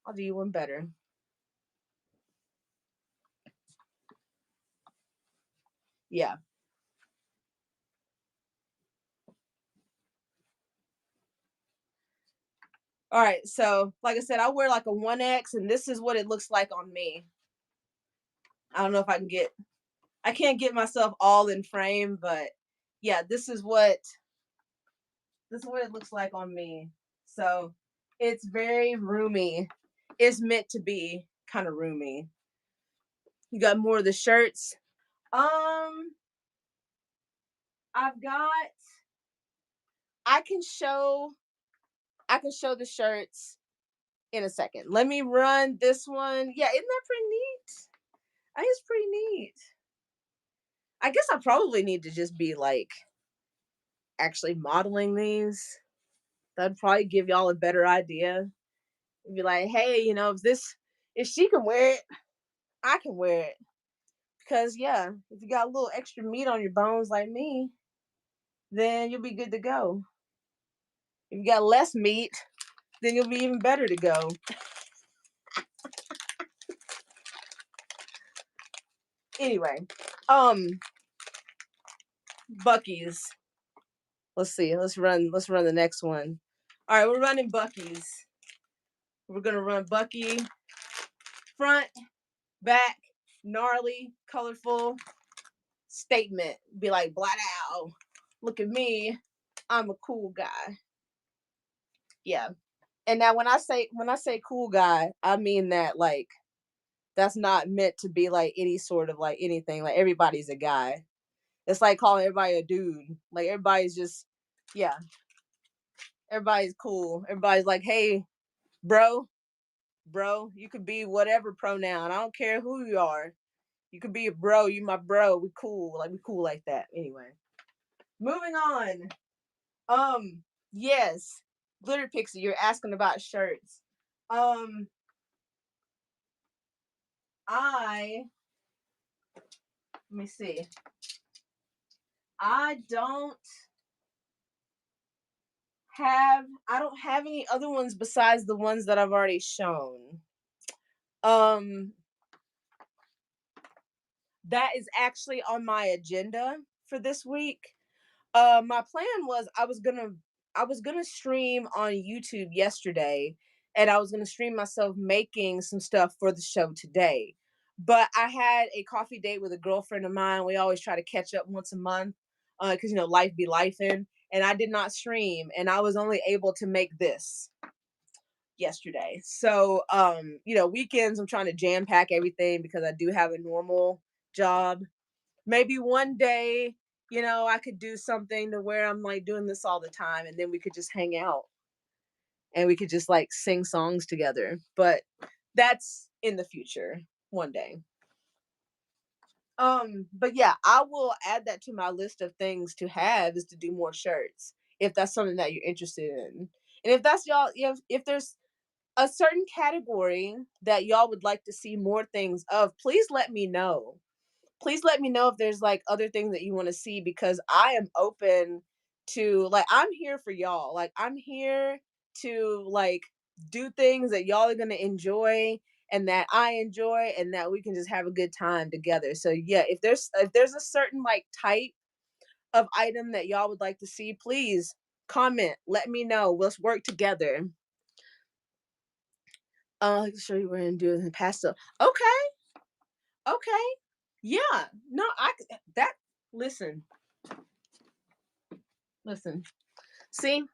I'll do you one better. Yeah. All right. So, like I said, I wear like a 1X, and this is what it looks like on me. I don't know if I can get. I can't get myself all in frame, but yeah, this is what it looks like on me. So, it's very roomy. It's meant to be kind of roomy. You got more of the shirts. Um, I've got. I can show. I can show the shirts in a second. Let me run this one. Yeah, isn't that pretty neat? I think it's pretty neat. I guess I probably need to just be like actually modeling these. That'd probably give y'all a better idea. Be like, hey, if she can wear it, I can wear it. Because yeah, if you got a little extra meat on your bones like me, then you'll be good to go. If you got less meat, then you'll be even better to go. Anyway, um, Buc-ee's. Let's see. Let's run the next one. All right, we're running Buc-ee's. We're gonna run Buc-ee front, back, gnarly, colorful statement. Be like, blah out. Look at me. I'm a cool guy. Yeah. And now when I say cool guy, I mean that like that's not meant to be like any sort of like anything. Like everybody's a guy. It's like calling everybody a dude. Like everybody's just yeah, everybody's cool. Everybody's like, hey, bro, you could be whatever pronoun. I don't care who you are. You could be a bro, you my bro. We cool. Like we cool like that. Anyway. Moving on. Yes. Glitter Pixie, you're asking about shirts. Um, I let me see. I don't I don't have any other ones besides the ones that I've already shown. Um, that is actually on my agenda for this week. My plan was I was gonna stream on YouTube yesterday, and I was gonna stream myself making some stuff for the show today. But I had a coffee date with a girlfriend of mine. We always try to catch up once a month, because life be lifing. And I did not stream, and I was only able to make this yesterday. So, weekends I'm trying to jam pack everything because I do have a normal job. Maybe one day, I could do something to where I'm like doing this all the time and then we could just hang out and we could just like sing songs together. But that's in the future one day. But yeah, I will add that to my list of things to have is to do more shirts if that's something that you're interested in. And if that's y'all, if there's a certain category that y'all would like to see more things of, please let me know. Please let me know if there's like other things that you want to see because I am open to like I'm here for y'all. Like I'm here to like do things that y'all are going to enjoy and that I enjoy and that we can just have a good time together. So yeah, if there's a certain like type of item that y'all would like to see, please comment, let me know. Let's work together. I can show you where and do it in pastel. Okay. Okay. Yeah. No, that listen. Listen. See?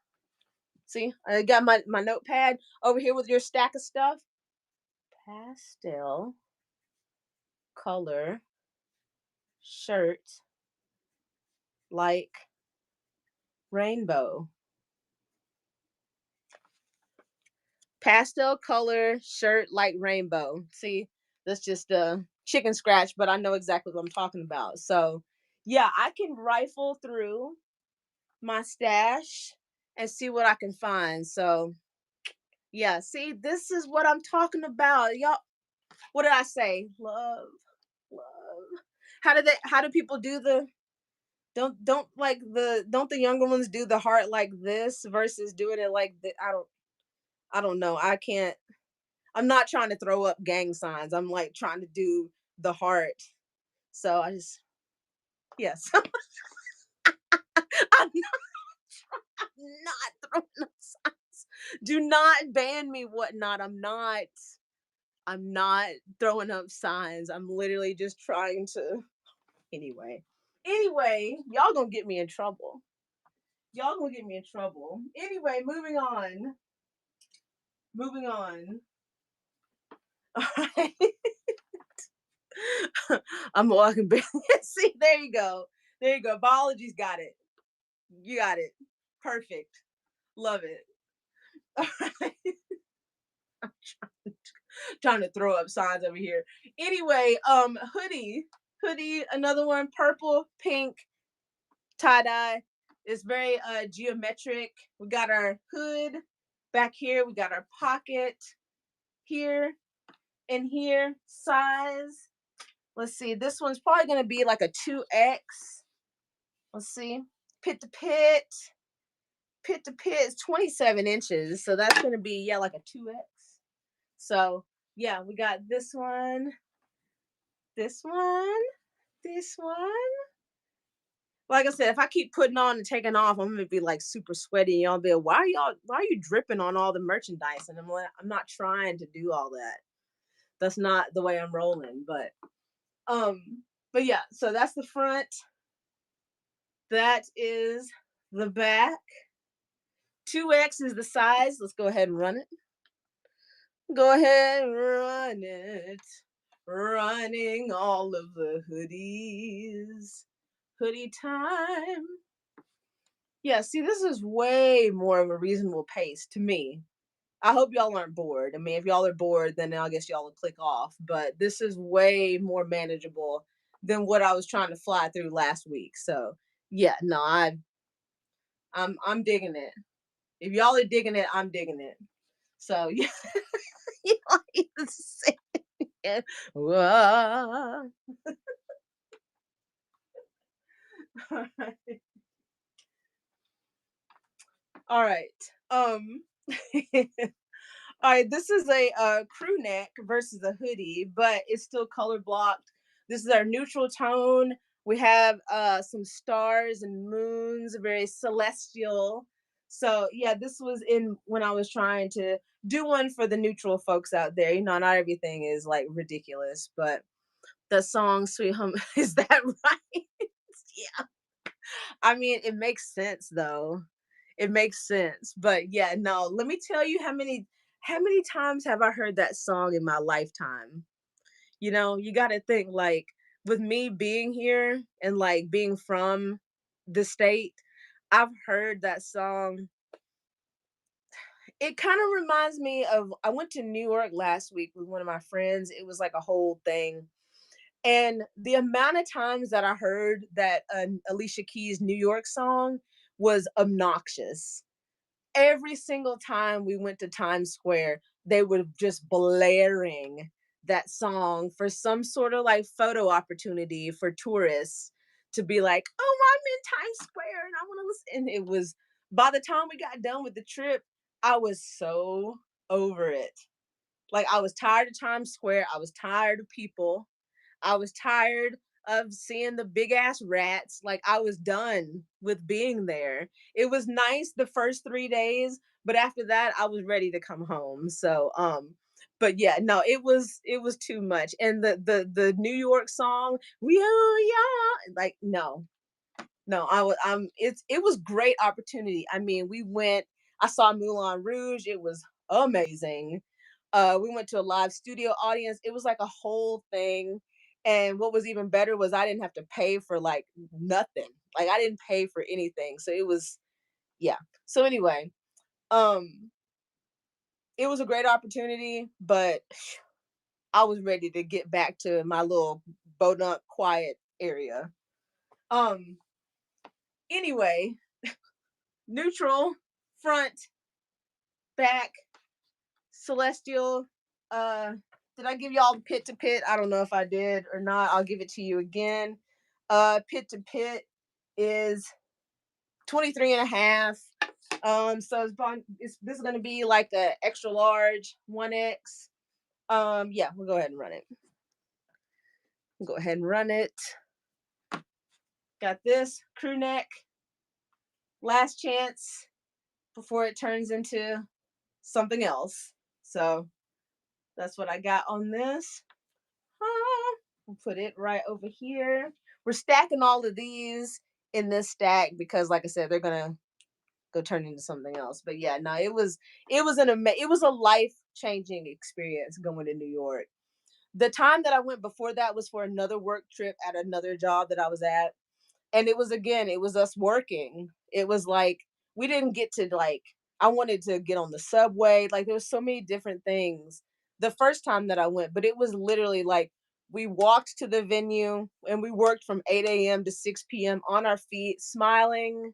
See? I got my notepad over here with your stack of stuff. Pastel color shirt like rainbow. Pastel color shirt like rainbow. See? That's just a chicken scratch, but I know exactly what I'm talking about. So, yeah, I can rifle through my stash and see what I can find. So, yeah, see, this is what I'm talking about. Y'all, what did I say? Love, love. How do people do the don't the younger ones do the heart like this versus doing it like the I don't know. I can't I'm not trying to throw up gang signs. I'm like trying to do the heart. So I just yes. I'm not throwing up signs. Do not ban me, whatnot. I'm not throwing up signs. I'm literally just trying to anyway. Anyway, y'all gonna get me in trouble. Y'all gonna get me in trouble. Anyway, moving on. Moving on. All right. I'm walking back. See, there you go. There you go. Biology's got it. You got it. Perfect. Love it. All right. I'm trying to throw up signs over here. Anyway, hoodie, another one, purple, pink, tie dye. It's very geometric. We got our hood back here. We got our pocket here and here. Size. Let's see. This one's probably gonna be like a 2X. Let's see. Pit to pit. Pit to pit is 27 inches. So that's gonna be like a 2X. So yeah, we got this one, this one, this one. Like I said, if I keep putting on and taking off, I'm gonna be like super sweaty. And y'all be like, why are you dripping on all the merchandise? And I'm like, I'm not trying to do all that. That's not the way I'm rolling. But But yeah, so that's the front. That is the back. 2X is the size. Let's go ahead and run it. Go ahead and run it. Running all of the hoodies. Hoodie time. Yeah, see, this is way more of a reasonable pace to me. I hope y'all aren't bored. I mean, if y'all are bored, then I guess y'all will click off. But this is way more manageable than what I was trying to fly through last week. So yeah, no, I'm digging it. If y'all are digging it, I'm digging it. So yeah, y'all need to say it. Whoa. All right. Um all right, this is a crew neck versus a hoodie, but it's still color blocked. This is our neutral tone. We have some stars and moons, very celestial. So yeah, this was in when I was trying to do one for the neutral folks out there. You know, not everything is like ridiculous, but the song "Sweet Home" is that right? Yeah, I mean it makes sense though. It makes sense. But yeah, no, let me tell you how many times have I heard that song in my lifetime? You know, you got to think like with me being here and like being from the state, I've heard that song. It kind of reminds me of I went to New York last week with one of my friends. It was like a whole thing. And the amount of times that I heard that Alicia Keys New York song was obnoxious. Every single time we went to Times Square, they were just blaring that song for some sort of like photo opportunity for tourists to be like, oh, I'm in Times Square and I want to listen. And it was by the time we got done with the trip, I was so over it. Like I was tired of Times Square. I was tired of people. I was tired of seeing the big ass rats. Like I was done with being there. It was nice the first 3 days, but after that I was ready to come home. So but yeah, no, it was too much. And the New York song, we are yeah, like no. No, it was great opportunity. I mean, we went I saw Moulin Rouge. It was amazing. We went to a live studio audience. It was like a whole thing. And what was even better was I didn't have to pay for like nothing. Like I didn't pay for anything. So it was yeah. So anyway, um it was a great opportunity, but I was ready to get back to my little bodunk quiet area. Um anyway, neutral, front, back, celestial. Uh, did I give y'all pit to pit? I don't know if I did or not. I'll give it to you again. Pit to pit is 23 and a half. So this is gonna be like a extra large 1X. Yeah, we'll go ahead and run it. Go ahead and run it. Got this crew neck. Last chance before it turns into something else. So that's what I got on this. We'll put it right over here. We're stacking all of these in this stack because, like I said, they're gonna go turn into something else. But yeah, no, it was a life changing experience going to New York. The time that I went before that was for another work trip at another job that I was at, and it was us working. It was like we didn't get to like I wanted to get on the subway. Like there was so many different things the first time that I went, but it was literally like we walked to the venue and we worked from 8 a.m. to 6 p.m. on our feet, smiling.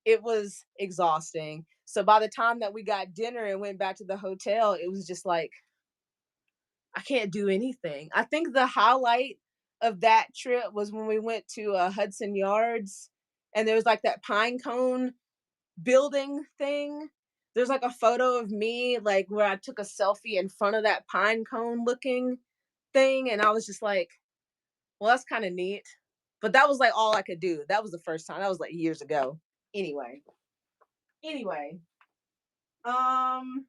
It was exhausting. So by the time that we got dinner and went back to the hotel, it was just like I can't do anything. I think the highlight of that trip was when we went to Hudson Yards and there was like that pine cone building thing. There's like a photo of me like where I took a selfie in front of that pine cone looking thing and I was just like, well that's kind of neat. But that was like all I could do. That was the first time. That was like years ago. Anyway. Anyway. Um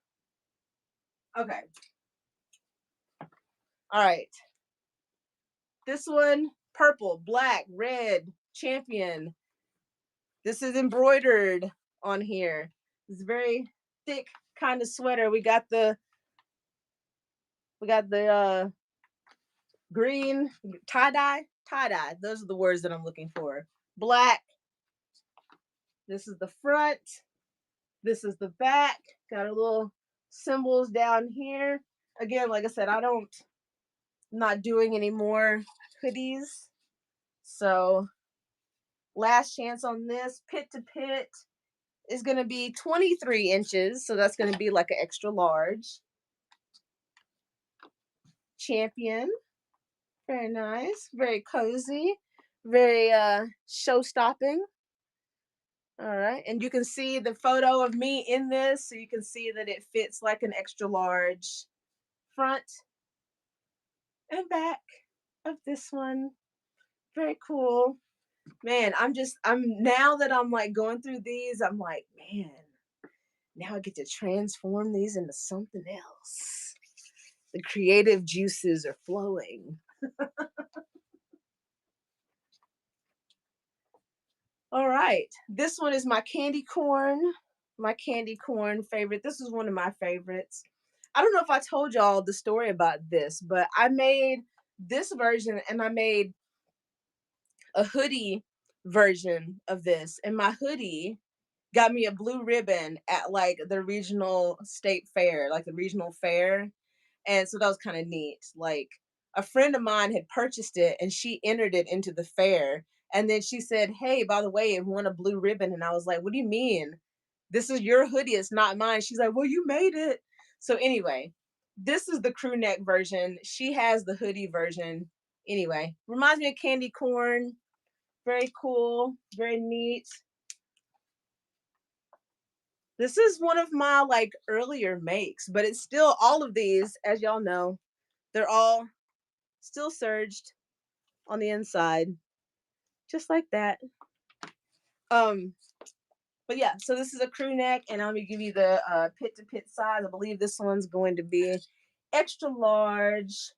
okay. All right. This one, purple, black, red, champion. This is embroidered on here. It's very thick kind of sweater. We got the green tie-dye. Those are the words that I'm looking for. Black. This is the front. This is the back. Got a little symbols down here. Again, like I said, I'm not doing any more hoodies. So last chance on this. Pit to pit is going to be 23 inches. So that's going to be like an extra large. Champion. Very nice. Very cozy. Very show-stopping. All right. And you can see the photo of me in this. So you can see that it fits like an extra large front and back of this one. Very cool. Man, I'm now that I'm like going through these, I'm like, man, now I get to transform these into something else. The creative juices are flowing. All right. This one is my candy corn favorite. This is one of my favorites. I don't know if I told y'all the story about this, but I made this version and I made a hoodie version of this. And my hoodie got me a blue ribbon at like the regional state fair, like the regional fair. And so that was kind of neat. Like a friend of mine had purchased it and she entered it into the fair. And then she said, "Hey, by the way, it won a blue ribbon." And I was like, "What do you mean? This is your hoodie, it's not mine." She's like, "Well, you made it." So anyway, this is the crew neck version. She has the hoodie version. Anyway, reminds me of candy corn. Very cool, very neat. This is one of my like earlier makes, but it's still all of these, as y'all know, they're all still serged on the inside, just like that. Um, but yeah, so this is a crew neck, and I'm gonna give you the pit to pit size. I believe this one's going to be extra large.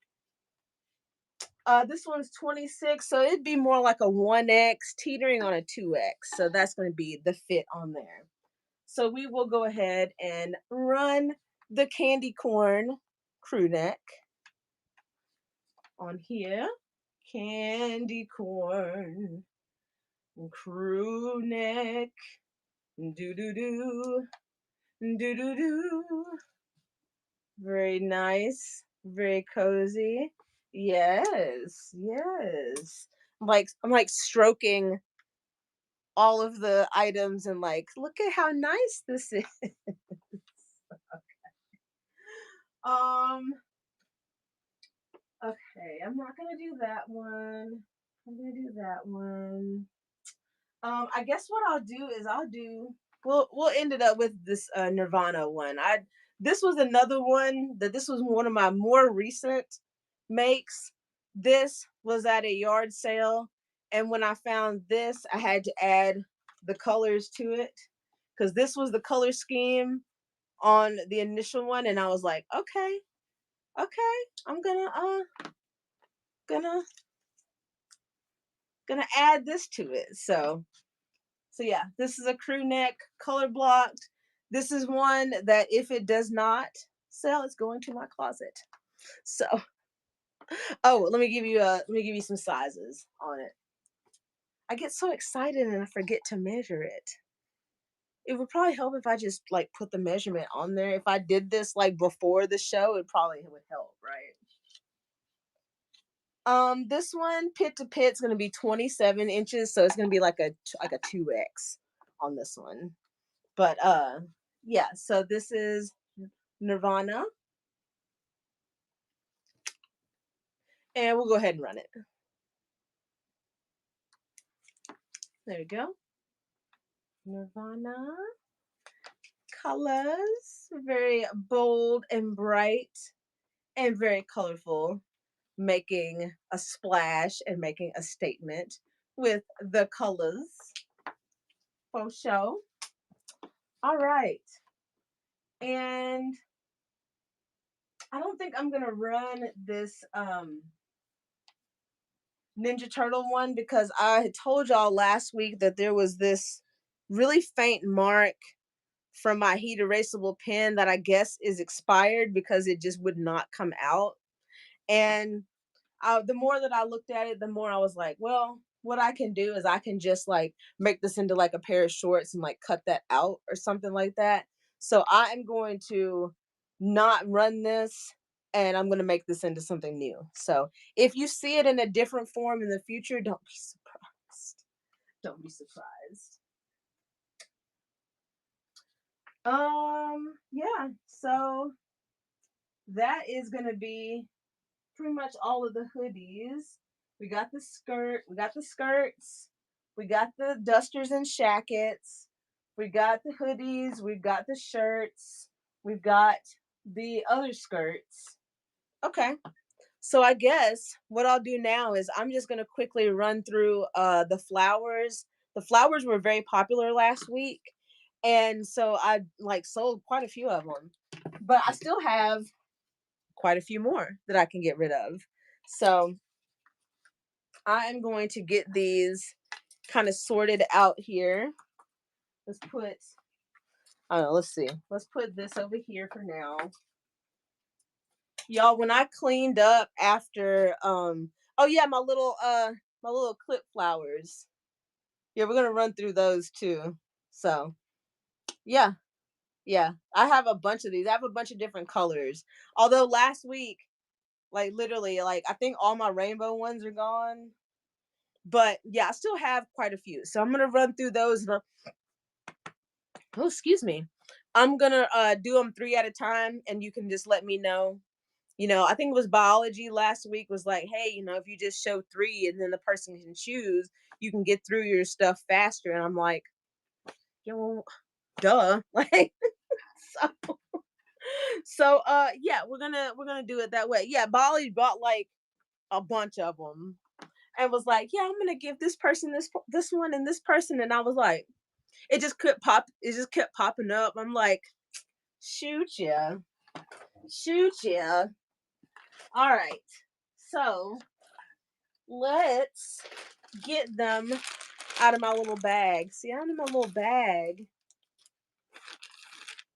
This one's 26, so it'd be more like a 1X, teetering on a 2X. So that's going to be the fit on there. So we will go ahead and run the candy corn crew neck on here. Candy corn crew neck. Do do do. Do do do. Very nice. Very cozy. Yes. Yes. I'm like stroking all of the items and like, look at how nice this is. Um, okay, I'm not gonna do that one. I'm gonna do that one. I guess what I'll do is we'll end it up with this Nirvana one. This was another one that this was one of my more recent makes. This was at a yard sale, and when I found this, I had to add the colors to it because this was the color scheme on the initial one, and I was like, okay, okay, I'm gonna gonna add this to it. So yeah, this is a crew neck, color blocked. This is one that if it does not sell, it's going to my closet. So, oh, let me give you some sizes on it. I get so excited and I forget to measure it. It would probably help if I just like put the measurement on there. If I did this like before the show, it probably would help, right? This one pit to pit is gonna be 27 inches, so it's gonna be like a 2X on this one. But yeah, so this is Nirvana, and we'll go ahead and run it. There we go. Nirvana colors, very bold and bright and very colorful, making a splash and making a statement with the colors for show. All right. And I don't think I'm gonna run this Ninja Turtle one because I had told y'all last week that there was this really faint mark from my heat erasable pen that I guess is expired because it just would not come out. And the more that I looked at it, the more I was like, well, what I can do is I can just like make this into like a pair of shorts and like cut that out or something like that. So I am going to not run this and I'm going to make this into something new. So if you see it in a different form in the future, don't be surprised. Don't be surprised. Yeah, so that is going to be pretty much all of the hoodies. We got the skirt, we got the skirts, we got the dusters and shackets, we got the hoodies, we've got the shirts, we've got the other skirts. Okay. So I guess what I'll do now is I'm just gonna quickly run through the flowers. The flowers were very popular last week. And so I like sold quite a few of them. But I still have quite a few more that I can get rid of. So I am going to get these kind of sorted out here. Let's put, I don't know, let's see. Let's put this over here for now. Y'all, when I cleaned up after, oh yeah, my little clip flowers. Yeah, we're gonna run through those too. So yeah, yeah. I have a bunch of these. I have a bunch of different colors. Although last week, like literally, like I think all my rainbow ones are gone. But yeah, I still have quite a few. So I'm gonna run through those. Oh, excuse me. I'm gonna do them three at a time, and you can just let me know. You know, I think it was biology last week was like, hey, you know, if you just show three and then the person can choose, you can get through your stuff faster. And I'm like, you know, duh. Like so yeah, we're gonna do it that way. Yeah, biology bought like a bunch of them and was like, yeah, I'm gonna give this person this one and this person, and I was like, it just kept popping up. I'm like, shoot yeah, shoot yeah. All right, so let's get them out of my little bag. See, out of my little bag,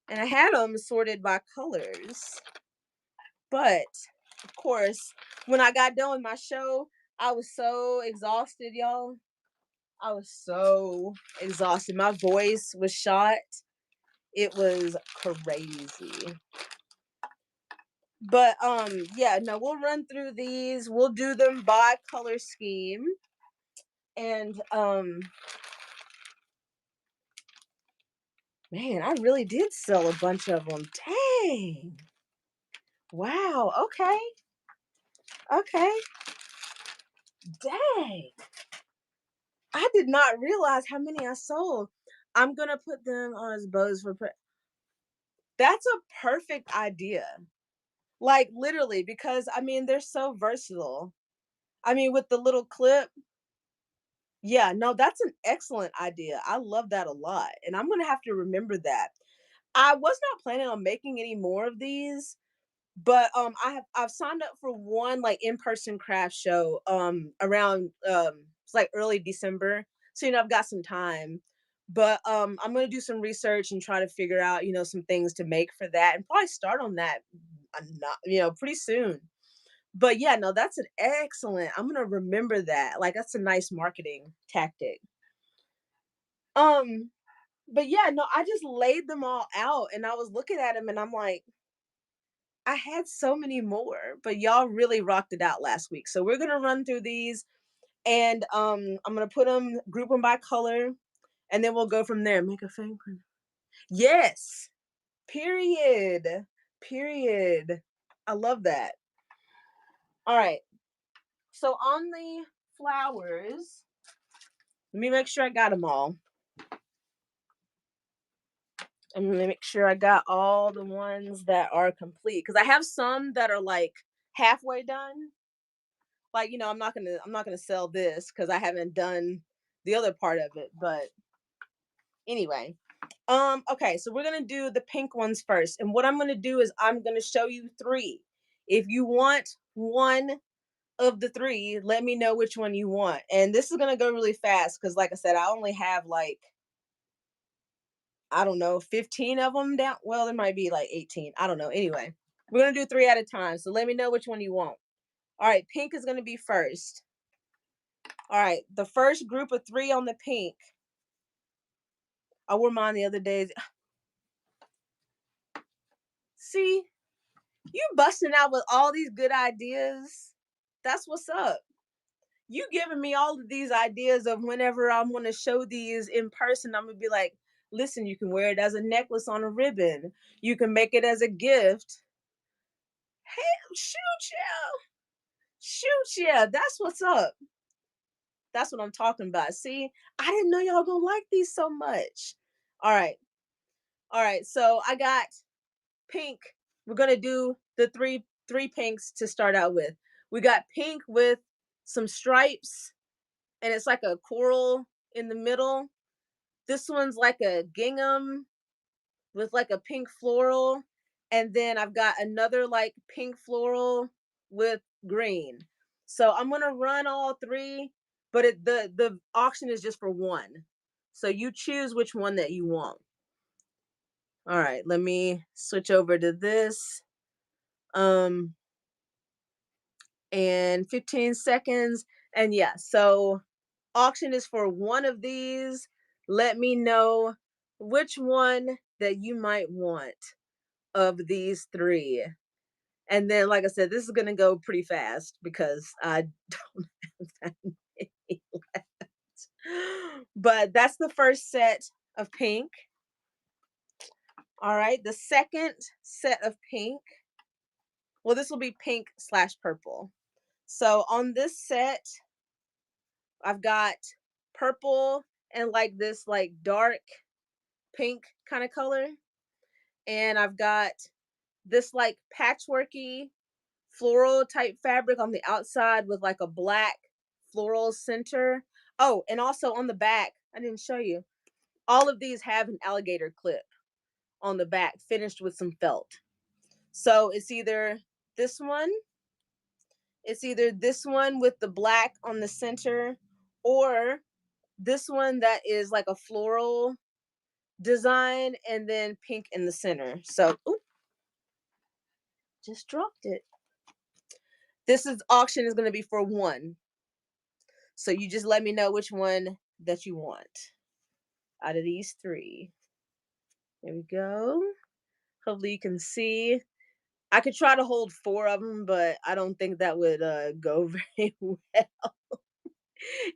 and I had them sorted by colors, but of course, when I got done with my show, I was so exhausted, y'all. I was so exhausted. My voice was shot. It was crazy. But yeah, no, we'll run through these. We'll do them by color scheme. And man, I really did sell a bunch of them. Dang. Wow. Okay. Okay. Dang. I did not realize how many I sold. I'm gonna put them on as bows for that's a perfect idea. Like literally, because I mean they're so versatile. I mean, with the little clip, yeah, no, that's an excellent idea. I love that a lot. And I'm gonna have to remember that. I was not planning on making any more of these, but I've signed up for one like in-person craft show around it's like early December. So you know I've got some time. But I'm gonna do some research and try to figure out, you know, some things to make for that and probably start on that not, you know, pretty soon. But yeah, no, that's an excellent. I'm gonna remember that. Like that's a nice marketing tactic. Um, but yeah, no, I just laid them all out and I was looking at them and I'm like, I had so many more, but y'all really rocked it out last week. So we're gonna run through these and I'm gonna put them, group them by color, and then we'll go from there. Make a favorite. Yes. Period. Period. I love that. All right. So on the flowers, let me make sure I got them all. I'm gonna make sure I got all the ones that are complete because I have some that are like halfway done. Like, you know, I'm not gonna sell this because I haven't done the other part of it. But anyway, okay, so we're gonna do the pink ones first, and what I'm gonna do is I'm gonna show you three. If you want one, of the three, let me know which one you want. And this is gonna go really fast because, like I said, I only have like, I don't know, 15 of them down. Well, there might be like 18. I don't know. Anyway, we're gonna do three at a time. So let me know which one you want. All right, pink is gonna be first. All right, the first group of three on the pink. I wore mine the other day. See, you busting out with all these good ideas. That's what's up. You giving me all of these ideas of whenever I'm going to show these in person, I'm going to be like, listen, you can wear it as a necklace on a ribbon. You can make it as a gift. Hey, shoot, yeah. Shoot, yeah. That's what's up. That's what I'm talking about. See, I didn't know y'all going to like these so much. All right. All right. So I got pink. We're going to do the three pinks to start out with. We got pink with some stripes, and it's like a coral in the middle. This one's like a gingham with like a pink floral. And then I've got another like pink floral with green. So I'm gonna run all three, but the auction is just for one. So you choose which one that you want. All right, let me switch over to this. Um and 15 seconds. And yeah, so auction is for one of these. Let me know which one that you might want of these three. And then, like I said, this is going to go pretty fast because I don't have that many left. But that's the first set of pink. All right, the second set of pink. Well, this will be pink slash purple. So on this set, I've got purple and like this like dark pink kind of color. And I've got this like patchworky floral type fabric on the outside with like a black floral center. Oh, and also on the back, I didn't show you. All of these have an alligator clip on the back finished with some felt. So this one, it's either this one with the black on the center, or this one that is like a floral design and then pink in the center. So, ooh, just dropped it. This is auction is going to be for one. So you just let me know which one that you want out of these three. There we go. Hopefully you can see. I could try to hold four of them, but I don't think that would go very well.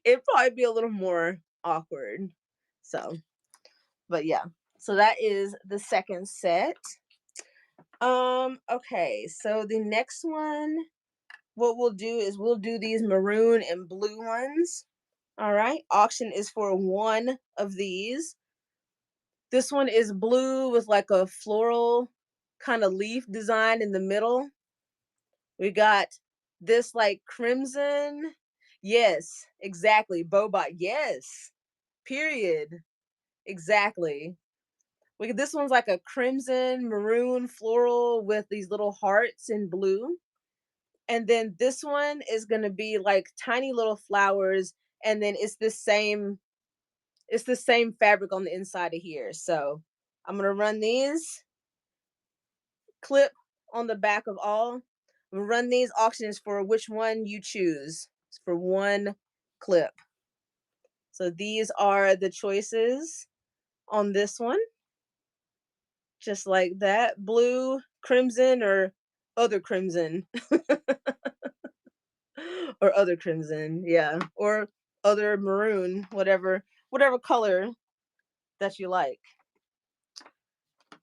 It'd probably be a little more awkward. So, but yeah. So that is the second set. Okay, so the next one, what we'll do is we'll do these maroon and blue ones. All right, auction is for one of these. This one is blue with like a floral kind of leaf design in the middle. We got this like crimson. Yes, exactly. Bobot. Yes. Period. Exactly. This one's like a crimson maroon floral with these little hearts in blue. And then this one is going to be like tiny little flowers, and then it's the same fabric on the inside of here. So I'm going to run these clip on the back of all. I'm going to run these auctions for which one you choose. It's for one clip. So these are the choices on this one. Just like that. Blue, crimson, or other crimson. Or other crimson, yeah. Or other maroon, whatever color that you like.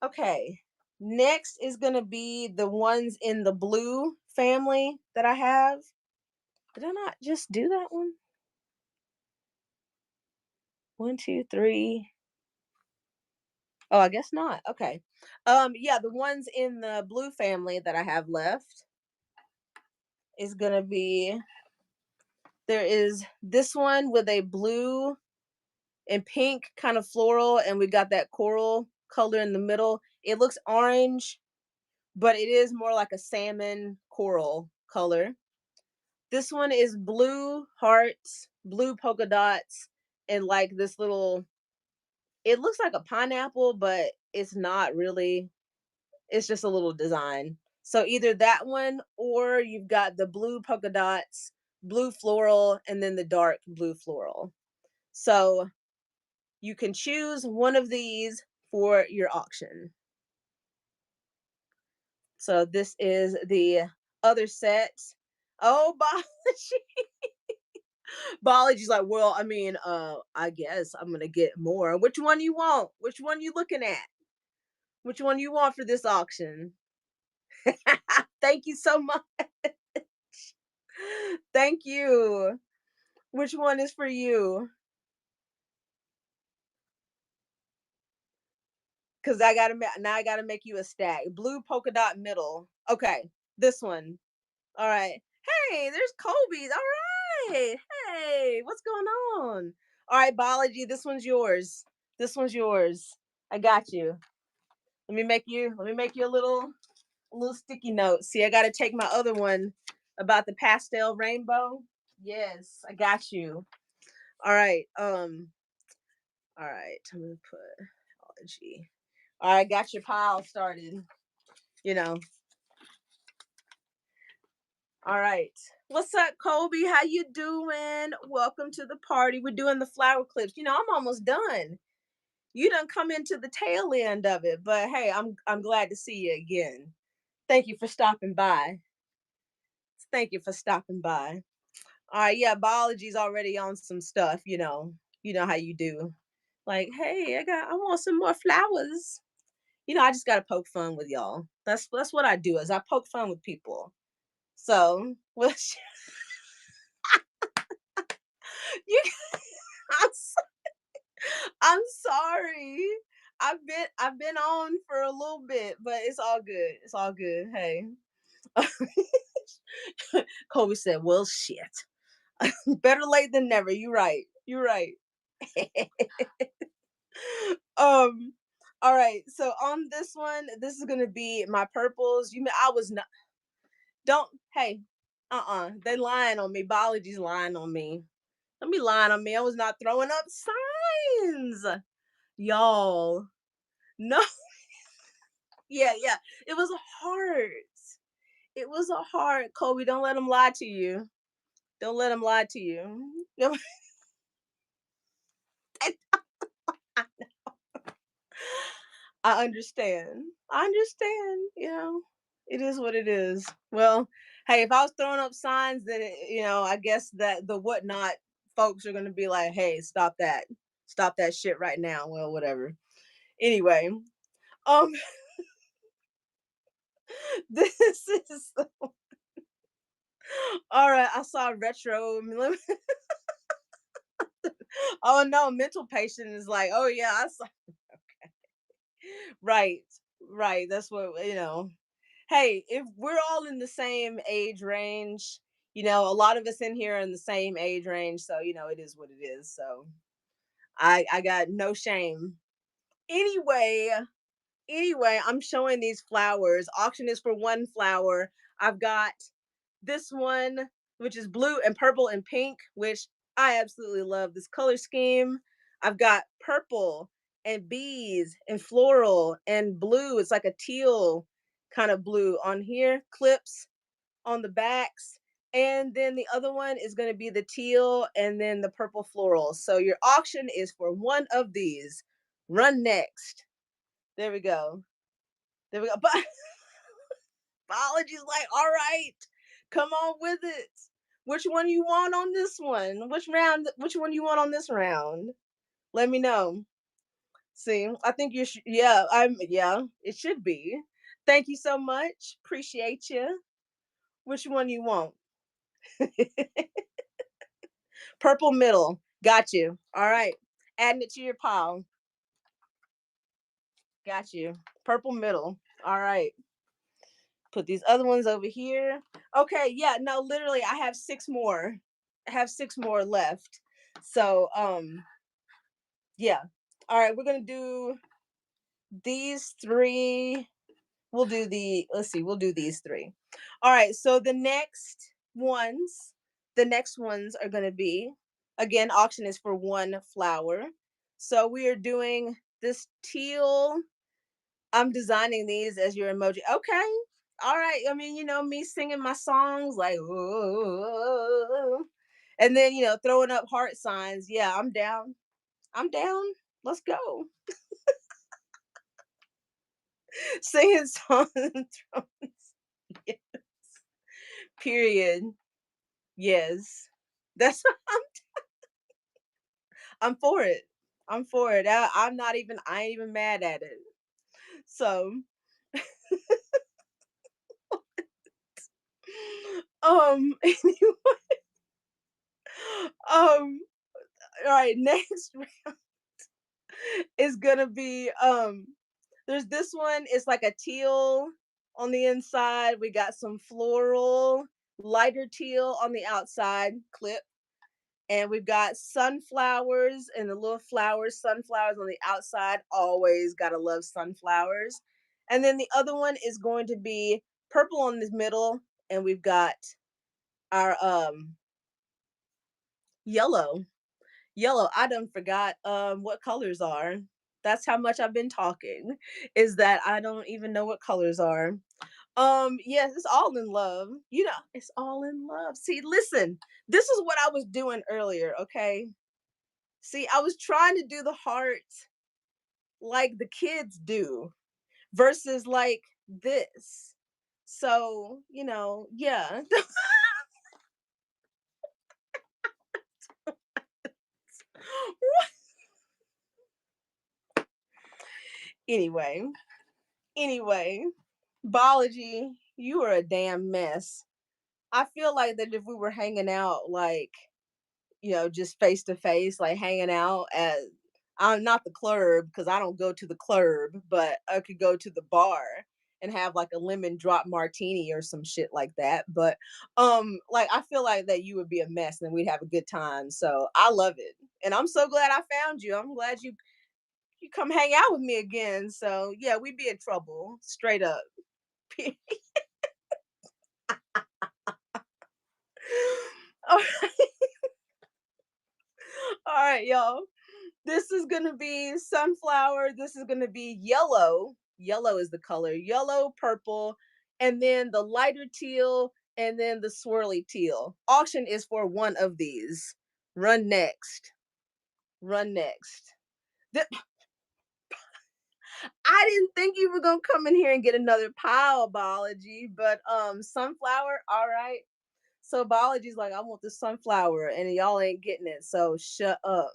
Okay, next is gonna be the ones in the blue family that I have. Did I not just do that one? 1, 2, 3. Oh, I guess not. Okay. Yeah, the ones in the blue family that I have left is gonna be, there is this one with a blue and pink kind of floral, and we got that coral color in the middle. It looks orange, but it is more like a salmon coral color. This one is blue hearts, blue polka dots, and like this little, it looks like a pineapple, but it's not really. It's just a little design. So either that one or you've got the blue polka dots, blue floral, and then the dark blue floral. So you can choose one of these for your auction. So this is the other set. Oh, biology's like, well, I mean, I guess I'm gonna get more. Which one you want? Which one you looking at? Which one you want for this auction? Thank you so much. Thank you. Which one is for you? Cause I gotta now I gotta make you a stack. Blue polka dot middle. Okay, this one. All right. Hey, there's Kobe's. All right. Hey, what's going on? All right, biology. This one's yours. This one's yours. I got you. Let me make you a little sticky note. See, I gotta take my other one about the pastel rainbow. Yes, I got you. All right. All right. I'm gonna put biology. All right, got your pile started. You know. All right. What's up, Kobe? How you doing? Welcome to the party. We're doing the flower clips. You know, I'm almost done. You done come into the tail end of it, but hey, I'm glad to see you again. Thank you for stopping by. Thank you for stopping by. All right, yeah, biology's already on some stuff, you know. You know how you do. Like, hey, I want some more flowers. You know, I just gotta poke fun with y'all. That's what I do is I poke fun with people. So, well, you, I'm, I'm sorry. I've been on for a little bit, but it's all good. It's all good. Hey, Kobe said, "Well, shit. Better late than never." You right. You right. um. All right. So on this one, this is gonna be my purples. I was not. Don't. Hey. They lying on me. Biology's lying on me. Don't be lying on me. I was not throwing up signs, y'all. No. Yeah, yeah. It was a heart. It was a heart, Kobe. Don't let him lie to you. Don't let him lie to you. I understand. I understand. You know, it is what it is. Well, hey, if I was throwing up signs, then I guess that the whatnot folks are gonna be like, "Hey, stop that shit right now." Well, whatever. Anyway, um, this is all right. I saw retro. Oh no, mental patient is like, oh yeah, I saw. Right, right. That's what Hey, if we're all in the same age range, a lot of us in here are in the same age range, so it is what it is. So I got no shame. Anyway, I'm showing these flowers. Auction is for one flower. I've got this one, which is blue and purple and pink, which I absolutely love this color scheme. I've got purple and bees and floral and blue. It's like a teal kind of blue on here, clips on the backs. And then the other one is going to be the teal and then the purple floral. So your auction is for one of these. Run next. There we go. There we go. But biology's like, all right, come on with it. Which one you want on this one? Which round? Which one you want on this round? Let me know. See, I think you should. Yeah, Yeah, it should be. Thank you so much. Appreciate you. Which one you want? Purple middle. Got you. All right. Adding it to your pile. Got you. Purple middle. All right. Put these other ones over here. Okay, yeah, no, literally I have six more. I have six more left. So, yeah. All right, we're gonna do these three. We'll do the let's see, we'll do these three. All right, so the next ones The next ones are gonna be, again, auction is for one flower. So we are doing this teal. I'm designing these as your emoji. Okay. All right. I mean, me singing my songs like, "Whoa," and then, throwing up heart signs. Yeah, I'm down. I'm down. Let's go. Singing songs. Yeah, period. Yes. That's I'm for it. I'm for it. I ain't even mad at it. So, anyway, all right, next is gonna be there's this one, it's like a teal on the inside. We got some floral, lighter teal on the outside clip. And we've got sunflowers and the little flowers, sunflowers on the outside. Always gotta love sunflowers. And then the other one is going to be purple on the middle, and we've got our yellow. Yellow. I done forgot what colors are. That's how much I've been talking. Is that I don't even know what colors are. Yes, it's all in love. It's all in love. See, listen, this is what I was doing earlier, okay? See, I was trying to do the heart like the kids do versus like this. So, yeah. Anyway, anyway, biology, you are a damn mess. I feel like that if we were hanging out like, just face to face, like hanging out at, I'm not the club because I don't go to the club, but I could go to the bar and have like a lemon drop martini or some shit like that. But like I feel like that you would be a mess and we'd have a good time. So I love it. And I'm so glad I found you. I'm glad you come hang out with me again. So yeah, we'd be in trouble. Straight up. All right, all right, y'all. This is gonna be sunflower. This is gonna be yellow. Yellow is the color. Yellow, purple, and then the lighter teal, and then the swirly teal. Auction is for one of these. Run next. Run next. Th- I didn't think you were gonna come in here and get another pile, biology, but sunflower, all right. So biology's like, I want the sunflower, and y'all ain't getting it. So shut up.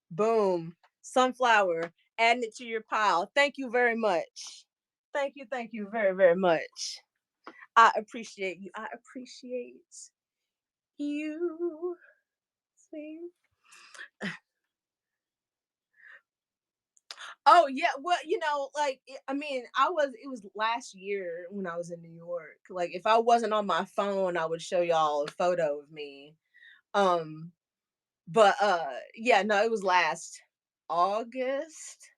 Boom. Sunflower. Adding it to your pile. Thank you very much. Thank you very, very much. I appreciate you. I appreciate you. See? Oh yeah, well, like I mean, it was last year when I was in New York. Like if I wasn't on my phone, I would show y'all a photo of me. Um, but yeah, no, it was last August.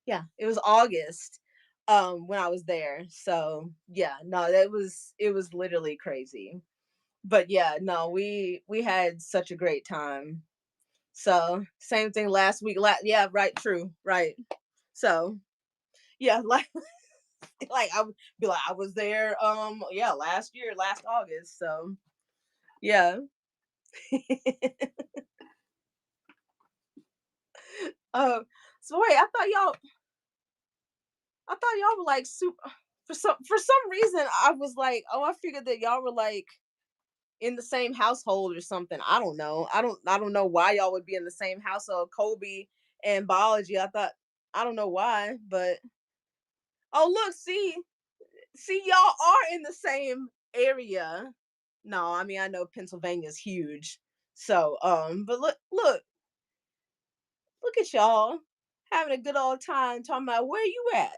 Yeah, it was August when I was there. So yeah, no, it was literally crazy. But yeah, no, we had such a great time. So same thing last week. Yeah, right, true, right. So yeah, like like I would be like I was there yeah, last year, last August. So yeah. uh so wait, I thought y'all were like super for some reason I was like, oh, I figured that y'all were like in the same household or something. I don't know. I don't know why y'all would be in the same household. Kobe and biology. I don't know why, but oh look, see y'all are in the same area. No, I mean I know Pennsylvania's huge. So but look at y'all having a good old time talking about where you at.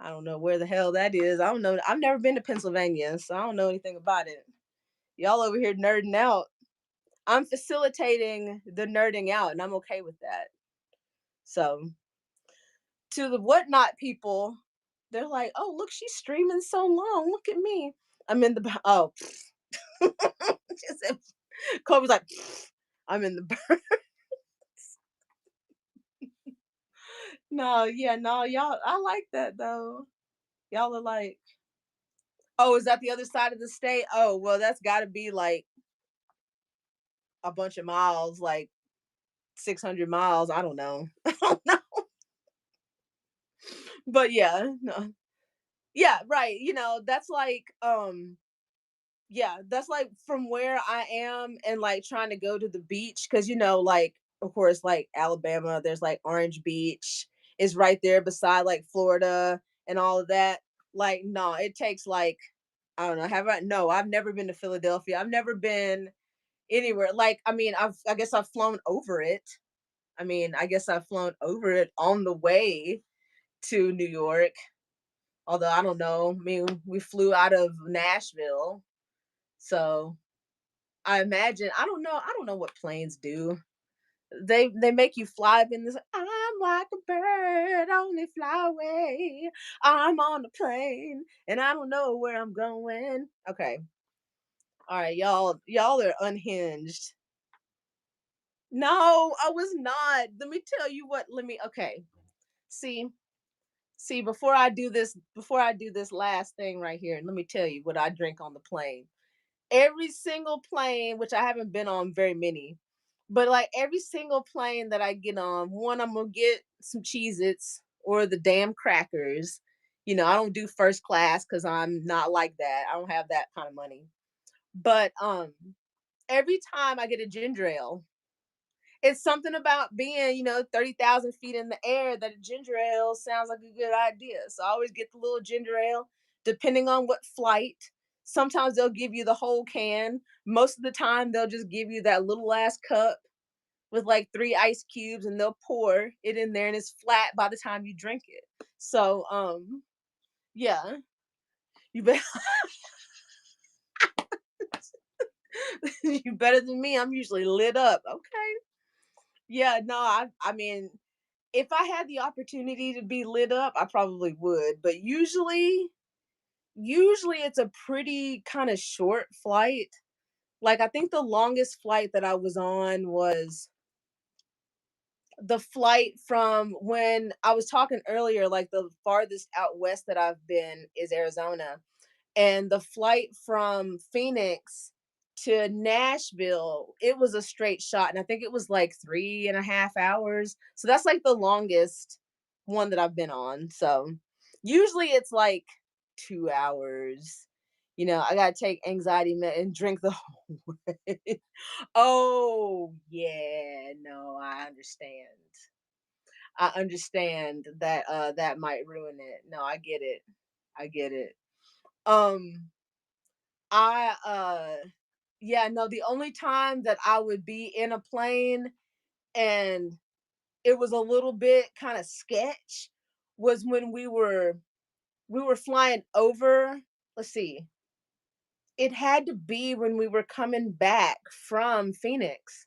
I don't know where the hell that is. I don't know. I've never been to Pennsylvania, so I don't know anything about it. Y'all over here nerding out. I'm facilitating the nerding out, and I'm okay with that. So, to the whatnot people, they're like, "Oh, look, she's streaming so long. Look at me. I'm in the oh." She said, Kobe's like, I'm in the bird. No, yeah, no, y'all, I like that though. Y'all are like, oh, is that the other side of the state? Oh, well, that's got to be like a bunch of miles, like 600 miles. I don't know. I don't know. But yeah, no. Yeah, right. That's like, yeah, that's like from where I am and like trying to go to the beach because like of course like Alabama, there's like Orange Beach is right there beside like Florida and all of that. Like, no, it takes like I don't know. Have I? No, I've never been to Philadelphia. I've never been anywhere. Like, I mean, I guess I've flown over it. I mean, I guess I've flown over it on the way to New York. Although I don't know. I mean, we flew out of Nashville, so I imagine I don't know what planes do. They make you fly up in this. I'm like a bird, only fly away. I'm on the plane, and I don't know where I'm going. Okay, all right, y'all are unhinged. No, I was not. Let me tell you what. Let me. Okay, see, before I do this last thing right here, let me tell you what I drink on the plane. Every single plane, which I haven't been on very many, but like every single plane that I get on, one, I'm gonna get some Cheez Its or the damn crackers. I don't do first class because I'm not like that. I don't have that kind of money. But every time I get a ginger ale, it's something about being, 30,000 feet in the air that a ginger ale sounds like a good idea. So I always get the little ginger ale, depending on what flight. Sometimes they'll give you the whole can. Most of the time, they'll just give you that little ass cup with like three ice cubes and they'll pour it in there and it's flat by the time you drink it. So, yeah, you better, you better than me. I'm usually lit up. Okay. Yeah, no, I mean, if I had the opportunity to be lit up, I probably would. But usually it's a pretty kind of short flight. Like I think the longest flight that I was on was the flight from when I was talking earlier, like the farthest out west that I've been is Arizona. And the flight from Phoenix to Nashville, it was a straight shot. And I think it was like 3.5 hours. So that's like the longest one that I've been on. So usually it's like 2 hours. I gotta take anxiety and drink the whole way. Oh yeah, no, I understand. I understand that that might ruin it. No, I get it. I get it. Um I yeah, no, the only time that I would be in a plane and it was a little bit kind of sketch was when we were flying over, let's see. It had to be when we were coming back from Phoenix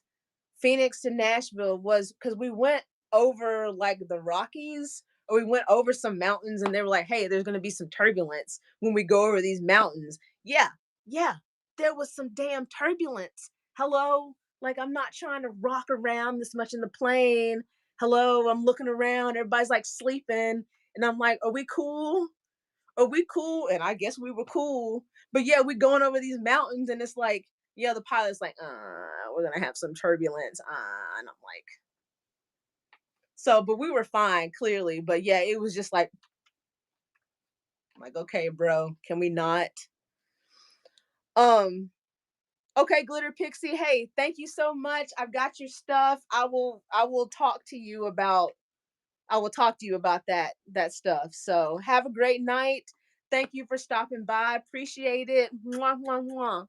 to Nashville was because we went over like the Rockies or we went over some mountains and they were like, hey, there's going to be some turbulence when we go over these mountains. Yeah, yeah, there was some damn turbulence. Hello? Like, I'm not trying to rock around this much in the plane. Hello, I'm looking around. Everybody's like sleeping. And I'm like, are we cool? Are we cool? And I guess we were cool. But yeah, we're going over these mountains and it's like, yeah, the pilot's like, we're gonna have some turbulence. And I'm like, so, but we were fine, clearly. But yeah, it was just like, okay, bro, can we not? Um, okay, Glitter Pixie. Hey, thank you so much. I've got your stuff. I will talk to you about that stuff. So have a great night. Thank you for stopping by. Appreciate it. Mwah, mwah, mwah.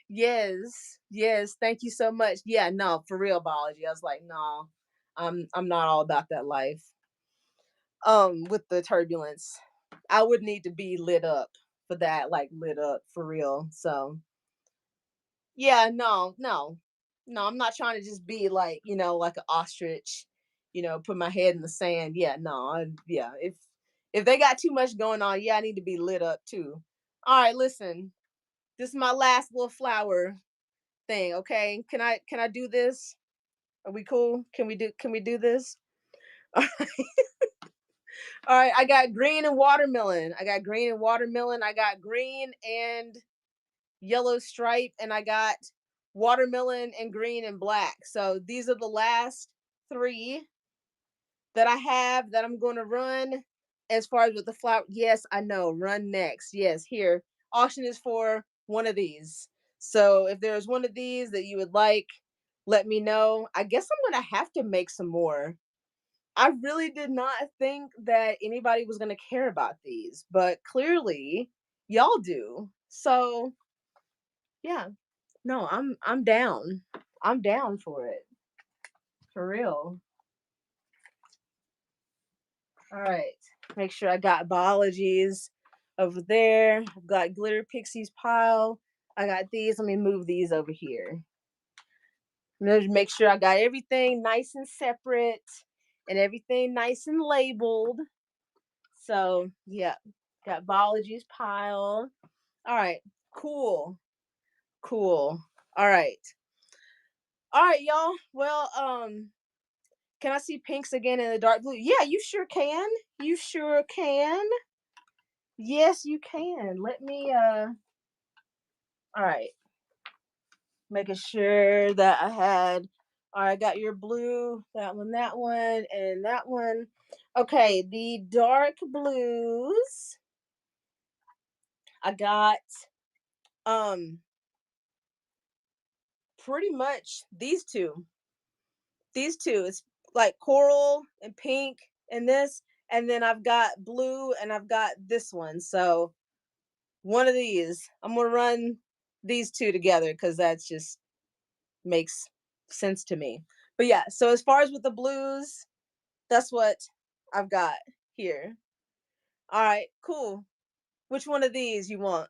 Yes, yes. Thank you so much. Yeah, no, for real, biology. I was like, no, I'm not all about that life. With the turbulence, I would need to be lit up for that, like lit up for real. So yeah, no, no, no. I'm not trying to just be like like an ostrich. Put my head in the sand. Yeah, no, yeah. If they got too much going on, yeah, I need to be lit up too. All right, listen. This is my last little flower thing, okay? Can I do this? Are we cool? Can we do this? All right, I got green and watermelon. I got green and watermelon. I got green and yellow stripe, and I got watermelon and green and black. So these are the last three that I have that I'm going to run. As far as with the flower, yes, I know. Run next. Yes, here. Auction is for one of these. So if there's one of these that you would like, let me know. I guess I'm going to have to make some more. I really did not think that anybody was going to care about these, but clearly y'all do. So, yeah. No, I'm down. I'm down for it. For real. All right. Make sure I got biologies over there. I've got glitter pixies pile. I got these. Let me move these over here. Make sure I got everything nice and separate and everything nice and labeled. So yeah, got biologies pile. All right, cool, cool. All right, all right, y'all. Well, can I see pinks again in the dark blue? Yeah, you sure can. You sure can. Yes, you can. Let me all right. Making sure that I had all right, I got your blue, that one, and that one. Okay, the dark blues. I got um pretty much these two. These two. It's like coral and pink and this, and then I've got blue and I've got this one. So one of these. I'm gonna run these two together because that's just makes sense to me. But yeah, so as far as with the blues, that's what I've got here. All right, cool. Which one of these you want?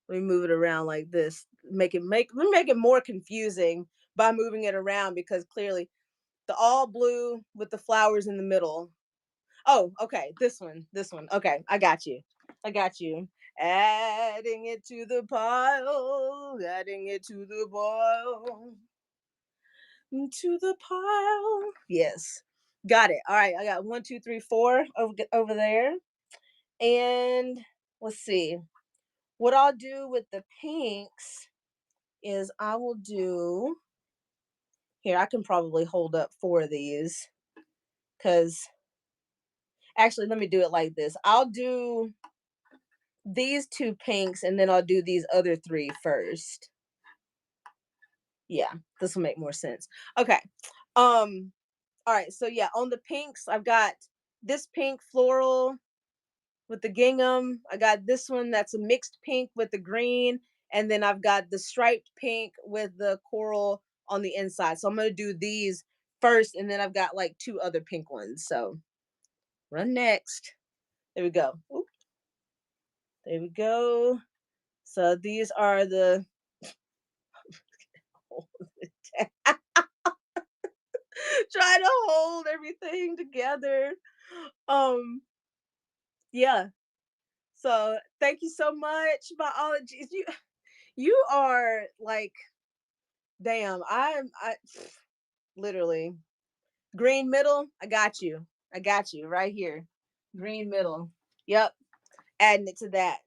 Let me move it around like this. Let me make it more confusing by moving it around because clearly the all blue with the flowers in the middle. Oh, okay. This one. Okay, I got you. I got you. Adding it to the pile, adding it to the pile, to the pile. Yes, got it. All right, I got one, two, three, four over there. And let's see. What I'll do with the pinks is I will do here. I can probably hold up four of these because actually, let me do it like this. I'll do these two pinks and then I'll do these other three first. Yeah, this will make more sense. Okay. All right, so yeah, on the pinks, I've got this pink floral with the gingham. I got this one that's a mixed pink with the green, and then I've got the striped pink with the coral on the inside. So I'm gonna do these first, and then I've got like two other pink ones. So run next. There we go. Oop, there we go. So these are the trying to hold everything together. Um, yeah. So thank you so much, biologies. You are like, damn. I literally green middle. I got you. I got you right here. Green middle. Yep. Adding it to that.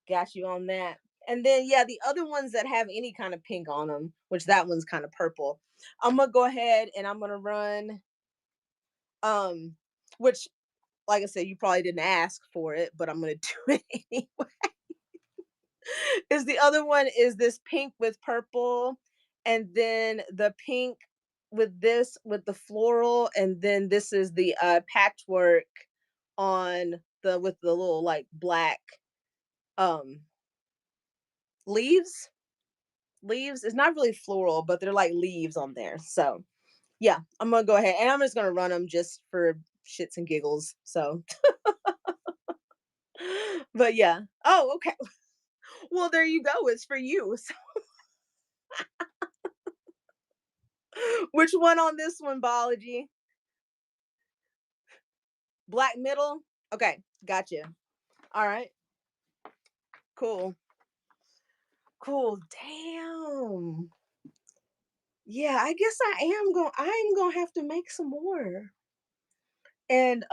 Got you on that. And then yeah, the other ones that have any kind of pink on them, which that one's kind of purple. I'm gonna go ahead and I'm gonna run um which like I said, you probably didn't ask for it, but I'm gonna do it anyway. Is the other one is this pink with purple, and then the pink with this with the floral, and then this is the patchwork on the with the little like black um leaves. Leaves. It's not really floral, but they're like leaves on there. So yeah, I'm gonna go ahead and I'm just gonna run them just for shits and giggles. So but yeah. Oh, okay. Well, there you go. It's for you. Which one on this one, biology? Black middle? Okay, gotcha. All right, cool. Cool. Damn. Yeah, I guess I am gonna have to make some more. And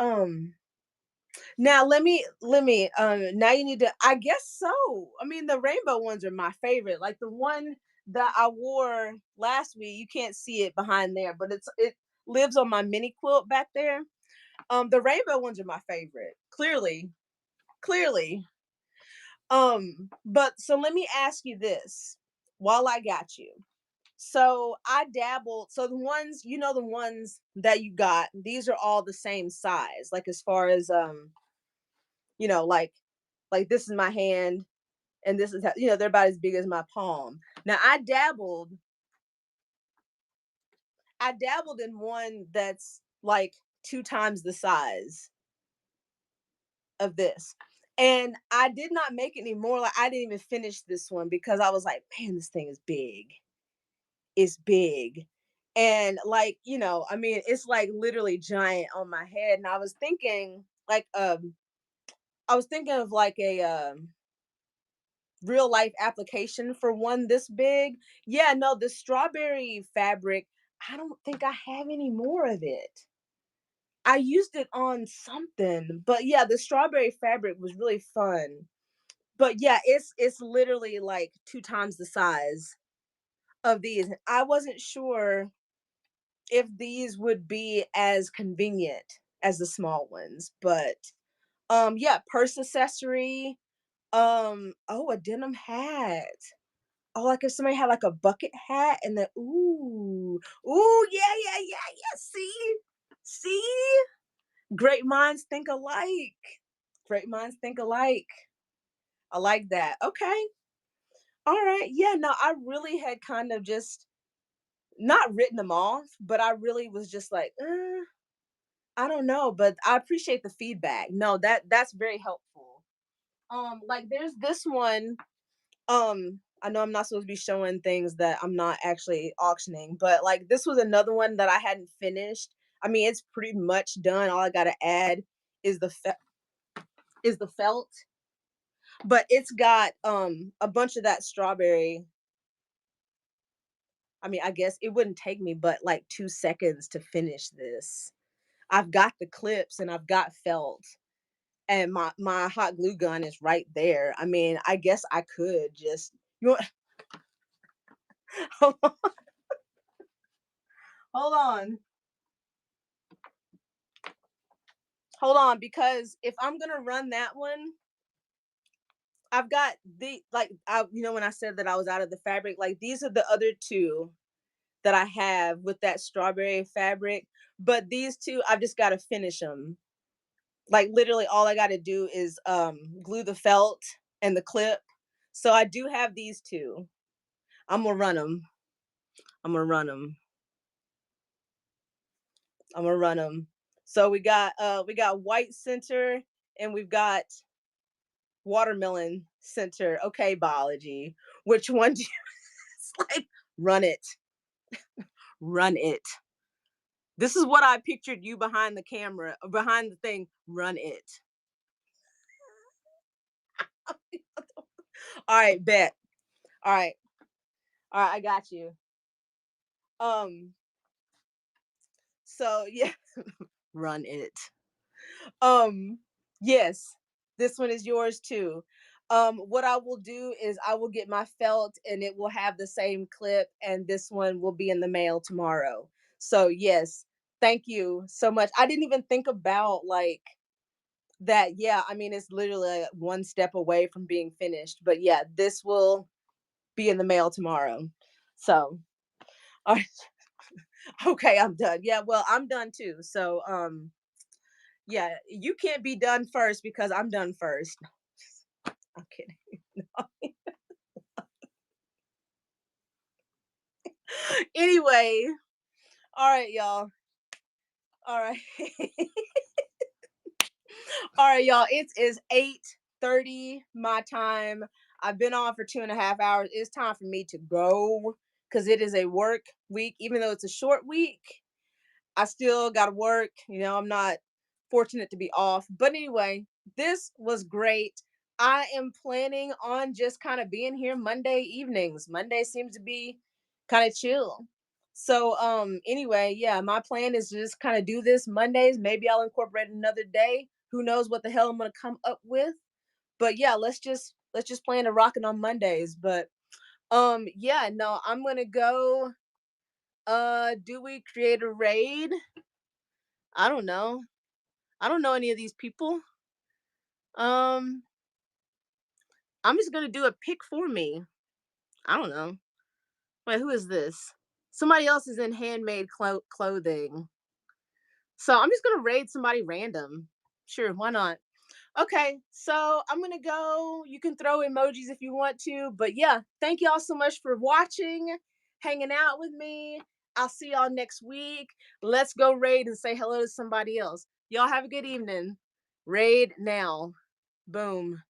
now now you need to, I guess so. I mean, the rainbow ones are my favorite. Like the one that I wore last week, you can't see it behind there, but it lives on my mini quilt back there. The rainbow ones are my favorite. Clearly. Clearly. But so let me ask you this while I got you. So I dabbled. So the ones, the ones that you got, these are all the same size. Like as far as you know, like this is my hand and this is how, they're about as big as my palm. Now I dabbled in one that's like two times the size of this. And I did not make any more. Like I didn't even finish this one because I was like, man, this thing is big. It's big. And like, I mean, it's like literally giant on my head. And I was thinking of like a real life application for one this big. Yeah, no, the strawberry fabric, I don't think I have any more of it. I used it on something, but yeah, the strawberry fabric was really fun. But yeah, it's literally like two times the size of these. I wasn't sure if these would be as convenient as the small ones, but yeah, purse accessory. Oh, a denim hat. Oh, like if somebody had like a bucket hat and then yeah, yeah, yeah, yeah. See, great minds think alike. Great minds think alike. I like that. Okay, all right. Yeah, no, I really had kind of just not written them off, but I really was just like, I don't know, but I appreciate the feedback. No, that's very helpful. Like there's this one. I know I'm not supposed to be showing things that I'm not actually auctioning, but like this was another one that I hadn't finished. I mean, it's pretty much done. All I gotta add is the felt, but it's got a bunch of that strawberry. I mean, I guess it wouldn't take me but like 2 seconds to finish this. I've got the clips and I've got felt, and my hot glue gun is right there. I mean, I guess I could just you want hold on, hold on. Hold on, because if I'm gonna run that one, I've got the like I when I said that I was out of the fabric, like these are the other two that I have with that strawberry fabric. But these two, I've just gotta finish them. Like literally all I gotta do is glue the felt and the clip. So I do have these two. I'm gonna run them. I'm gonna run them. I'm gonna run them. So we got white center and we've got watermelon center. Okay, biology. Which one do you it's like run it. Run it. This is what I pictured you behind the camera, behind the thing. Run it. All right, bet. All right. All right, I got you. Um so yeah, run it. Um, yes, this one is yours too. What I will do is I will get my felt and it will have the same clip, and this one will be in the mail tomorrow. So yes, thank you so much. I didn't even think about like that. Yeah, I mean it's literally like, one step away from being finished. But yeah, this will be in the mail tomorrow. So all right. Okay, I'm done. Yeah, well, I'm done too. So yeah, you can't be done first because I'm done first. I'm kidding. Anyway, all right, y'all. All right. All right, y'all. It is 8:30 my time. I've been on for 2.5 hours. It's time for me to go. because it is a work week. Even though it's a short week, I still got to work. I'm not fortunate to be off. But anyway, this was great. I am planning on just kind of being here Monday evenings. Monday seems to be kind of chill. So anyway, yeah, my plan is to just kind of do this Mondays. Maybe I'll incorporate another day. Who knows what the hell I'm going to come up with. But yeah, let's just plan to rock it on Mondays. But yeah, no, I'm going to go do we create a raid? I don't know. I don't know any of these people. Um, I'm just gonna do a pick for me. I don't know. Wait, who is this? Somebody else is in handmade clothing. So I'm just gonna raid somebody random. Sure, why not? Okay, so I'm gonna go. You can throw emojis if you want to, but yeah, thank y'all so much for watching, hanging out with me. I'll see y'all next week. Let's go raid and say hello to somebody else. Y'all have a good evening. Raid now. Boom.